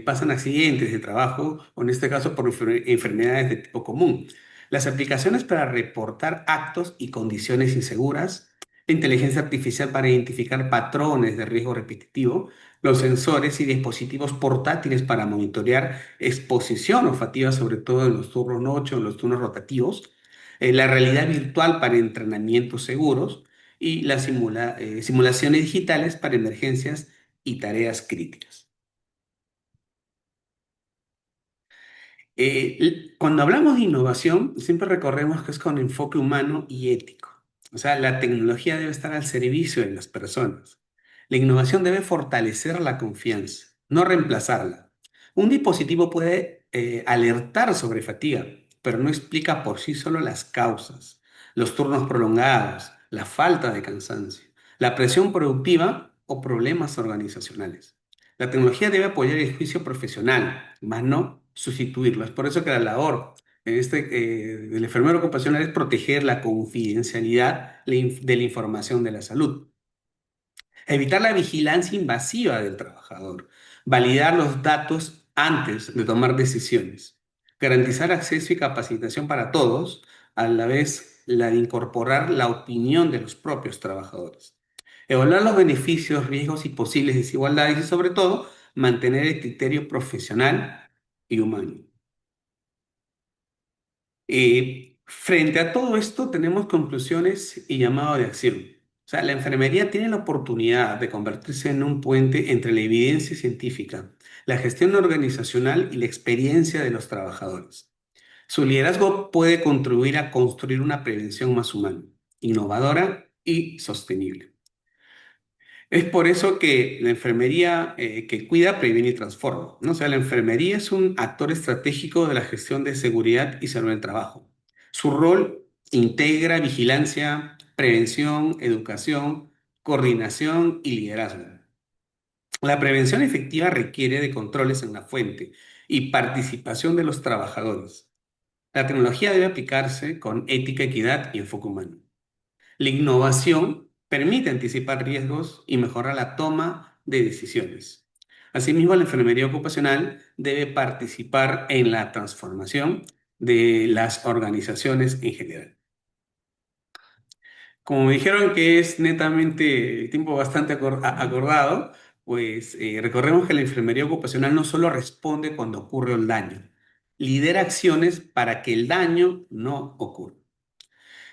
pasan accidentes de trabajo o en este caso por enfermedades de tipo común. Las aplicaciones para reportar actos y condiciones inseguras, la inteligencia artificial para identificar patrones de riesgo repetitivo, los sensores y dispositivos portátiles para monitorear exposición olfativa, sobre todo en los turnos noche o en los turnos rotativos, la realidad virtual para entrenamientos seguros y las simulaciones digitales para emergencias y tareas críticas. Cuando hablamos de innovación, siempre recordemos que es con enfoque humano y ético. O sea, la tecnología debe estar al servicio de las personas. La innovación debe fortalecer la confianza, no reemplazarla. Un dispositivo puede alertar sobre fatiga, pero no explica por sí solo las causas, los turnos prolongados, la falta de cansancio, la presión productiva o problemas organizacionales. La tecnología debe apoyar el juicio profesional, más no sustituirlo. Es por eso que la labor del enfermero ocupacional es proteger la confidencialidad de la información de la salud, evitar la vigilancia invasiva del trabajador, validar los datos antes de tomar decisiones, garantizar acceso y capacitación para todos, a la vez la de incorporar la opinión de los propios trabajadores. Evaluar los beneficios, riesgos y posibles desigualdades y sobre todo mantener el criterio profesional y humano. Frente a todo esto, tenemos conclusiones y llamado de acción. O sea, la enfermería tiene la oportunidad de convertirse en un puente entre la evidencia científica, la gestión organizacional y la experiencia de los trabajadores. Su liderazgo puede contribuir a construir una prevención más humana, innovadora y sostenible. Es por eso que la enfermería que cuida, previene y transforma, ¿no? O sea, la enfermería es un actor estratégico de la gestión de seguridad y salud del trabajo. Su rol integra vigilancia, prevención, educación, coordinación y liderazgo. La prevención efectiva requiere de controles en la fuente y participación de los trabajadores. La tecnología debe aplicarse con ética, equidad y enfoque humano. La innovación permite anticipar riesgos y mejorar la toma de decisiones. Asimismo, la enfermería ocupacional debe participar en la transformación de las organizaciones en general. Como me dijeron que es netamente el tiempo bastante acordado, pues recordemos que la enfermería ocupacional no solo responde cuando ocurre el daño, lidera acciones para que el daño no ocurra.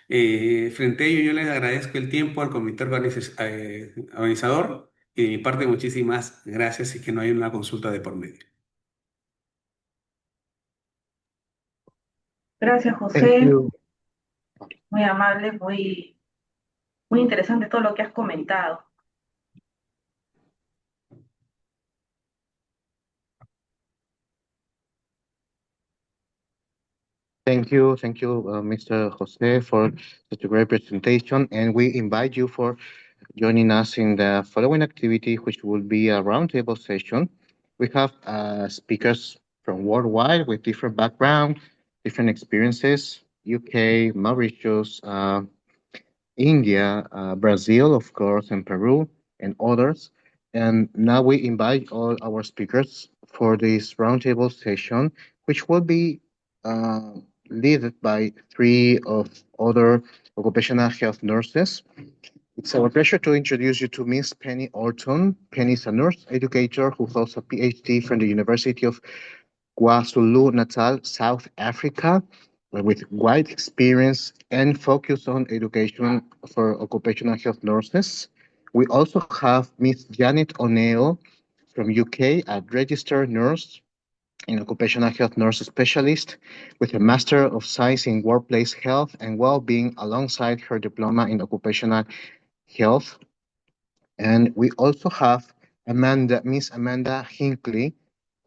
Frente a ello, yo les agradezco el tiempo al comité organizador y de mi parte muchísimas gracias y que no hay una consulta de por medio. Gracias, Thank José. you. Muy amable, muy interesante todo lo que has comentado. Thank you, Mr. Jose, for such a great presentation. And we invite you for joining us in the following activity, which will be a roundtable session. We have speakers from worldwide with different background, different experiences, UK, Mauritius, India, Brazil, of course, and Peru, and others. And now we invite all our speakers for this roundtable session, which will be uh, led by three of other occupational health nurses. It's our pleasure to introduce you to Miss Penny Orton. Penny is a nurse educator who holds a PhD from the University of KwaZulu-Natal, South Africa, with wide experience and focus on education for occupational health nurses. We also have Miss Janet O'Neill from UK, a registered nurse and occupational health nurse specialist with a Master of Science in Workplace Health and Well-being alongside her diploma in occupational health. And we also have Miss Amanda Hinckley,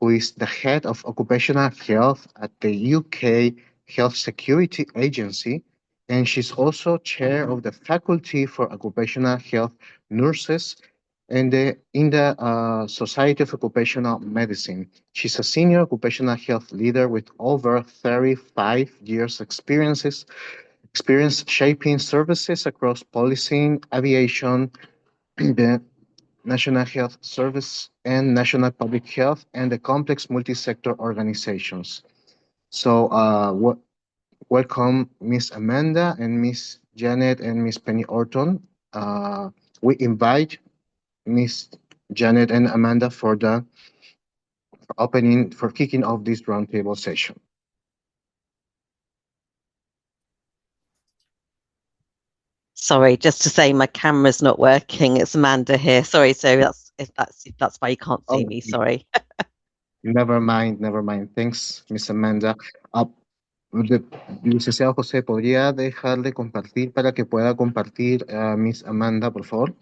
who is the head of occupational health at the UK Health Security Agency, and she's also chair of the Faculty for Occupational Health Nurses in the Society of Occupational Medicine. She's a senior occupational health leader with over 35 years experience shaping services across policing, aviation, the National Health Service and National Public Health and the complex multi-sector organizations. So welcome Miss Amanda and Miss Janet and Miss Penny Orton. We invite Miss Janet and Amanda for the kicking off this roundtable session. Sorry, just to say my camera's not working. It's Amanda here. Sorry, so that's why you can't see me. Sorry. Never mind. Thanks, Miss Amanda. Licenciado José, ¿podría dejar de compartir para que pueda compartir a Miss Amanda, por favor?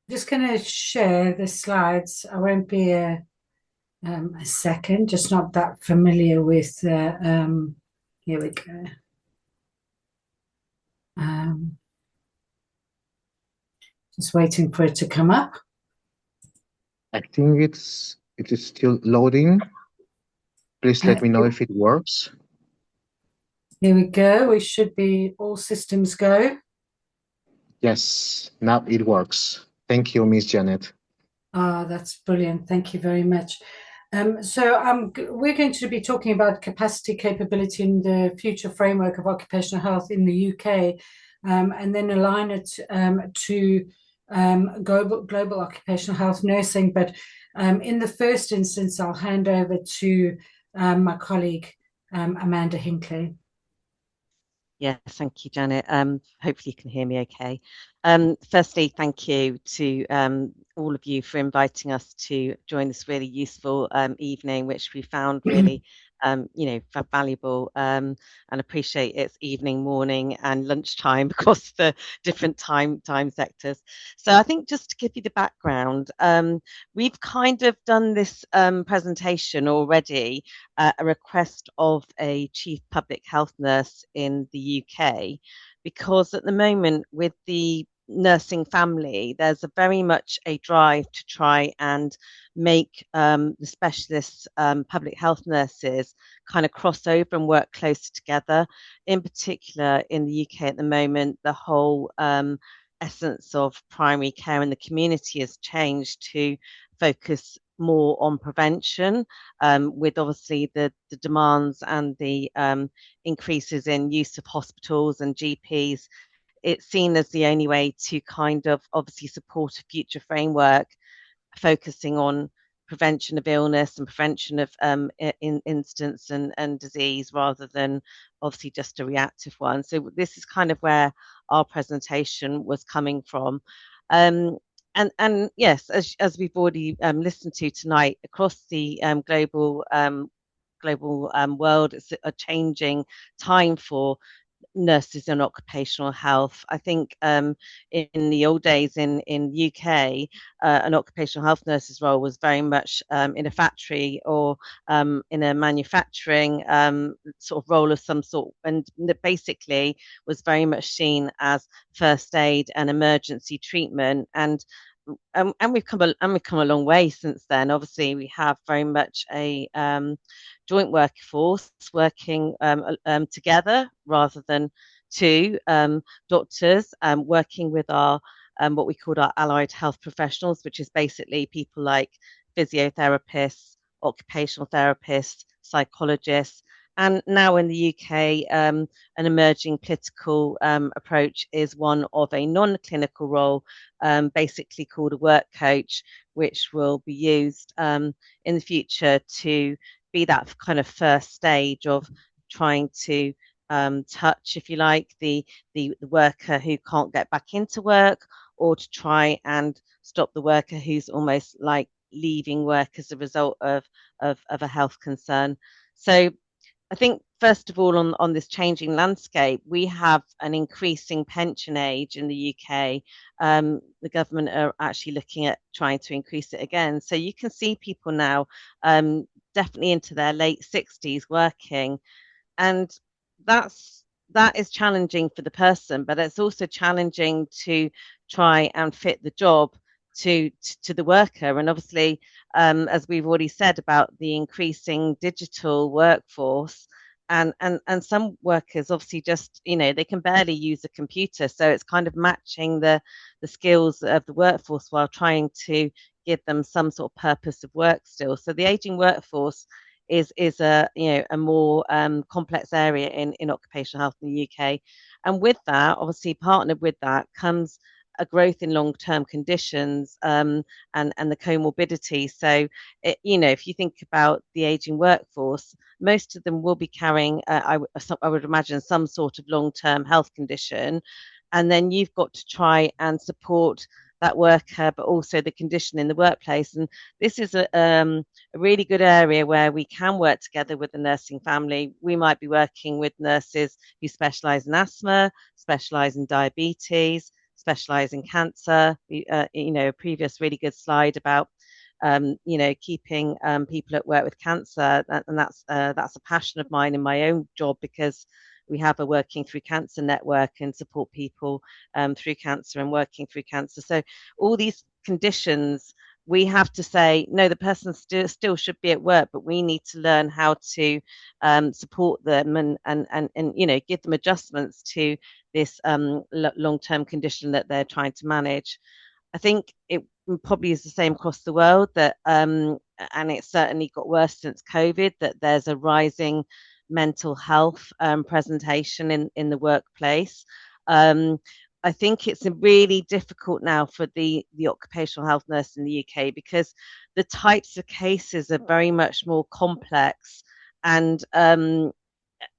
Just going to share the slides. I won't be a second, just not that familiar with, here we go. Just waiting for it to come up. I think it is still loading. Please let me know if it works. Here we go. We should be all systems go. Yes, now it works. Thank you, Miss Janet. That's brilliant. Thank you very much. We're going to be talking about capacity capability in the future framework of occupational health in the UK, and then align it to global occupational health nursing. But in the first instance, I'll hand over to my colleague, Amanda Hinckley. Yeah, thank you, Janet. Hopefully you can hear me okay. Firstly, thank you to all of you for inviting us to join this really useful evening, which we found really valuable, and appreciate it's evening, morning, and lunchtime across the different time sectors. So I think just to give you the background, we've kind of done this presentation already at a request of a chief public health nurse in the UK, because at the moment with the nursing family, there's a very much a drive to try and make the specialist public health nurses kind of cross over and work closer together. In particular, in the UK at the moment, the whole essence of primary care in the community has changed to focus more on prevention, with obviously the demands and the increases in use of hospitals and GPs. It's seen as the only way to kind of obviously support a future framework focusing on prevention of illness and prevention of incidents and disease, rather than obviously just a reactive one. So this is kind of where our presentation was coming from. And yes, as we've already listened to tonight, across the global world, it's a changing time for nurses in occupational health. I think in the old days in UK, an occupational health nurse's role was very much in a factory or in a manufacturing sort of role of some sort, and that basically was very much seen as first aid and emergency treatment. And we've come a long way since then. Obviously, we have very much a joint workforce working together rather than two doctors, working with our what we called our allied health professionals, which is basically people like physiotherapists, occupational therapists, psychologists. And now in the UK, an emerging political approach is one of a non-clinical role, basically called a work coach, which will be used in the future to be that kind of first stage of trying to touch, if you like, the worker who can't get back into work, or to try and stop the worker who's almost like leaving work as a result of a health concern. So I think, first of all, on this changing landscape, we have an increasing pension age in the UK. The government are actually looking at trying to increase it again. So you can see people now definitely into their late 60s working. And that is challenging for the person, but it's also challenging to try and fit the job to the worker. And obviously, as we've already said about the increasing digital workforce, and some workers obviously just, they can barely use a computer, so it's kind of matching the skills of the workforce while trying to give them some sort of purpose of work still. So the aging workforce is a more complex area in occupational health in the UK. And with that, obviously partnered with that comes a growth in long-term conditions and the comorbidity. So, if you think about the aging workforce, most of them will be carrying, I would imagine, some sort of long-term health condition. And then you've got to try and support that worker, but also the condition in the workplace. And this is a really good area where we can work together with the nursing family. We might be working with nurses who specialise in asthma, specialise in diabetes, specialise in cancer. A previous really good slide about keeping people at work with cancer, and that's a passion of mine in my own job, because we have a Working Through Cancer network and support people through cancer and working through cancer. So all these conditions, we have to say, no, the person still should be at work, but we need to learn how to support them and give them adjustments to this long-term condition that they're trying to manage. I think it probably is the same across the world, that and it's certainly got worse since COVID, that there's a rising mental health presentation in the workplace. I think it's really difficult now for the occupational health nurse in the UK, because the types of cases are very much more complex And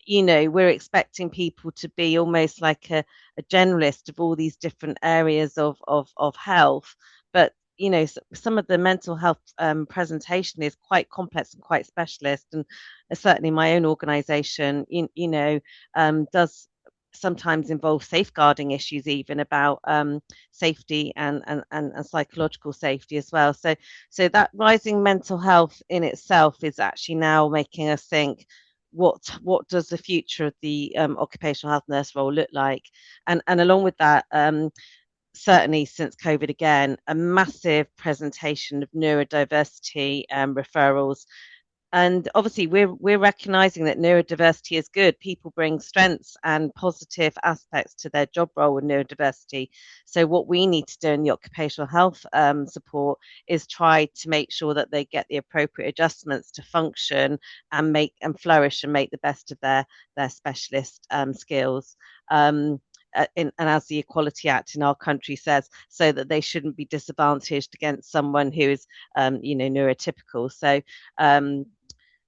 we're expecting people to be almost like a generalist of all these different areas of health. But some of the mental health presentation is quite complex and quite specialist, and certainly my own organisation, does sometimes involve safeguarding issues, even about safety and psychological safety as well. So that rising mental health in itself is actually now making us think, what does the future of the occupational health nurse role look like? And along with that, certainly since COVID again, a massive presentation of neurodiversity referrals. And obviously, we're recognizing that neurodiversity is good. People bring strengths and positive aspects to their job role with neurodiversity. So what we need to do in the occupational health support is try to make sure that they get the appropriate adjustments to function and flourish and make the best of their specialist skills. And as the Equality Act in our country says, so that they shouldn't be disadvantaged against someone who is, neurotypical. So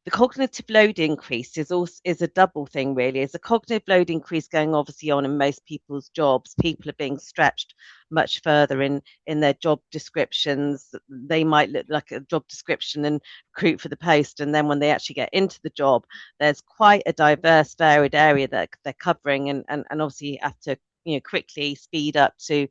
the cognitive load increase is a double thing, really. Is a cognitive load increase going obviously on in most people's jobs. People are being stretched much further in their job descriptions. They might look like a job description and recruit for the post, and then when they actually get into the job, there's quite a diverse, varied area that they're covering, and obviously have to quickly speed up to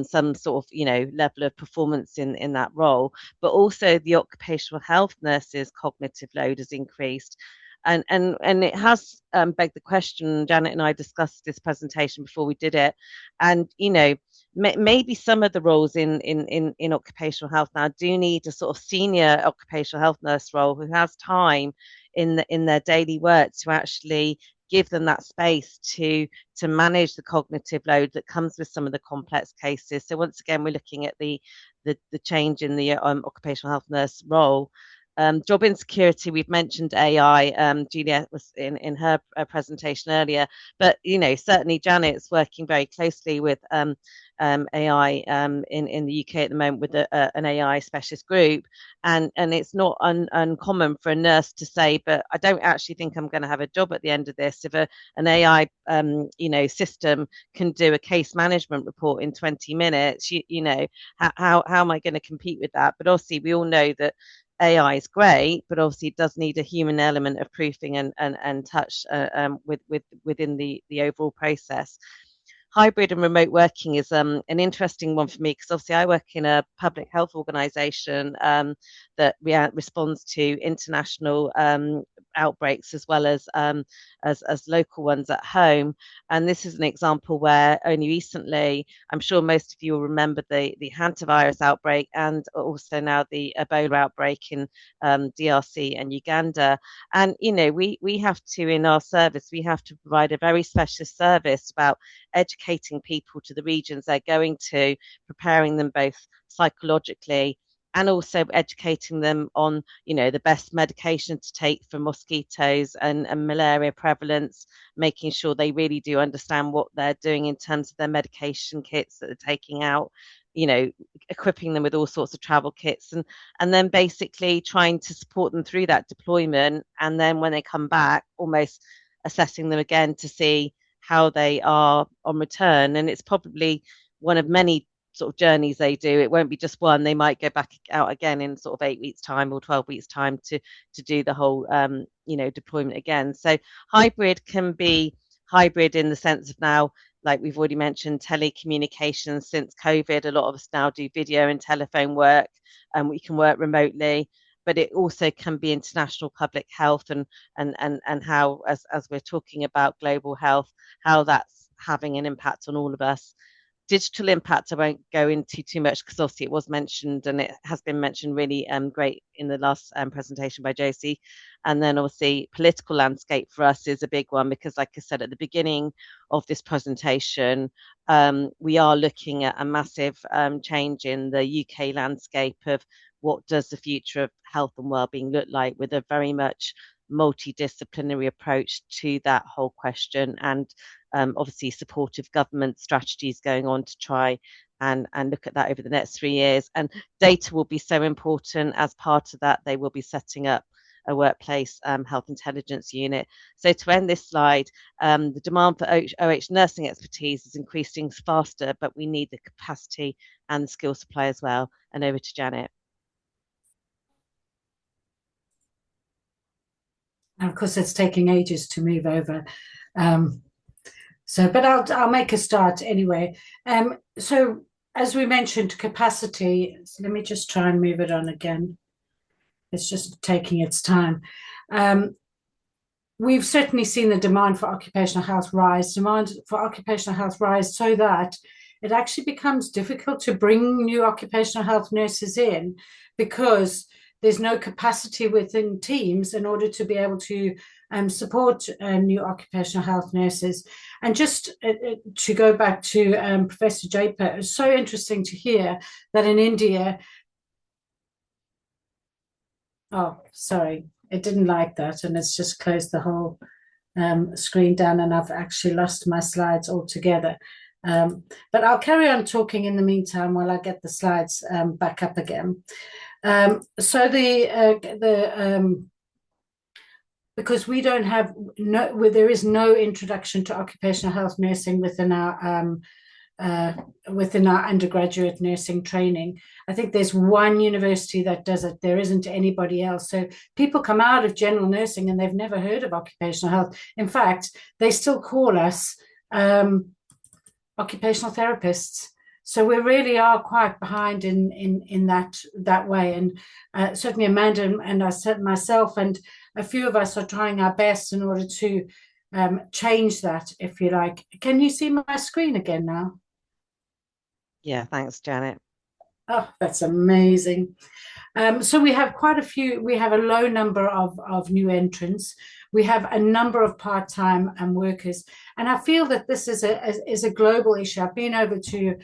some sort of level of performance in that role. But also the occupational health nurses' cognitive load has increased. And it has begged the question. Janet and I discussed this presentation before we did it, and maybe some of the roles in occupational health now do need a sort of senior occupational health nurse role who has time in their daily work to actually give them that space to manage the cognitive load that comes with some of the complex cases. So once again, we're looking at the change in the occupational health nurse role. Job insecurity, we've mentioned AI. Juliet was in her presentation earlier, but certainly Janet's working very closely with AI in the UK at the moment with an AI specialist group, and it's not uncommon for a nurse to say, but I don't actually think I'm going to have a job at the end of this. If an AI system can do a case management report in 20 minutes, how am I going to compete with that? But obviously we all know that AI is great, but obviously it does need a human element of proofing and touch within the overall process. Hybrid and remote working is an interesting one for me, because obviously I work in a public health organisation that responds to international outbreaks as well as local ones at home. And this is an example where only recently, I'm sure most of you will remember the hantavirus outbreak, and also now the Ebola outbreak in DRC and Uganda. And we have to, in our service, we have to provide a very specialist service about educating people to the regions they're going to, preparing them both psychologically and also educating them on, the best medication to take for mosquitoes and malaria prevalence, making sure they really do understand what they're doing in terms of their medication kits that they're taking out, equipping them with all sorts of travel kits, and then basically trying to support them through that deployment. And then when they come back, almost assessing them again to see how they are on return. And it's probably one of many sort of journeys they do. It won't be just one. They might go back out again in sort of 8 weeks time or 12 weeks time to do the whole deployment again. So hybrid can be hybrid in the sense of now, like we've already mentioned, telecommunications. Since COVID, a lot of us now do video and telephone work, and we can work remotely. But it also can be international public health and how, as we're talking about global health, how that's having an impact on all of us. Digital impact, I won't go into too much, because obviously it was mentioned, and it has been mentioned really great in the last presentation by Josie. And then obviously political landscape for us is a big one, because like I said at the beginning of this presentation, we are looking at a massive change in the UK landscape of what does the future of health and wellbeing look like, with a very much multidisciplinary approach to that whole question, and obviously supportive government strategies going on to try and look at that over the next 3 years. And data will be so important as part of that. They will be setting up a workplace health intelligence unit. So to end this slide, the demand for OH nursing expertise is increasing faster, but we need the capacity and the skill supply as well. And over to Janet. And of course, it's taking ages to move over. But I'll make a start anyway. So as we mentioned, capacity, so let me just try and move it on again. It's just taking its time. We've certainly seen the demand for occupational health rise, so that it actually becomes difficult to bring new occupational health nurses in because there's no capacity within teams in order to be able to support new occupational health nurses. And just to go back to Professor Jaipur, it's so interesting to hear that in India, oh, sorry, it didn't like that, and it's just closed the whole screen down, and I've actually lost my slides altogether. But I'll carry on talking in the meantime while I get the slides back up again. Because we don't have there is no introduction to occupational health nursing within our undergraduate nursing training. I think there's one university that does it. There isn't anybody else. So people come out of general nursing and they've never heard of occupational health. In fact, they still call us occupational therapists. So we really are quite behind in that way. And certainly Amanda and myself and a few of us are trying our best in order to change that, if you like. Can you see my screen again now? Yeah, thanks, Janet. Oh, that's amazing. So we have we have a low number of new entrants. We have a number of part-time workers. And I feel that this is a global issue. I've been over to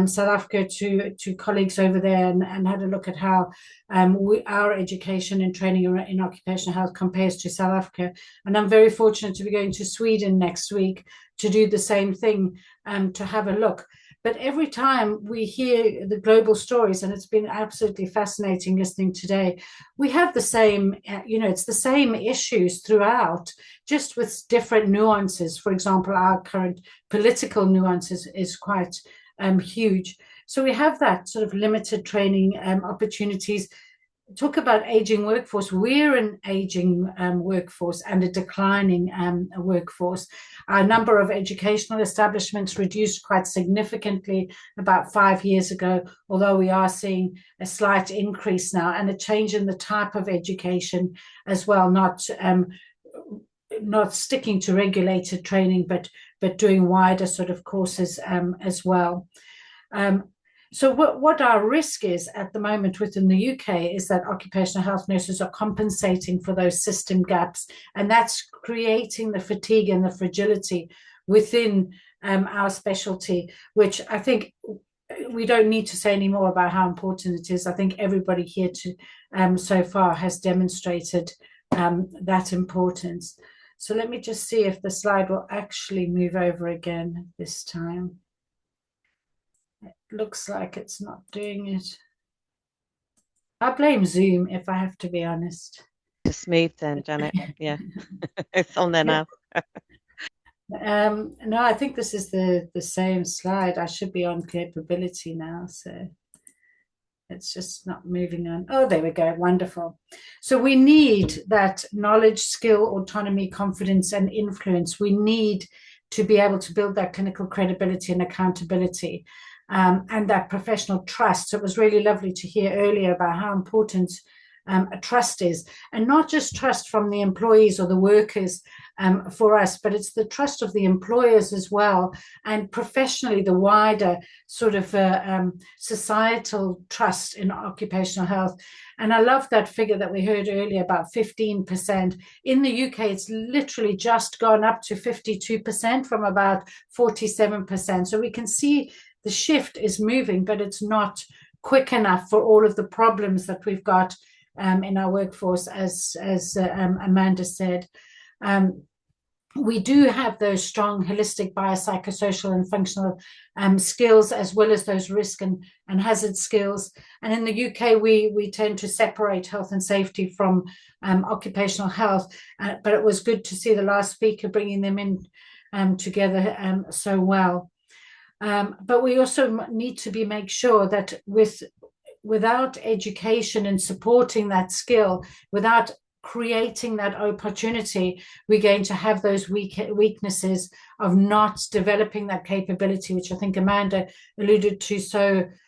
South Africa to colleagues over there and had a look at how our education and training in occupational health compares to South Africa. And I'm very fortunate to be going to Sweden next week to do the same thing, to have a look. But every time we hear the global stories, and it's been absolutely fascinating listening today, we have the same, it's the same issues throughout, just with different nuances. For example, our current political nuances is quite huge. So we have that sort of limited training opportunities. Talk about aging workforce. We're an aging workforce and a declining workforce. Our number of educational establishments reduced quite significantly about 5 years ago, although we are seeing a slight increase now and a change in the type of education as well, not sticking to regulated training, but doing wider sort of courses as well. So what our risk is at the moment within the UK is that occupational health nurses are compensating for those system gaps, and that's creating the fatigue and the fragility within our specialty, which I think we don't need to say any more about how important it is. I think everybody here so far has demonstrated that importance. So let me just see if the slide will actually move over again this time. Looks like it's not doing it. I blame Zoom, if I have to be honest. Just smooth then, Janet. Yeah, it's on there now. No, I think this is the same slide. I should be on capability now, so it's just not moving on. Oh, there we go. Wonderful. So we need that knowledge, skill, autonomy, confidence, and influence. We need to be able to build that clinical credibility and accountability. And that professional trust. So it was really lovely to hear earlier about how important a trust is, and not just trust from the employees or the workers for us, but it's the trust of the employers as well, and professionally the wider sort of societal trust in occupational health. And I love that figure that we heard earlier about 15%. In the UK, it's literally just gone up to 52% from about 47%. So we can see the shift is moving, but it's not quick enough for all of the problems that we've got in our workforce, as Amanda said. we do have those strong holistic biopsychosocial and functional skills, as well as those risk and hazard skills. And in the UK, we tend to separate health and safety from occupational health. But it was good to see the last speaker bringing them in together so well. But we also need to make sure that without education and supporting that skill, without creating that opportunity, we're going to have those weaknesses of not developing that capability, which I think Amanda alluded to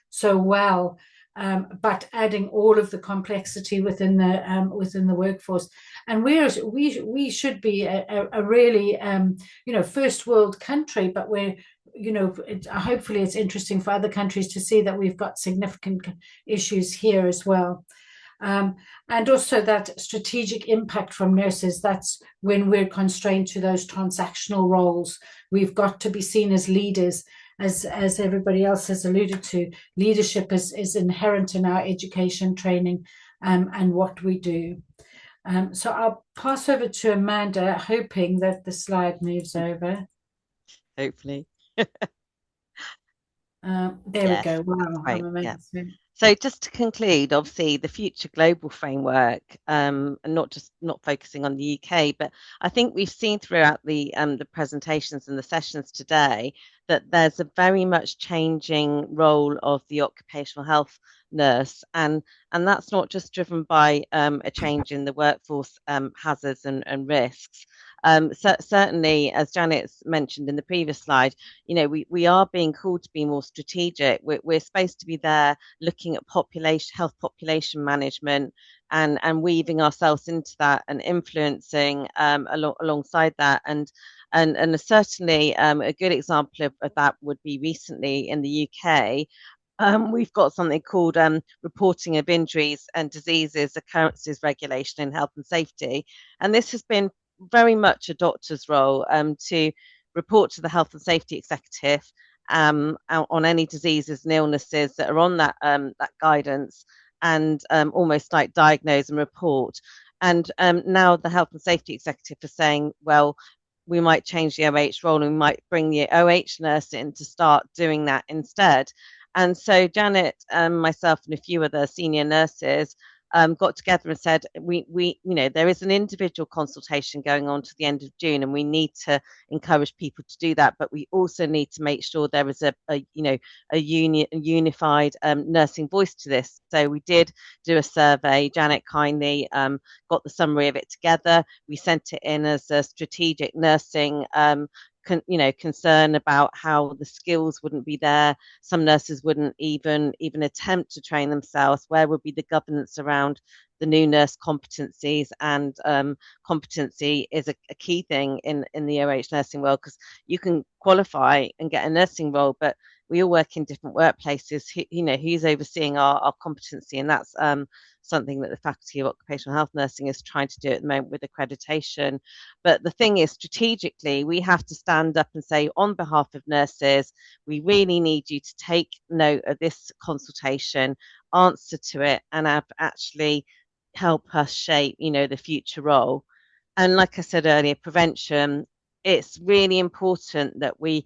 so well. But adding all of the complexity within the workforce, and we should be a really first world country, but we're hopefully it's interesting for other countries to see that we've got significant issues here as well. And also that strategic impact from nurses, that's when we're constrained to those transactional roles. We've got to be seen as leaders. As everybody else has alluded to, leadership is inherent in our education, training, and what we do. So I'll pass over to Amanda, hoping that the slide moves over. Hopefully. There we go. Wow, I'm amazing. Yeah. So just to conclude, obviously the future global framework, and not focusing on the UK, but I think we've seen throughout the presentations and the sessions today that there's a very much changing role of the occupational health nurse, and that's not just driven by a change in the workforce hazards and risks. Certainly, as Janet's mentioned in the previous slide, we are being called to be more strategic. We're supposed to be there looking at health population management and weaving ourselves into that and influencing alongside that. And certainly a good example of that would be recently in the UK. We've got something called reporting of injuries and diseases occurrences regulation in health and safety. And this has been very much a doctor's role to report to the health and safety executive on any diseases and illnesses that are on that guidance, and almost like diagnose and report. And now the health and safety executive is saying, well, we might change the OH role and we might bring the OH nurse in to start doing that instead. And so Janet, myself and a few other senior nurses got together and said, we there is an individual consultation going on to the end of June, and we need to encourage people to do that. But we also need to make sure there is a unified nursing voice to this. So we did do a survey. Janet kindly got the summary of it together. We sent it in as a strategic nursing concern about how the skills wouldn't be there. Some nurses wouldn't even attempt to train themselves. Where would be the governance around the new nurse competencies? And competency is a key thing in the OH nursing world, because you can qualify and get a nursing role, but we all work in different workplaces. Who's overseeing our competency? And that's something that the Faculty of Occupational Health Nursing is trying to do at the moment with accreditation. But the thing is, strategically, we have to stand up and say, on behalf of nurses, we really need you to take note of this consultation, answer to it, and actually help us shape, the future role. And like I said earlier, prevention, it's really important that we've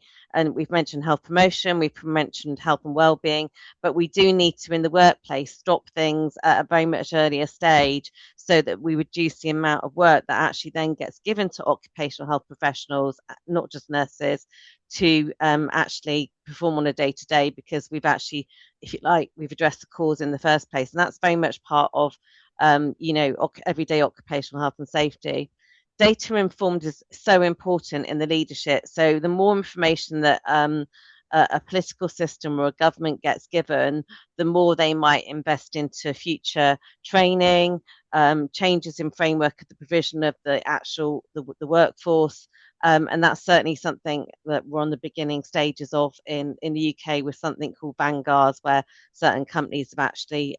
mentioned health promotion, we've mentioned health and well-being, but we do need to, in the workplace, stop things at a very much earlier stage so that we reduce the amount of work that actually then gets given to occupational health professionals, not just nurses, to actually perform on a day-to-day, because we've actually, if you like, we've addressed the cause in the first place. And that's very much part of, everyday occupational health and safety. Data informed is so important in the leadership. So the more information that a political system or a government gets given, the more they might invest into future training, changes in framework of the provision of the workforce. And that's certainly something that we're on the beginning stages of in the UK, with something called Vanguards, where certain companies have actually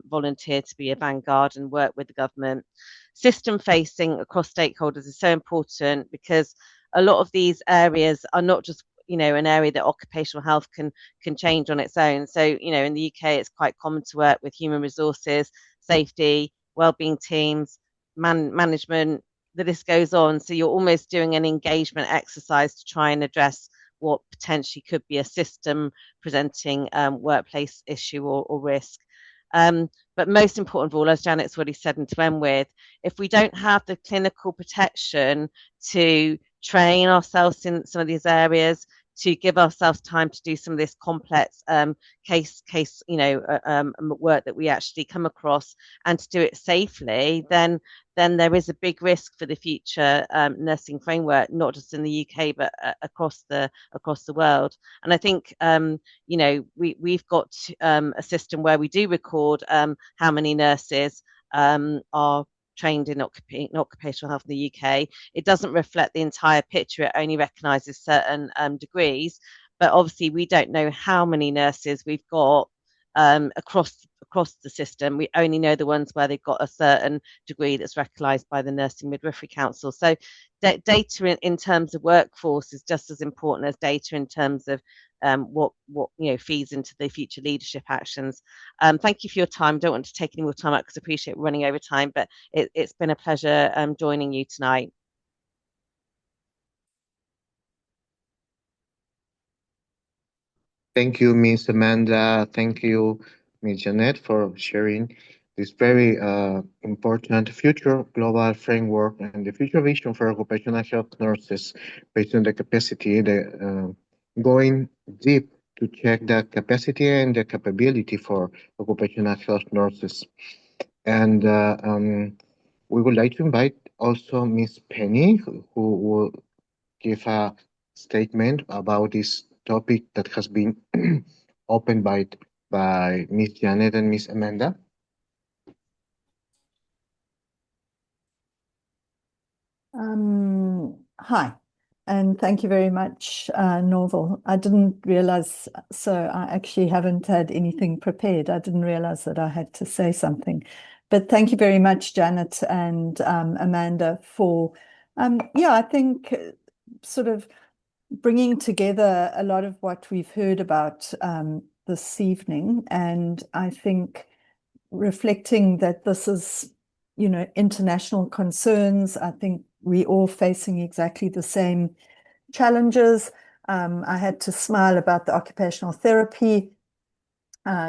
volunteered to be a vanguard and work with the government. System facing across stakeholders is so important, because a lot of these areas are not just an area that occupational health can change on its own. So in the UK, it's quite common to work with human resources, safety, wellbeing teams, management, the list goes on. So you're almost doing an engagement exercise to try and address what potentially could be a system presenting workplace issue or risk. But most important of all, as Janet's already said, and to end with, if we don't have the clinical protection to train ourselves in some of these areas, to give ourselves time to do some of this complex case work that we actually come across, and to do it safely, then there is a big risk for the future nursing framework, not just in the UK but across the world. And I think we've got a system where we do record how many nurses are trained in occupational health in the UK. It doesn't reflect the entire picture. It only recognises certain degrees. But obviously, we don't know how many nurses we've got across the system. We only know the ones where they've got a certain degree that's recognised by the Nursing Midwifery Council. So data in terms of workforce is just as important as data in terms of what feeds into the future leadership actions. Thank you for your time. Don't want to take any more time out because I appreciate we're running over time, but it's been a pleasure joining you tonight. Thank you, Ms. Amanda. Thank you, Ms. Janet, for sharing this very important future global framework and the future vision for occupational health nurses based on the capacity, going deep to check the capacity and the capability for occupational health nurses. And we would like to invite also Ms. Penny, who will give a statement about this topic that has been opened by Ms. Janet and Ms. Amanda. Hi, and thank you very much, Norval. I didn't realize, so I actually haven't had anything prepared. I didn't realize that I had to say something. But thank you very much, Janet and Amanda, for, I think sort of bringing together a lot of what we've heard about this evening. And I think reflecting that this is, international concerns. I think we're all facing exactly the same challenges. I had to smile about the occupational therapy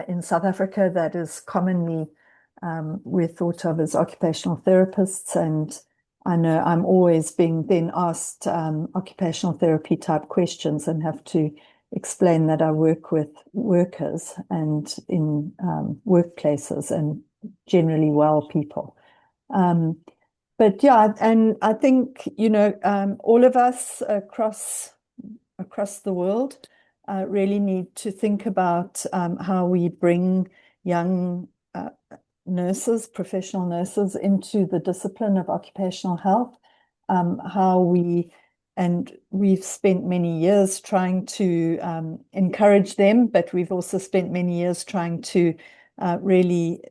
in South Africa that is commonly we're thought of as occupational therapists, and I know I'm always being then asked occupational therapy type questions and have to explain that I work with workers and in workplaces and generally well people. But yeah, and I think, all of us across the world really need to think about how we bring young nurses, professional nurses, into the discipline of occupational health, we've spent many years trying to encourage them, but we've also spent many years trying to really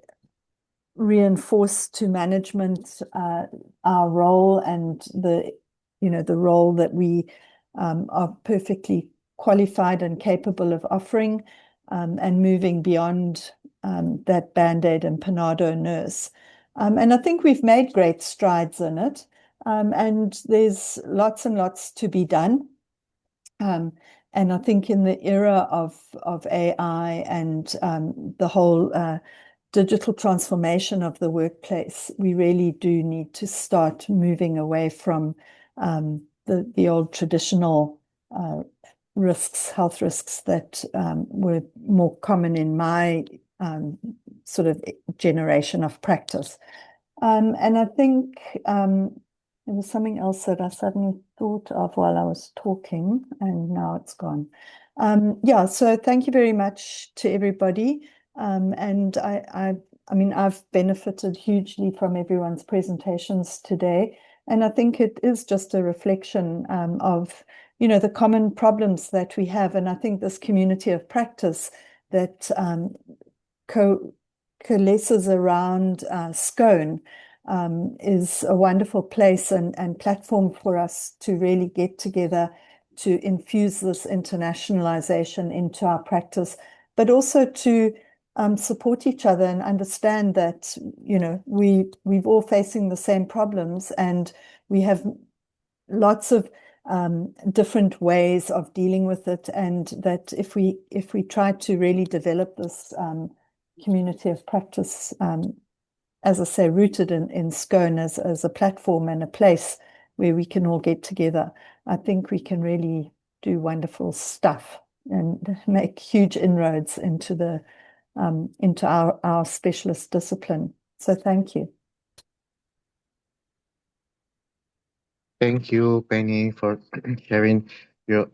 reinforce to management our role and the role that we are perfectly qualified and capable of offering, and moving beyond that Band-Aid and Panado nurse. And I think we've made great strides in it, and there's lots and lots to be done. And I think in the era of AI and the whole digital transformation of the workplace, we really do need to start moving away from the old traditional health risks that were more common in my sort of generation of practice. And I think there was something else that I suddenly thought of while I was talking, and now it's gone. So thank you very much to everybody. And I mean, I've benefited hugely from everyone's presentations today. And I think it is just a reflection of, the common problems that we have. And I think this community of practice that coalesces around Scone is a wonderful place and platform for us to really get together to infuse this internationalization into our practice, but also to support each other and understand that, you know, we're all facing the same problems, and we have lots of different ways of dealing with it, and that if we try to really develop this community of practice, as I say, rooted in Scone as a platform and a place where we can all get together, I think we can really do wonderful stuff and make huge inroads into our specialist discipline. So thank you. Thank you, Penny, for sharing your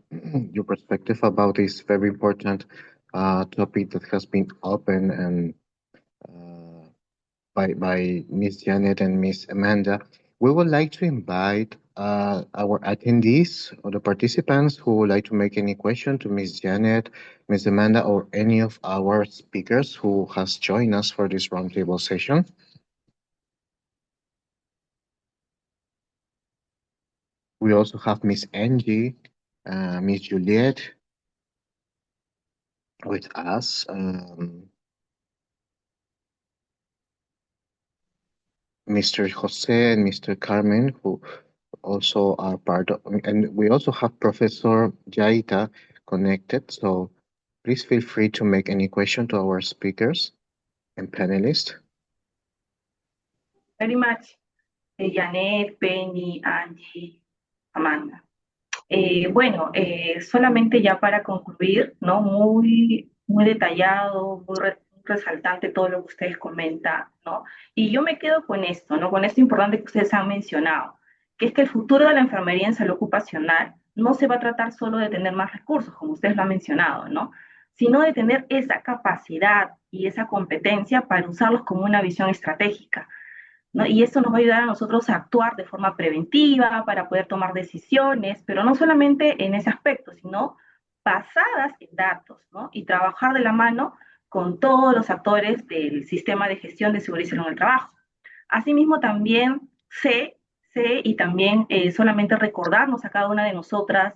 perspective about this very important topic that has been opened and by Miss Janet and Miss Amanda. We would like to invite our attendees or the participants who would like to make any question to Miss Janet, Miss Amanda, or any of our speakers who has joined us for this roundtable session. We also have Miss Angie, Miss Juliet with us. Mr. Jose and Mr. Carmen, who also are part of, and we also have Professor Jaita connected. So please feel free to make any question to our speakers and panelists. Very much, Janet, Penny, Angie, Amanda. Bueno, solamente ya para concluir, ¿no? Muy, muy detallado, muy resaltante todo lo que ustedes comentan, ¿no? Y yo me quedo con esto, ¿no? Con esto importante que ustedes han mencionado, que es que el futuro de la enfermería en salud ocupacional no se va a tratar solo de tener más recursos, como ustedes lo han mencionado, ¿no? Sino de tener esa capacidad y esa competencia para usarlos como una visión estratégica, ¿no? Y esto nos va a ayudar a nosotros a actuar de forma preventiva para poder tomar decisiones, pero no solamente en ese aspecto, sino basadas en datos, ¿no? Y trabajar de la mano con todos los actores del sistema de gestión de seguridad y salud en el trabajo. Asimismo, también sé y también solamente recordarnos a cada una de nosotras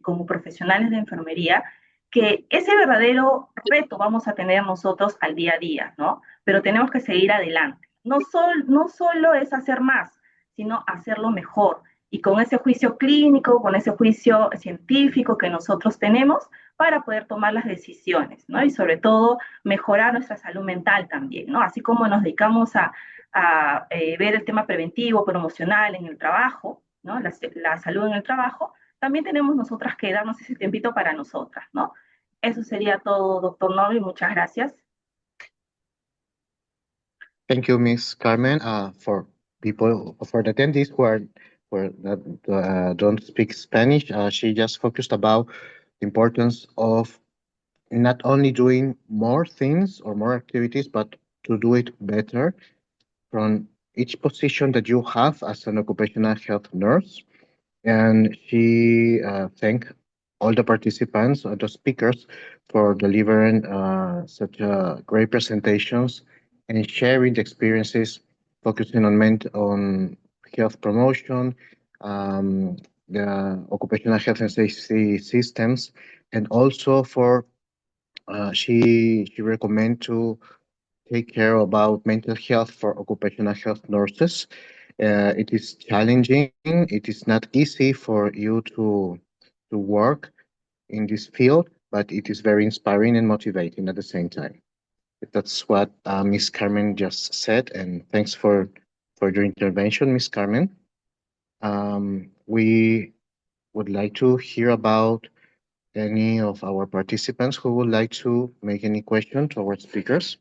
como profesionales de enfermería que ese verdadero reto vamos a tener nosotros al día a día, ¿no? Pero tenemos que seguir adelante. No solo es hacer más, sino hacerlo mejor. Y con ese juicio clínico, con ese juicio científico que nosotros tenemos para poder tomar las decisiones, ¿no? Y sobre todo mejorar nuestra salud mental también, ¿no? Así como nos dedicamos a ver el tema preventivo, promocional en el trabajo, ¿no? La salud en el trabajo, también tenemos nosotras que darnos ese tiempito para nosotras, ¿no? Eso sería todo, doctor Novi, muchas gracias. Thank you, Miss Carmen. For the attendees that don't speak Spanish, she just focused about the importance of not only doing more things or more activities, but to do it better from each position that you have as an occupational health nurse. And she thanked all the participants, the speakers, for delivering such great presentations and sharing the experiences, focusing on health promotion, the occupational health and safety systems, and also for she recommend to take care about mental health for occupational health nurses. It is challenging. It is not easy for you to work in this field, but it is very inspiring and motivating at the same time. That's what Ms. Carmen just said, and thanks for your intervention, Ms. Carmen. We would like to hear about any of our participants who would like to make any question to our speakers.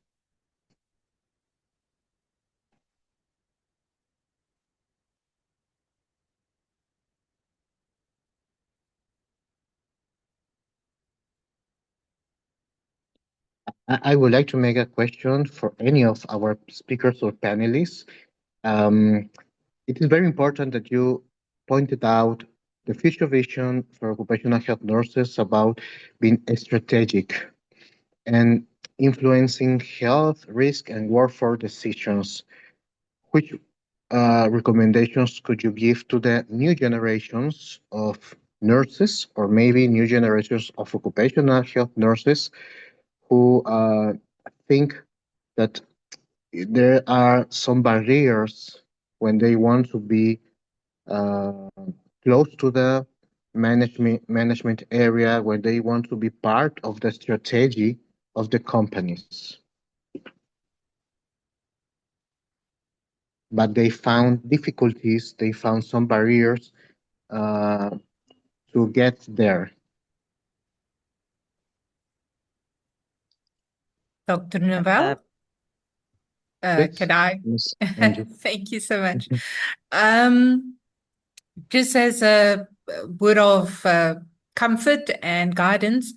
I would like to make a question for any of our speakers or panelists. It is very important that you pointed out the future vision for occupational health nurses about being strategic and influencing health, risk, and workforce decisions. Which recommendations could you give to the new generations of nurses, or maybe new generations of occupational health nurses who think that there are some barriers when they want to be uh, close to the management area, when they want to be part of the strategy of the companies. But they found difficulties, they found some barriers uh, to get there. Dr. Novell, Please, can I? Miss Angie. Thank you so much. Just as a word of comfort and guidance,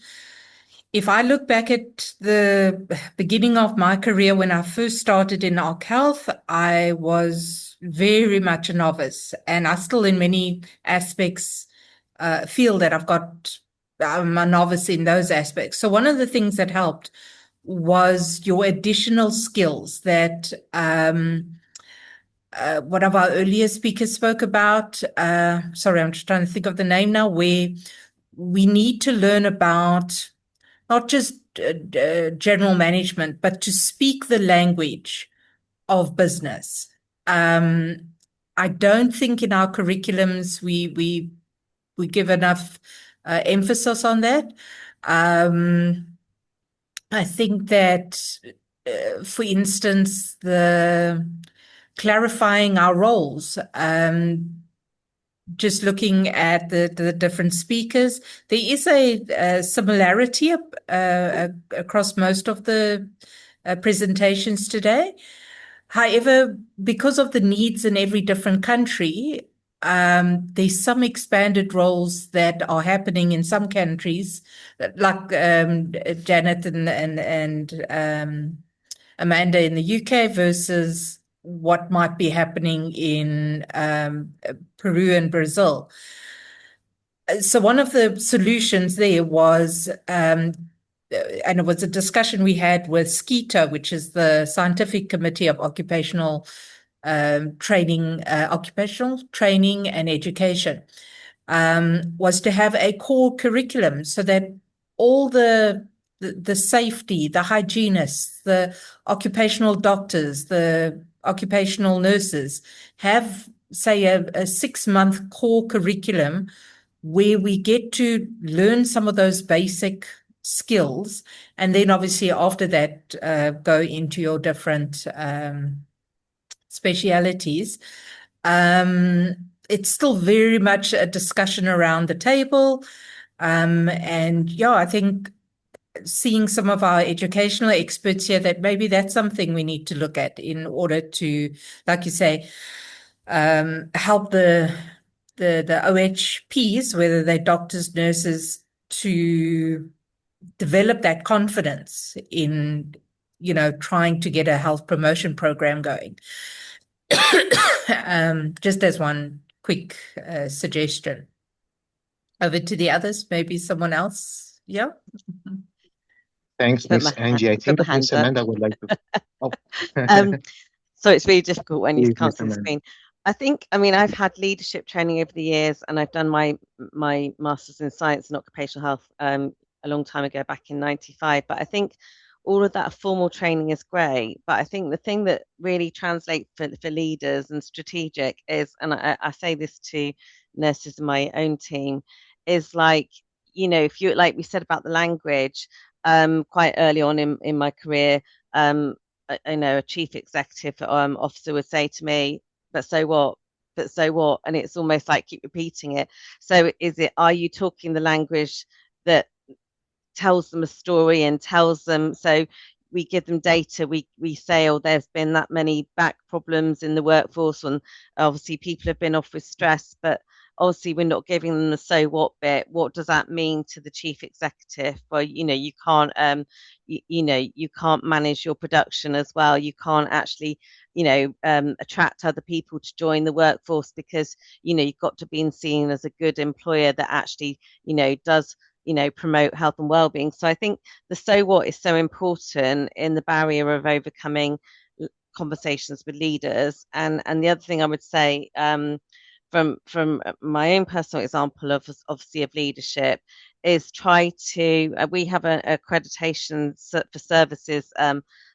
if I look back at the beginning of my career when I first started in Arc Health, I was very much a novice, and I still, in many aspects, feel that I'm a novice in those aspects. So one of the things that helped was your additional skills that one of our earlier speakers spoke about. Sorry, I'm just trying to think of the name now, where we need to learn about not just general management, but to speak the language of business. I don't think in our curriculums we give enough emphasis on that. I think that, for instance, the clarifying our roles, just looking at the different speakers, there is a similarity across most of the presentations today. However, because of the needs in every different country, there's some expanded roles that are happening in some countries, like Janet and Amanda in the UK versus what might be happening in Peru and Brazil. So one of the solutions there was, and it was a discussion we had with SCITA, which is the Scientific Committee of Occupational Training and Education, was to have a core curriculum so that all the safety, the hygienists, the occupational doctors, the occupational nurses have, say, a 6-month core curriculum where we get to learn some of those basic skills, and then obviously after that go into your different specialities. It's still very much a discussion around the table. And yeah, I think seeing some of our educational experts here, that maybe that's something we need to look at in order to, like you say, help the OHPs, whether they're doctors, nurses, to develop that confidence in, trying to get a health promotion program going. Just as one quick suggestion. Over to the others, maybe someone else. Yeah. Thanks, Miss Angie. I think that Miss Amanda would like to. Oh. So it's really difficult when you can't see the Amanda. screen. I've had leadership training over the years, and I've done my master's in science and occupational health a long time ago, back in '95. But I think all of that formal training is great. But I think the thing that really translates for leaders and strategic is, and I say this to nurses in my own team, is like, if you, like we said about the language, quite early on in my career, I know a chief executive officer would say to me, but so what? But so what? And it's almost like keep repeating it. So are you talking the language that tells them a story and tells them, so we give them data, we say, oh, there's been that many back problems in the workforce, and obviously people have been off with stress, but obviously we're not giving them the so what bit. What does that mean to the chief executive? Well, you can't you can't manage your production as well. You can't actually attract other people to join the workforce, because you've got to be seen as a good employer that actually does promote health and well-being. So I think the so what is so important in the barrier of overcoming conversations with leaders. And the other thing I would say, from my own personal example of obviously of leadership, is try to, we have an accreditation for services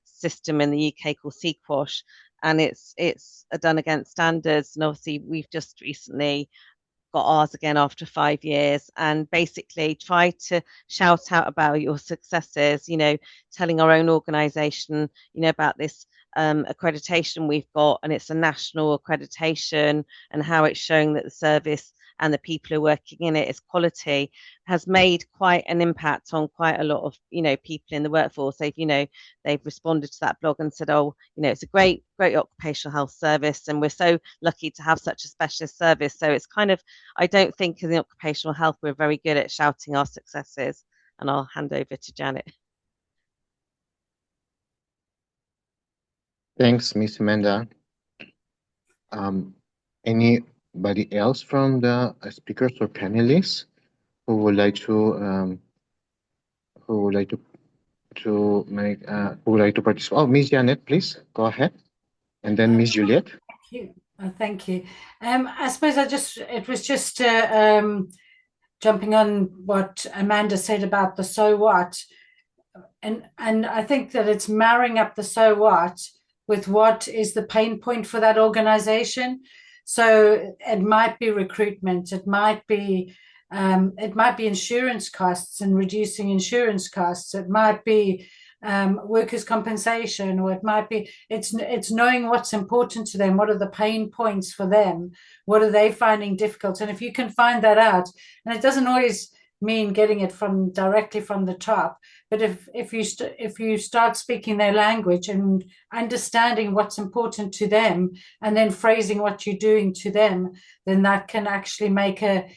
system in the UK called ICOH, and it's done against standards. And obviously, we've just recently got ours again after 5 years, and basically try to shout out about your successes, telling our own organisation, about this accreditation we've got, and it's a national accreditation, and how it's showing that the service and the people who are working in it is quality, has made quite an impact on quite a lot of people in the workforce. They've responded to that blog and said, oh, it's a great occupational health service, and we're so lucky to have such a specialist service. So it's kind of, I don't think in the occupational health we're very good at shouting our successes. And I'll hand over to Janet. Thanks, Miss Amanda. Anybody else from the speakers or panelists who would like to participate? Oh, Miss Janet, please go ahead, and then Miss Juliet. Thank you. Thank you. I suppose it was just jumping on what Amanda said about the so what, and I think that it's marrying up the so what with what is the pain point for that organization. So it might be recruitment, it might be insurance costs and reducing insurance costs, it might be workers' compensation, or it might be it's knowing what's important to them, what are the pain points for them, what are they finding difficult. And if you can find that out, and it doesn't always mean getting it directly from the top, but if you start speaking their language and understanding what's important to them, and then phrasing what you're doing to them, then that can actually make a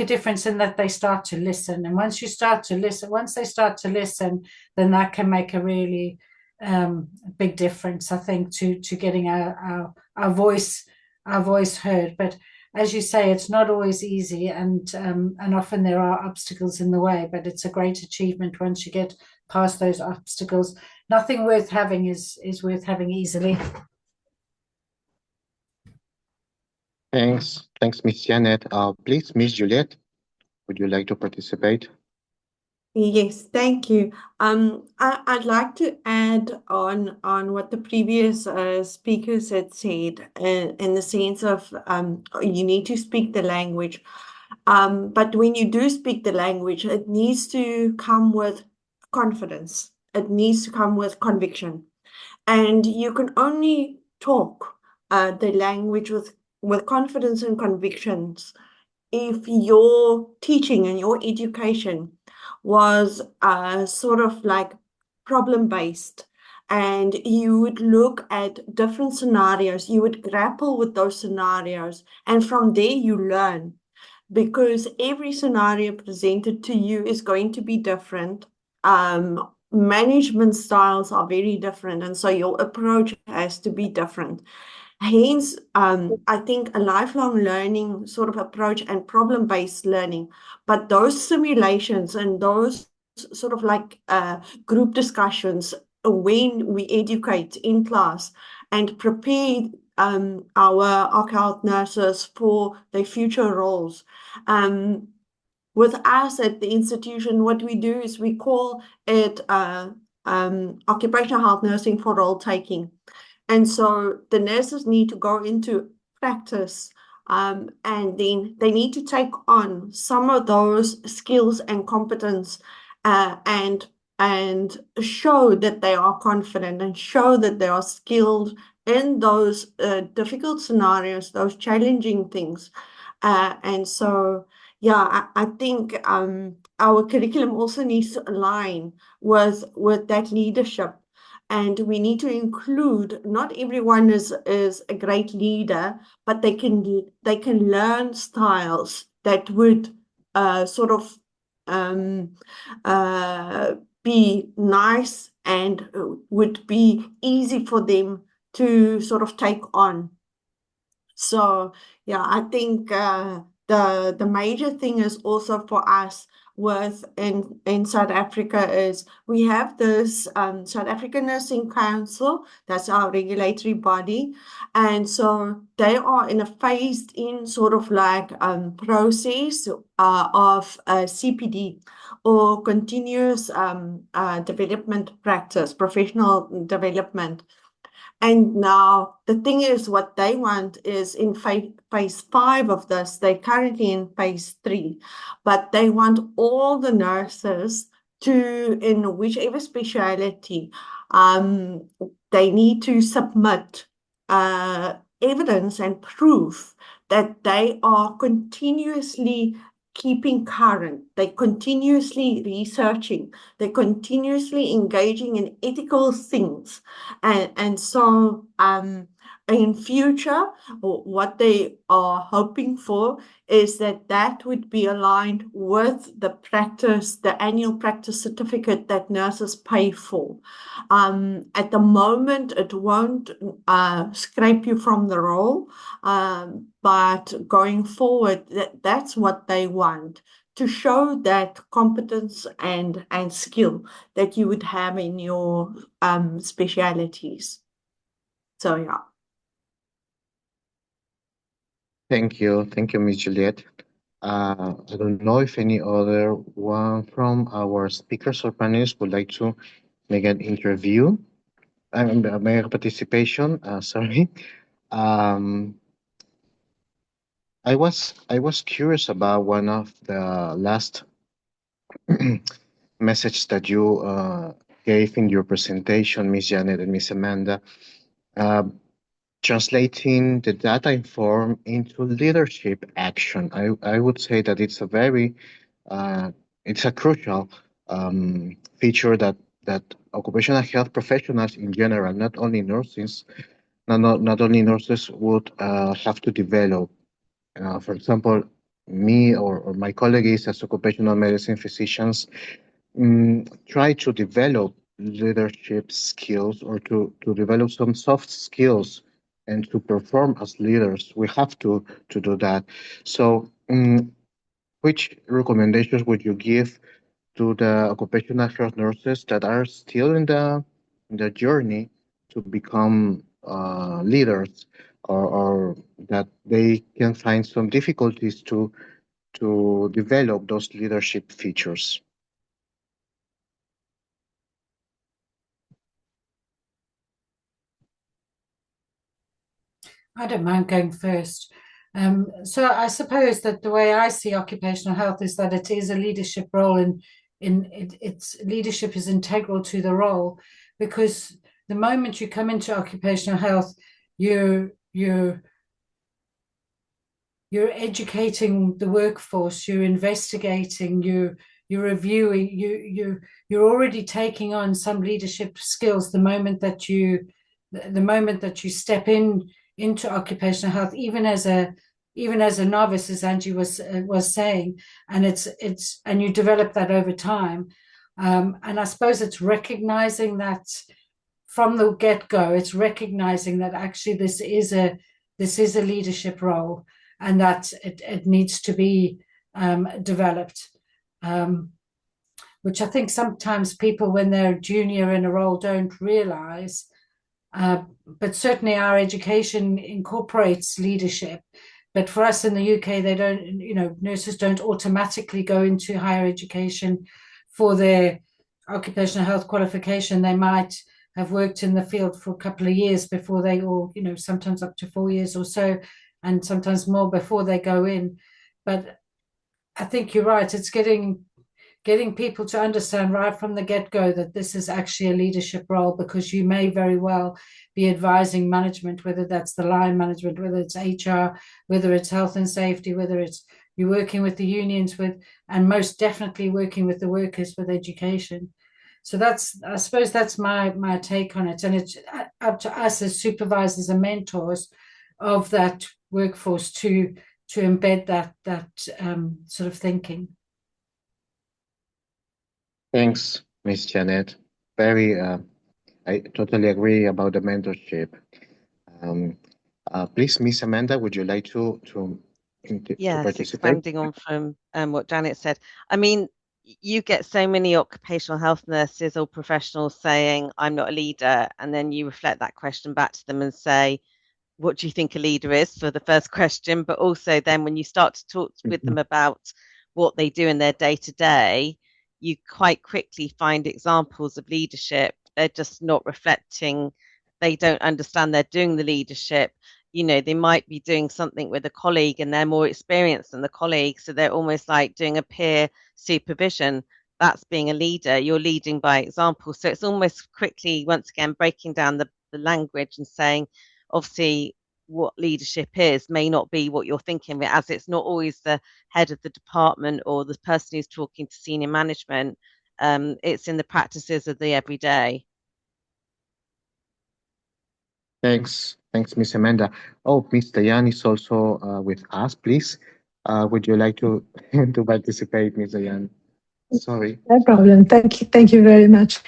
difference in that they start to listen. And once they start to listen, then that can make a really big difference, I think, to getting our voice heard. But as you say, it's not always easy, and often there are obstacles in the way, but it's a great achievement once you get past those obstacles. Nothing worth having is worth having easily. Thanks, Miss Janet. Please, Miss Juliet, would you like to participate? Yes, thank you. I'd like to add on what the previous speakers had said, in the sense of you need to speak the language. But when you do speak the language, it needs to come with confidence. It needs to come with conviction. And you can only talk the language with confidence and convictions if your teaching and your education was sort of like problem-based, and you would look at different scenarios, you would grapple with those scenarios, and from there you learn, because every scenario presented to you is going to be different. Management styles are very different, and so your approach has to be different. Hence, I think a lifelong learning sort of approach and problem-based learning, but those simulations and those sort of like group discussions when we educate in class and prepare our health nurses for their future roles. With us at the institution, what we do is we call it occupational health nursing for role taking. And so the nurses need to go into practice, and then they need to take on some of those skills and competence, and show that they are confident and show that they are skilled in those difficult scenarios, those challenging things. And so, yeah, I think our curriculum also needs to align with that leadership. And we need to include, not everyone is a great leader, but they can learn styles that would sort of be nice and would be easy for them to sort of take on. So yeah, I think the major thing is also for us, with in South Africa is we have this South African Nursing Council, that's our regulatory body, and so they are in a phased-in sort of like process of CPD or continuous development practice, professional development. And now the thing is, what they want is in phase 5 of this, they're currently in phase 3, but they want all the nurses to, in whichever specialty, they need to submit evidence and proof that they are continuously keeping current, they're continuously researching, they're continuously engaging in ethical things. And so in future, what they are hoping for is that that would be aligned with the practice, the annual practice certificate that nurses pay for. At the moment, it won't scrape you from the role, but going forward, that's what they want, to show that competence and skill that you would have in your specialities. So yeah. Thank you, Ms. Juliet. I don't know if any other one from our speakers or panelists would like to make an interview, make a participation. Sorry. I was curious about one of the last message that you gave in your presentation, Ms. Janet and Ms. Amanda, translating the data informed into leadership action. I would say that it's a very it's a crucial feature that occupational health professionals in general, not only nurses, not only nurses would have to develop. For example, me or my colleagues as occupational medicine physicians try to develop leadership skills or to develop some soft skills and to perform as leaders. We have to do that. So which recommendations would you give to the occupational health nurses that are still in the journey to become leaders, or that they can find some difficulties to develop those leadership features? I don't mind going first. So I suppose that the way I see occupational health is that it is a leadership role, and its leadership is integral to the role, because the moment you come into occupational health, you're educating the workforce, you're investigating, you're reviewing, you're already taking on some leadership skills the moment that you step into occupational health, even as a novice, as Angie was saying, and and you develop that over time. And I suppose it's recognizing that from the get-go, it's recognizing that actually this is a leadership role, and that it needs to be developed, which I think sometimes people, when they're junior in a role, don't realize. But certainly our education incorporates leadership. But for us in the UK, they don't, nurses don't automatically go into higher education for their occupational health qualification. They might have worked in the field for a couple of years before they, or, sometimes up to 4 years or so, and sometimes more before they go in. But I think you're right. It's getting people to understand right from the get-go that this is actually a leadership role, because you may very well be advising management, whether that's the line management, whether it's HR, whether it's health and safety, whether it's you're working with the unions and most definitely working with the workers with education. So I suppose that's my take on it. And it's up to us as supervisors and mentors of that workforce to embed that sort of thinking. Thanks, Miss Janet. I totally agree about the mentorship. Please, Miss Amanda, would you like to Yes, participate? expanding on from what Janet said. I mean, you get so many occupational health nurses or professionals saying, I'm not a leader. And then you reflect that question back to them and say, what do you think a leader is, for the first question? But also then when you start to talk with them about what they do in their day to day, you quite quickly find examples of leadership. They're just not reflecting. They don't understand they're doing the leadership. You know, they might be doing something with a colleague and they're more experienced than the colleague. So they're almost like doing a peer supervision. That's being a leader. You're leading by example. So it's almost quickly, once again, breaking down the language and saying, obviously, what leadership is may not be what you're thinking, as it's not always the head of the department or the person who's talking to senior management. It's in the practices of the everyday. Thanks, Miss Amanda. Oh, Miss Diane is also with us. Please, would you like to to participate, Miss Diane? Sorry. No problem. Thank you very much.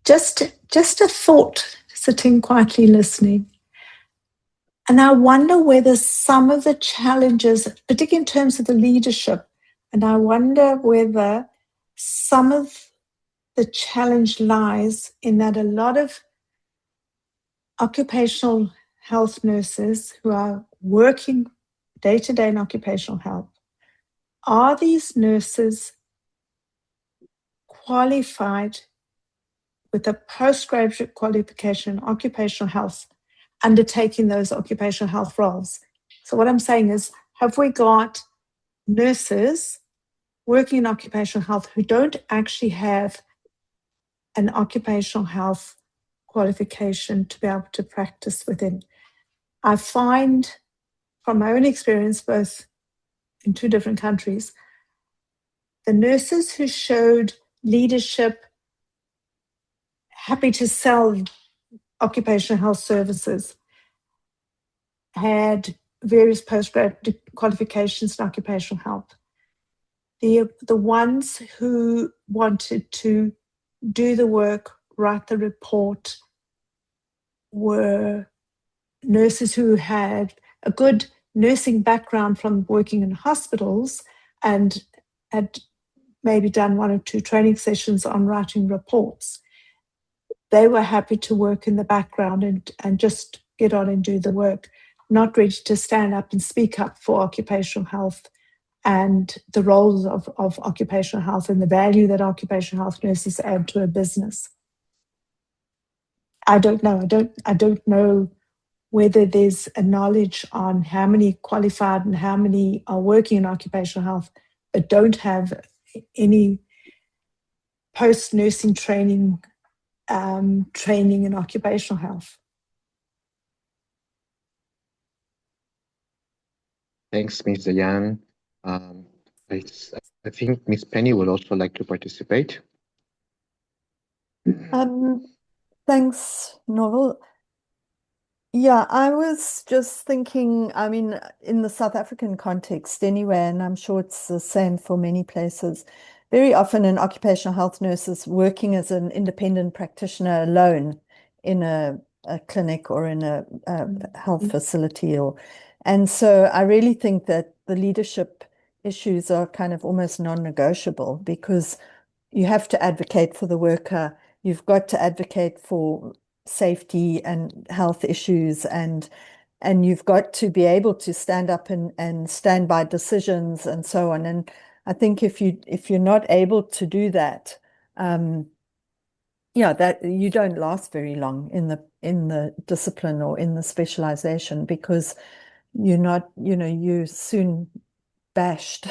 Just a thought, sitting quietly listening. And I wonder whether some of the challenges, particularly in terms of the leadership, and I wonder whether some of the challenge lies in that a lot of occupational health nurses who are working day-to-day in occupational health, are these nurses qualified with a postgraduate qualification in occupational health, undertaking those occupational health roles? So what I'm saying is, have we got nurses working in occupational health who don't actually have an occupational health qualification to be able to practice within? I find from my own experience, both in two different countries, the nurses who showed leadership, happy to sell occupational health services, had various postgraduate qualifications in occupational health. The ones who wanted to do the work, write the report, were nurses who had a good nursing background from working in hospitals and had maybe done one or two training sessions on writing reports. They were happy to work in the background and just get on and do the work, not ready to stand up and speak up for occupational health and the roles of occupational health and the value that occupational health nurses add to a business. I don't know. I don't know whether there's a knowledge on how many qualified and how many are working in occupational health but don't have any post-nursing training in occupational health. Thanks, Ms. Diane. I think Ms. Penny would also like to participate. Thanks, Novel. Yeah, I was just thinking, I mean, in the South African context anyway, and I'm sure it's the same for many places, very often an occupational health nurse is working as an independent practitioner alone in a clinic or in a health facility. And so I really think that the leadership issues are kind of almost non-negotiable, because you have to advocate for the worker. You've got to advocate for safety and health issues, and you've got to be able to stand up and stand by decisions and so on. And I think if you're not able to do that, that you don't last very long in the discipline or in the specialization, because you're not, you're soon bashed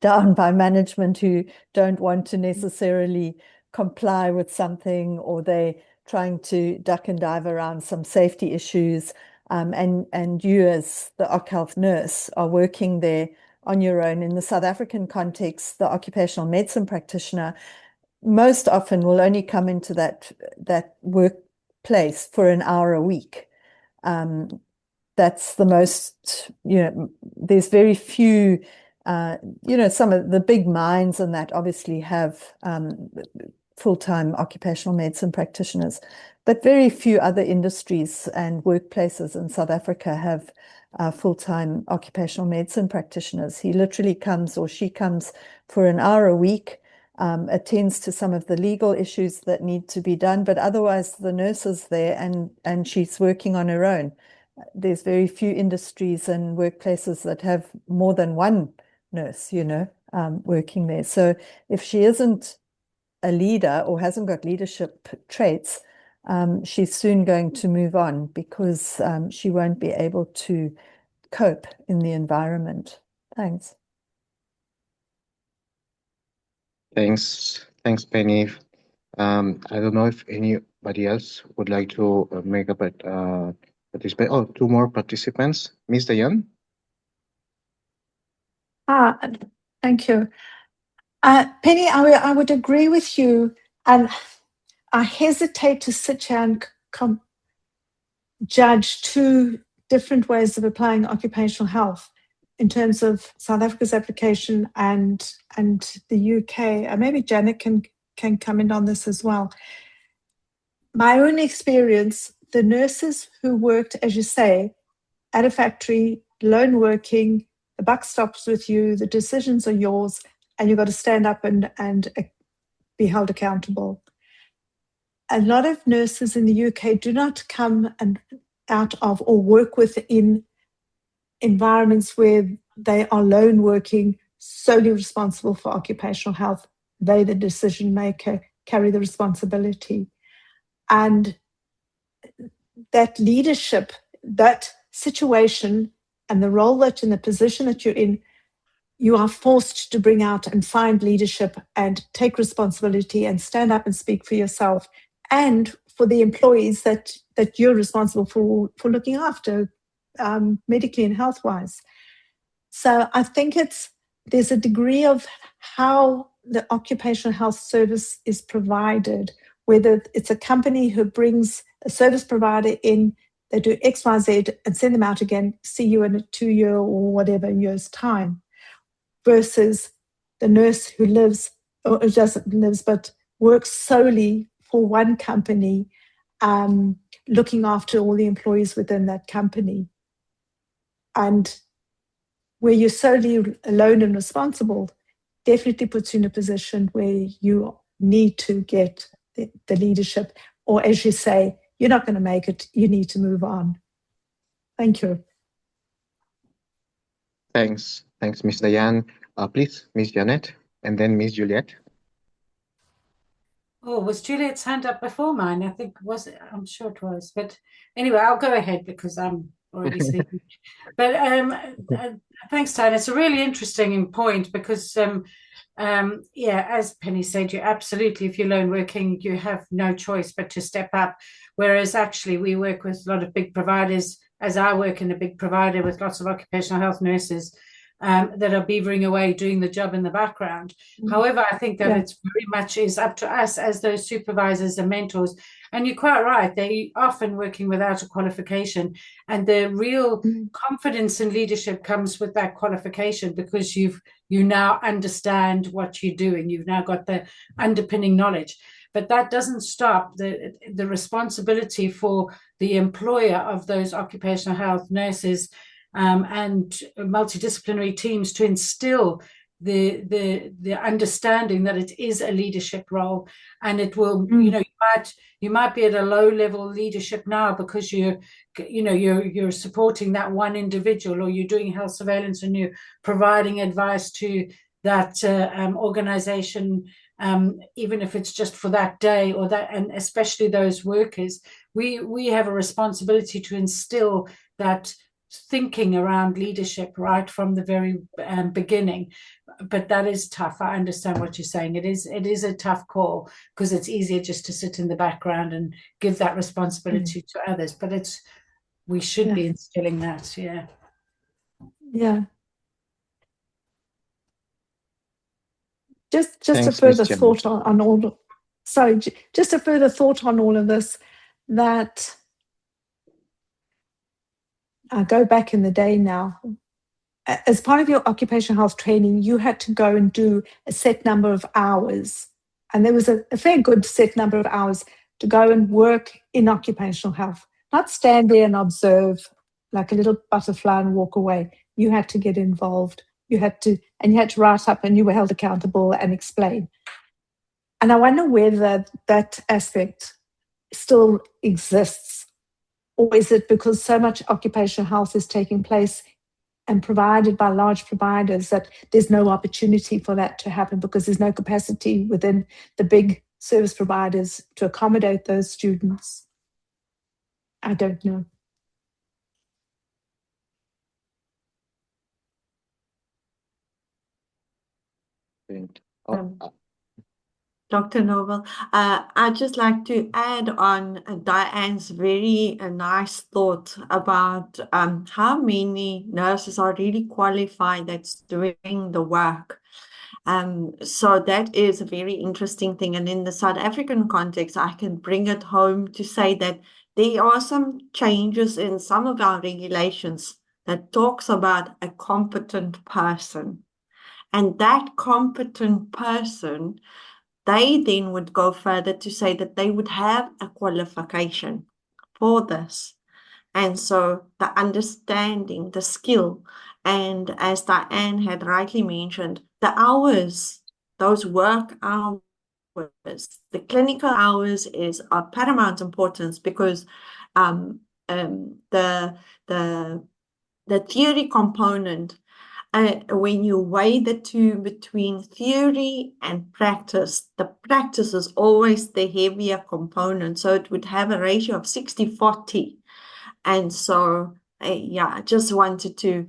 down by management who don't want to necessarily comply with something, or they trying to duck and dive around some safety issues. And you as the OC health nurse are working there on your own. In the South African context, the occupational medicine practitioner most often will only come into that workplace for an hour a week. That's the most, there's very few, some of the big mines and that obviously have full-time occupational medicine practitioners, but very few other industries and workplaces in South Africa have full-time occupational medicine practitioners. He literally comes, or she comes, for an hour a week. attends to some of the legal issues that need to be done, but otherwise the nurse is there and she's working on her own. There's very few industries and workplaces that have more than one nurse, working there. So if she isn't a leader or hasn't got leadership traits, she's soon going to move on because she won't be able to cope in the environment. Thanks. Thanks, Penny. I don't know if anybody else would like to make a participate. Oh, two more participants. Miss Diane? Thank you. Penny, I would agree with you, and I hesitate to sit here and judge two different ways of applying occupational health in terms of South Africa's application and the UK. Maybe Janet can come in on this as well. My own experience, the nurses who worked, as you say, at a factory, lone working, the buck stops with you, the decisions are yours, and you've got to stand up and be held accountable. A lot of nurses in the UK do not come out of or work within environments where they are lone working, solely responsible for occupational health. They, the decision maker, carry the responsibility. And that leadership, that situation, and the role that in the position that you're in, you are forced to bring out and find leadership and take responsibility and stand up and speak for yourself and for the employees that you're responsible for looking after, medically and health-wise. So I think there's a degree of how the occupational health service is provided, whether it's a company who brings a service provider in, they do X, Y, Z, and send them out again, see you in a 2-year or whatever year's time, versus the nurse who lives, or doesn't lives, but works solely for one company, looking after all the employees within that company. And where you're solely alone and responsible, definitely puts you in a position where you need to get the leadership, or as you say, you're not going to make it, you need to move on. Thank you. Thanks, Miss Diane. Please, Miss Janet, and then Miss Juliet. Oh, was Juliet's hand up before mine? I think, was it? I'm sure it was. But anyway, I'll go ahead because I'm already speaking. But thanks, Tyne. It's a really interesting point because, yeah, as Penny said, you absolutely, if you're lone working, you have no choice but to step up. Whereas actually we work with a lot of big providers, as I work in a big provider with lots of occupational health nurses, that are beavering away doing the job in the background. However, I think that it's very much is up to us as those supervisors and mentors. And you're quite right, they're often working without a qualification. And the real confidence in leadership comes with that qualification because you now understand what you're doing. You've now got the underpinning knowledge. But that doesn't stop the responsibility for the employer of those occupational health nurses and multidisciplinary teams to instill the understanding that it is a leadership role, and it will you might be at a low level leadership now because you're supporting that one individual, or you're doing health surveillance and you're providing advice to that organization, even if it's just for that day or that, and especially those workers, we have a responsibility to instill that thinking around leadership right from the very beginning. But that is tough. I understand what you're saying. It is a tough call because it's easier just to sit in the background and give that responsibility to others. But we should be instilling that. Yeah. Just Thanks, a further Ms. thought on all. Sorry, just a further thought on all of this. That I go back in the day now. As part of your occupational health training, you had to go and do a set number of hours. And there was a fair good set number of hours to go and work in occupational health, not stand there and observe like a little butterfly and walk away. You had to get involved. You had to write up, and you were held accountable and explain. And I wonder whether that aspect still exists, or is it because so much occupational health is taking place and provided by large providers that there's no opportunity for that to happen because there's no capacity within the big service providers to accommodate those students? I don't know. Oh, Um, Dr. Noble, I'd just like to add on Diane's very nice thought about how many nurses are really qualified that's doing the work. So that is a very interesting thing. And in the South African context, I can bring it home to say that there are some changes in some of our regulations that talks about a competent person. And that competent person, they then would go further to say that they would have a qualification for this. And so the understanding, the skill, and as Diane had rightly mentioned, the hours, those work hours, the clinical hours is of paramount importance because the theory component, when you weigh the two between theory and practice, the practice is always the heavier component. So it would have a ratio of 60-40. And so, yeah, I just wanted to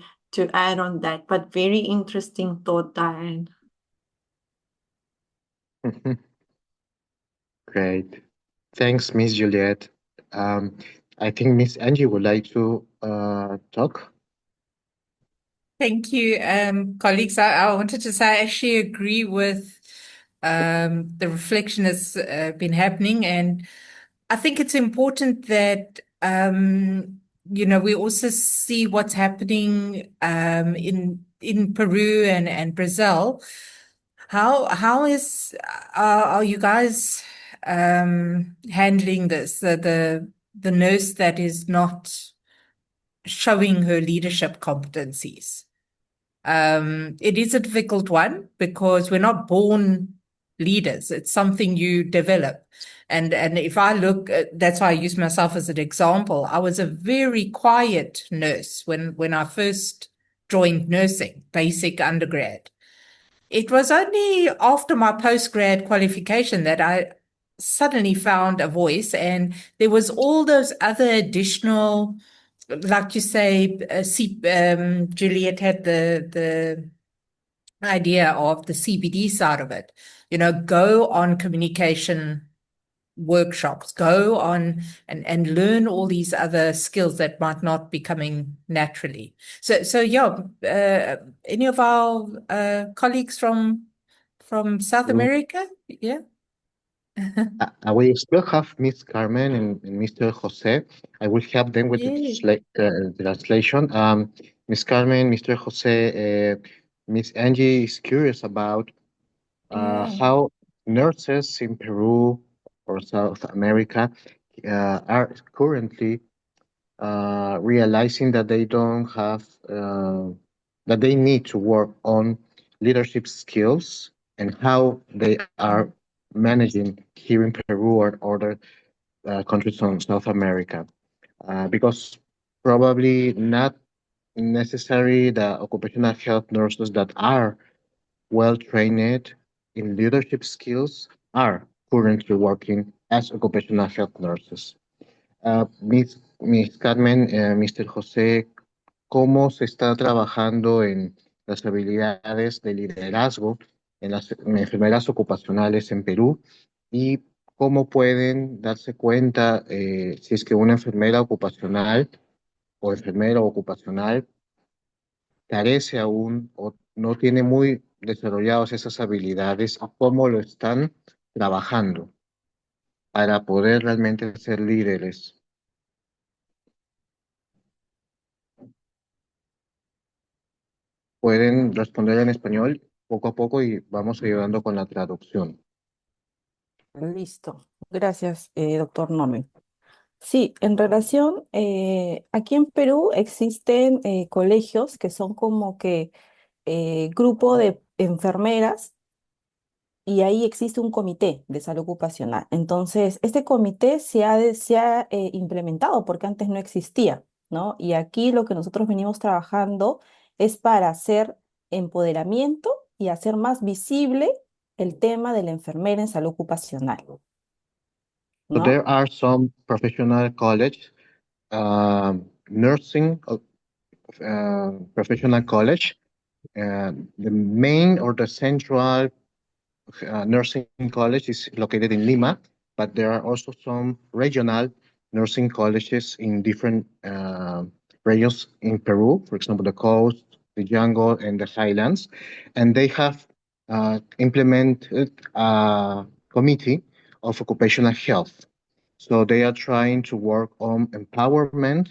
add on that, but very interesting thought, Diane. great. Thanks, Miss Juliet. I think Miss Angie would like to talk. Thank you, colleagues. I wanted to say I actually agree with the reflection that's been happening, and I think it's important that we also see what's happening in Peru and Brazil. How are you guys handling this? The nurse that is not showing her leadership competencies. It is a difficult one because we're not born leaders. It's something you develop. And if I look, that's why I use myself as an example. I was a very quiet nurse when I first joined nursing, basic undergrad. It was only after my postgrad qualification that I suddenly found a voice, and there was all those other additional, like you say, Juliet had the idea of the CBD side of it. Go on communication workshops, go on and learn all these other skills that might not be coming naturally. So yeah, any of our colleagues from South America? Yeah. We still have Miss Carmen and Mr. Jose. I will help them with the Yes. translation. Miss Carmen, Mr. Jose, Miss Angie is curious about Yeah. how nurses in Peru or South America are currently realizing that they don't have, that they need to work on leadership skills and how they are managing here in Peru or other countries in South America. Because probably not necessarily the occupational health nurses that are well trained in leadership skills are currently working as occupational health nurses. Miss Carmen, Mr. José, ¿cómo se está trabajando en las habilidades de liderazgo en las enfermeras ocupacionales en Perú? Y cómo pueden darse cuenta si es que una enfermera ocupacional o enfermero ocupacional carece aún o no tiene muy desarrolladas esas habilidades, o cómo lo están trabajando para poder realmente ser líderes. Pueden responder en español poco a poco y vamos ayudando con la traducción. Listo. Gracias, doctor Norman. Sí, en relación, aquí en Perú existen colegios que son como que grupo de enfermeras y ahí existe un comité de salud ocupacional. Entonces, este comité se ha implementado porque antes no existía, ¿no? Y aquí lo que nosotros venimos trabajando es para hacer empoderamiento y hacer más visible el tema de la enfermera en salud ocupacional, So ¿no? there are some professional college, nursing, professional college. The main or the central nursing college is located in Lima, but there are also some regional nursing colleges in different regions in Peru, for example, the coast, the jungle, and the highlands. And they have implemented a committee of occupational health. So they are trying to work on empowerment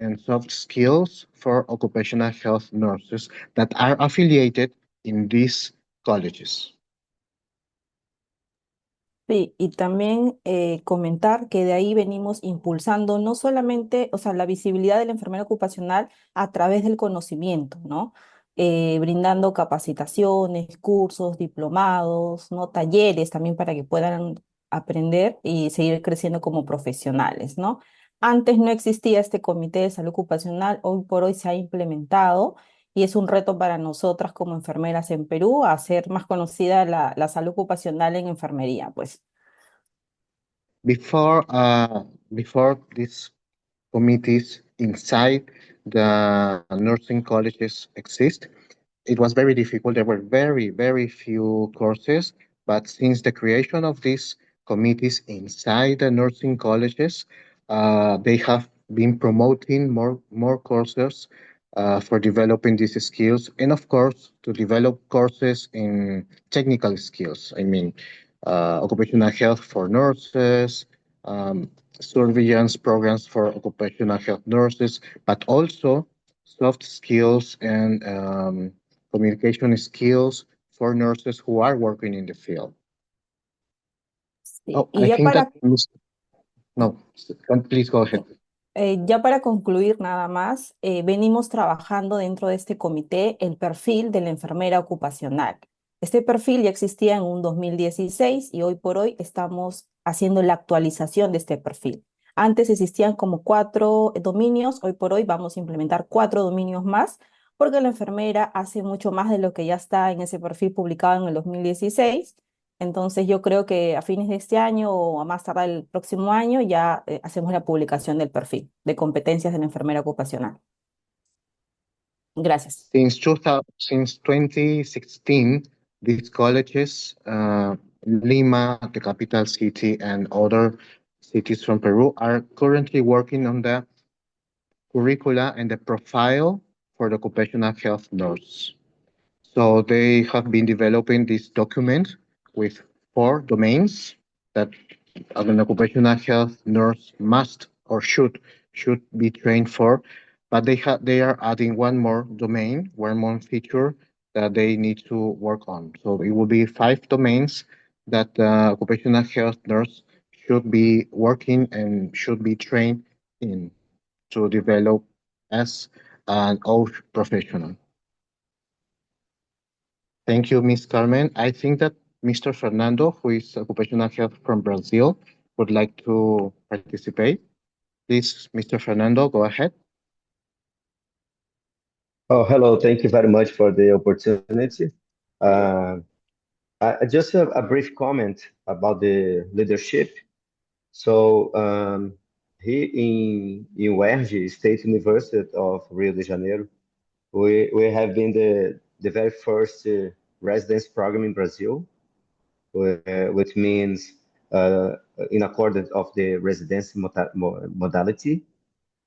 and soft skills for occupational health nurses that are affiliated in these colleges. Sí, y también comentar que de ahí venimos impulsando no solamente, o sea, la visibilidad de la enfermera ocupacional a través del conocimiento, ¿no? Brindando capacitaciones, cursos, diplomados, ¿no? Talleres también para que puedan aprender y seguir creciendo como profesionales, ¿no? Antes no existía este comité de salud ocupacional, hoy por hoy se ha implementado y es un reto para nosotras como enfermeras en Perú hacer más conocida la salud ocupacional en enfermería, pues. Before these committees inside the nursing colleges exist, it was very difficult. There were very few courses, but since the creation of these committees inside the nursing colleges, they have been promoting more courses for developing these skills, and of course to develop courses in technical skills. I mean, occupational health for nurses, surveillance programs for occupational health nurses, but also soft skills and communication skills for nurses who are working in the field. Sí, Oh, y I ya think that para no, please go ahead. Ya para concluir nada más, venimos trabajando dentro de este comité el perfil de la enfermera ocupacional. Este perfil ya existía en un 2016 y hoy por hoy estamos haciendo la actualización de este perfil. Antes existían como 4 dominios, hoy por hoy vamos a implementar 4 dominios más porque la enfermera hace mucho más de lo que ya está en ese perfil publicado en el 2016. Entonces yo creo que a fines de este año o a más tardar el próximo año ya hacemos la publicación del perfil de competencias de la enfermera ocupacional. Gracias. Since 2016, these colleges, Lima, the capital city, and other cities from Peru are currently working on the curricula and the profile for the occupational health nurse. So they have been developing this document with 4 domains that an occupational health nurse must or should be trained for, but they are adding one more domain, one more feature that they need to work on. So it will be 5 domains that the occupational health nurse should be working and should be trained in to develop as an OSH professional. Thank you, Ms. Carmen. I think that Mr. Fernando, who is occupational health from Brazil, would like to participate. Please, Mr. Fernando, go ahead. Oh, hello. Thank you very much for the opportunity. I just have a brief comment about the leadership. So here in UERJ, State University of Rio de Janeiro, we have been the very first residence program in Brazil, which means in accordance of the residency modality.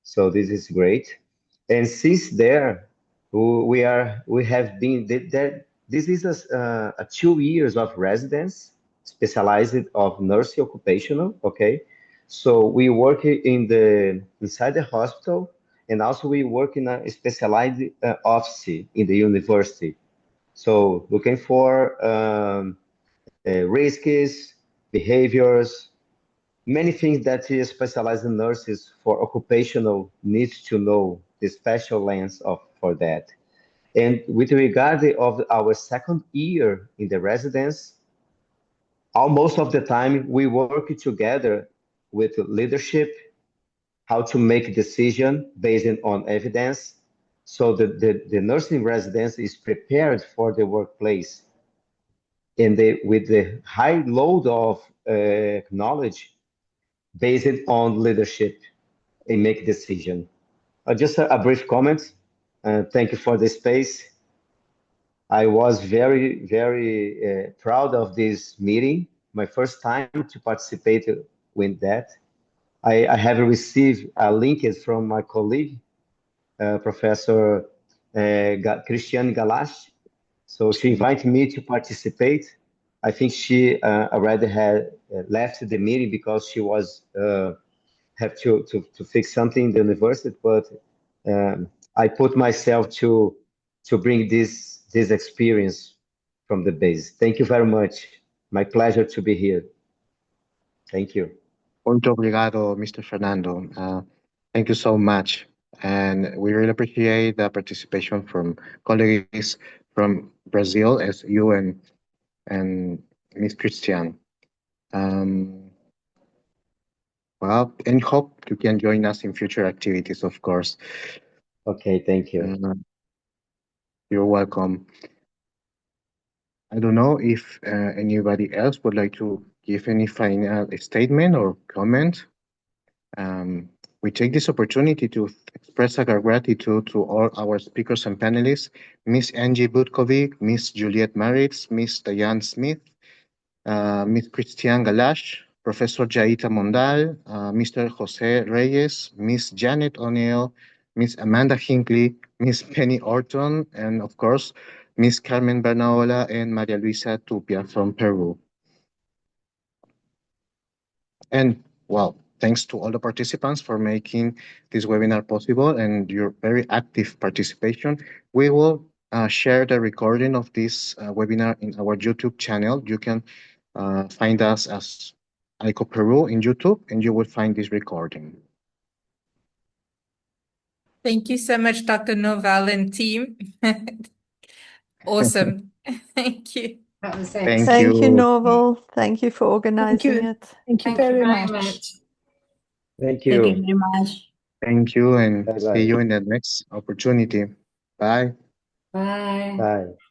So this is great. And since there, we have been there. This is a 2 years of residence, specialized of nursing occupational. Okay, so we work inside the hospital, and also we work in a specialized office in the university. So looking for risks, behaviors, many things that is specialized in nurses for occupational needs to know the special lens for that. And with regard of our second year in the residence, almost of the time we work together with leadership, how to make decision based on evidence, so that the nursing residence is prepared for the workplace. And with the high load of knowledge based on leadership and make decision. Just a brief comment. Thank you for the space. I was very, very proud of this meeting. My first time to participate with that. I have received a link from my colleague, Professor Christiane Galash. So she invited me to participate. I think she already had left the meeting because she was have to fix something in the university, but I put myself to bring this experience from the base. Thank you very much. My pleasure to be here. Thank you. Muito obrigado, Mr. Fernando. Thank you so much. And we really appreciate the participation from colleagues from Brazil, as you and Ms. Christian. Well, and hope you can join us in future activities, of course. Okay, thank you. You're welcome. I don't know if anybody else would like to give any final statement or comment. We take this opportunity to express our gratitude to all our speakers and panelists, Ms. Angie Butkovic, Ms. Juliette Maritz, Ms. Diane Smith, Ms. Christiane Galash, Professor Jaita Mondal, Mr. Jose Reyes, Ms. Janet O'Neill, Ms. Amanda Hinckley, Ms. Penny Orton, and of course, Ms. Carmen Bernaola and Maria Luisa Tupia from Peru. And well, thanks to all the participants for making this webinar possible and your very active participation. We will share the recording of this webinar in our YouTube channel. You can find us as ICOH Peru in YouTube, and you will find this recording. Thank you so much, Dr. Novell and team. Awesome. Thank you. That was Thank Thank you, you. Norval. Thank you for organizing it. Thank you Thank you very very much. much. Thank Thank you you. very much. Thank you, and Bye-bye. see you in the next opportunity. Bye. Bye. Bye.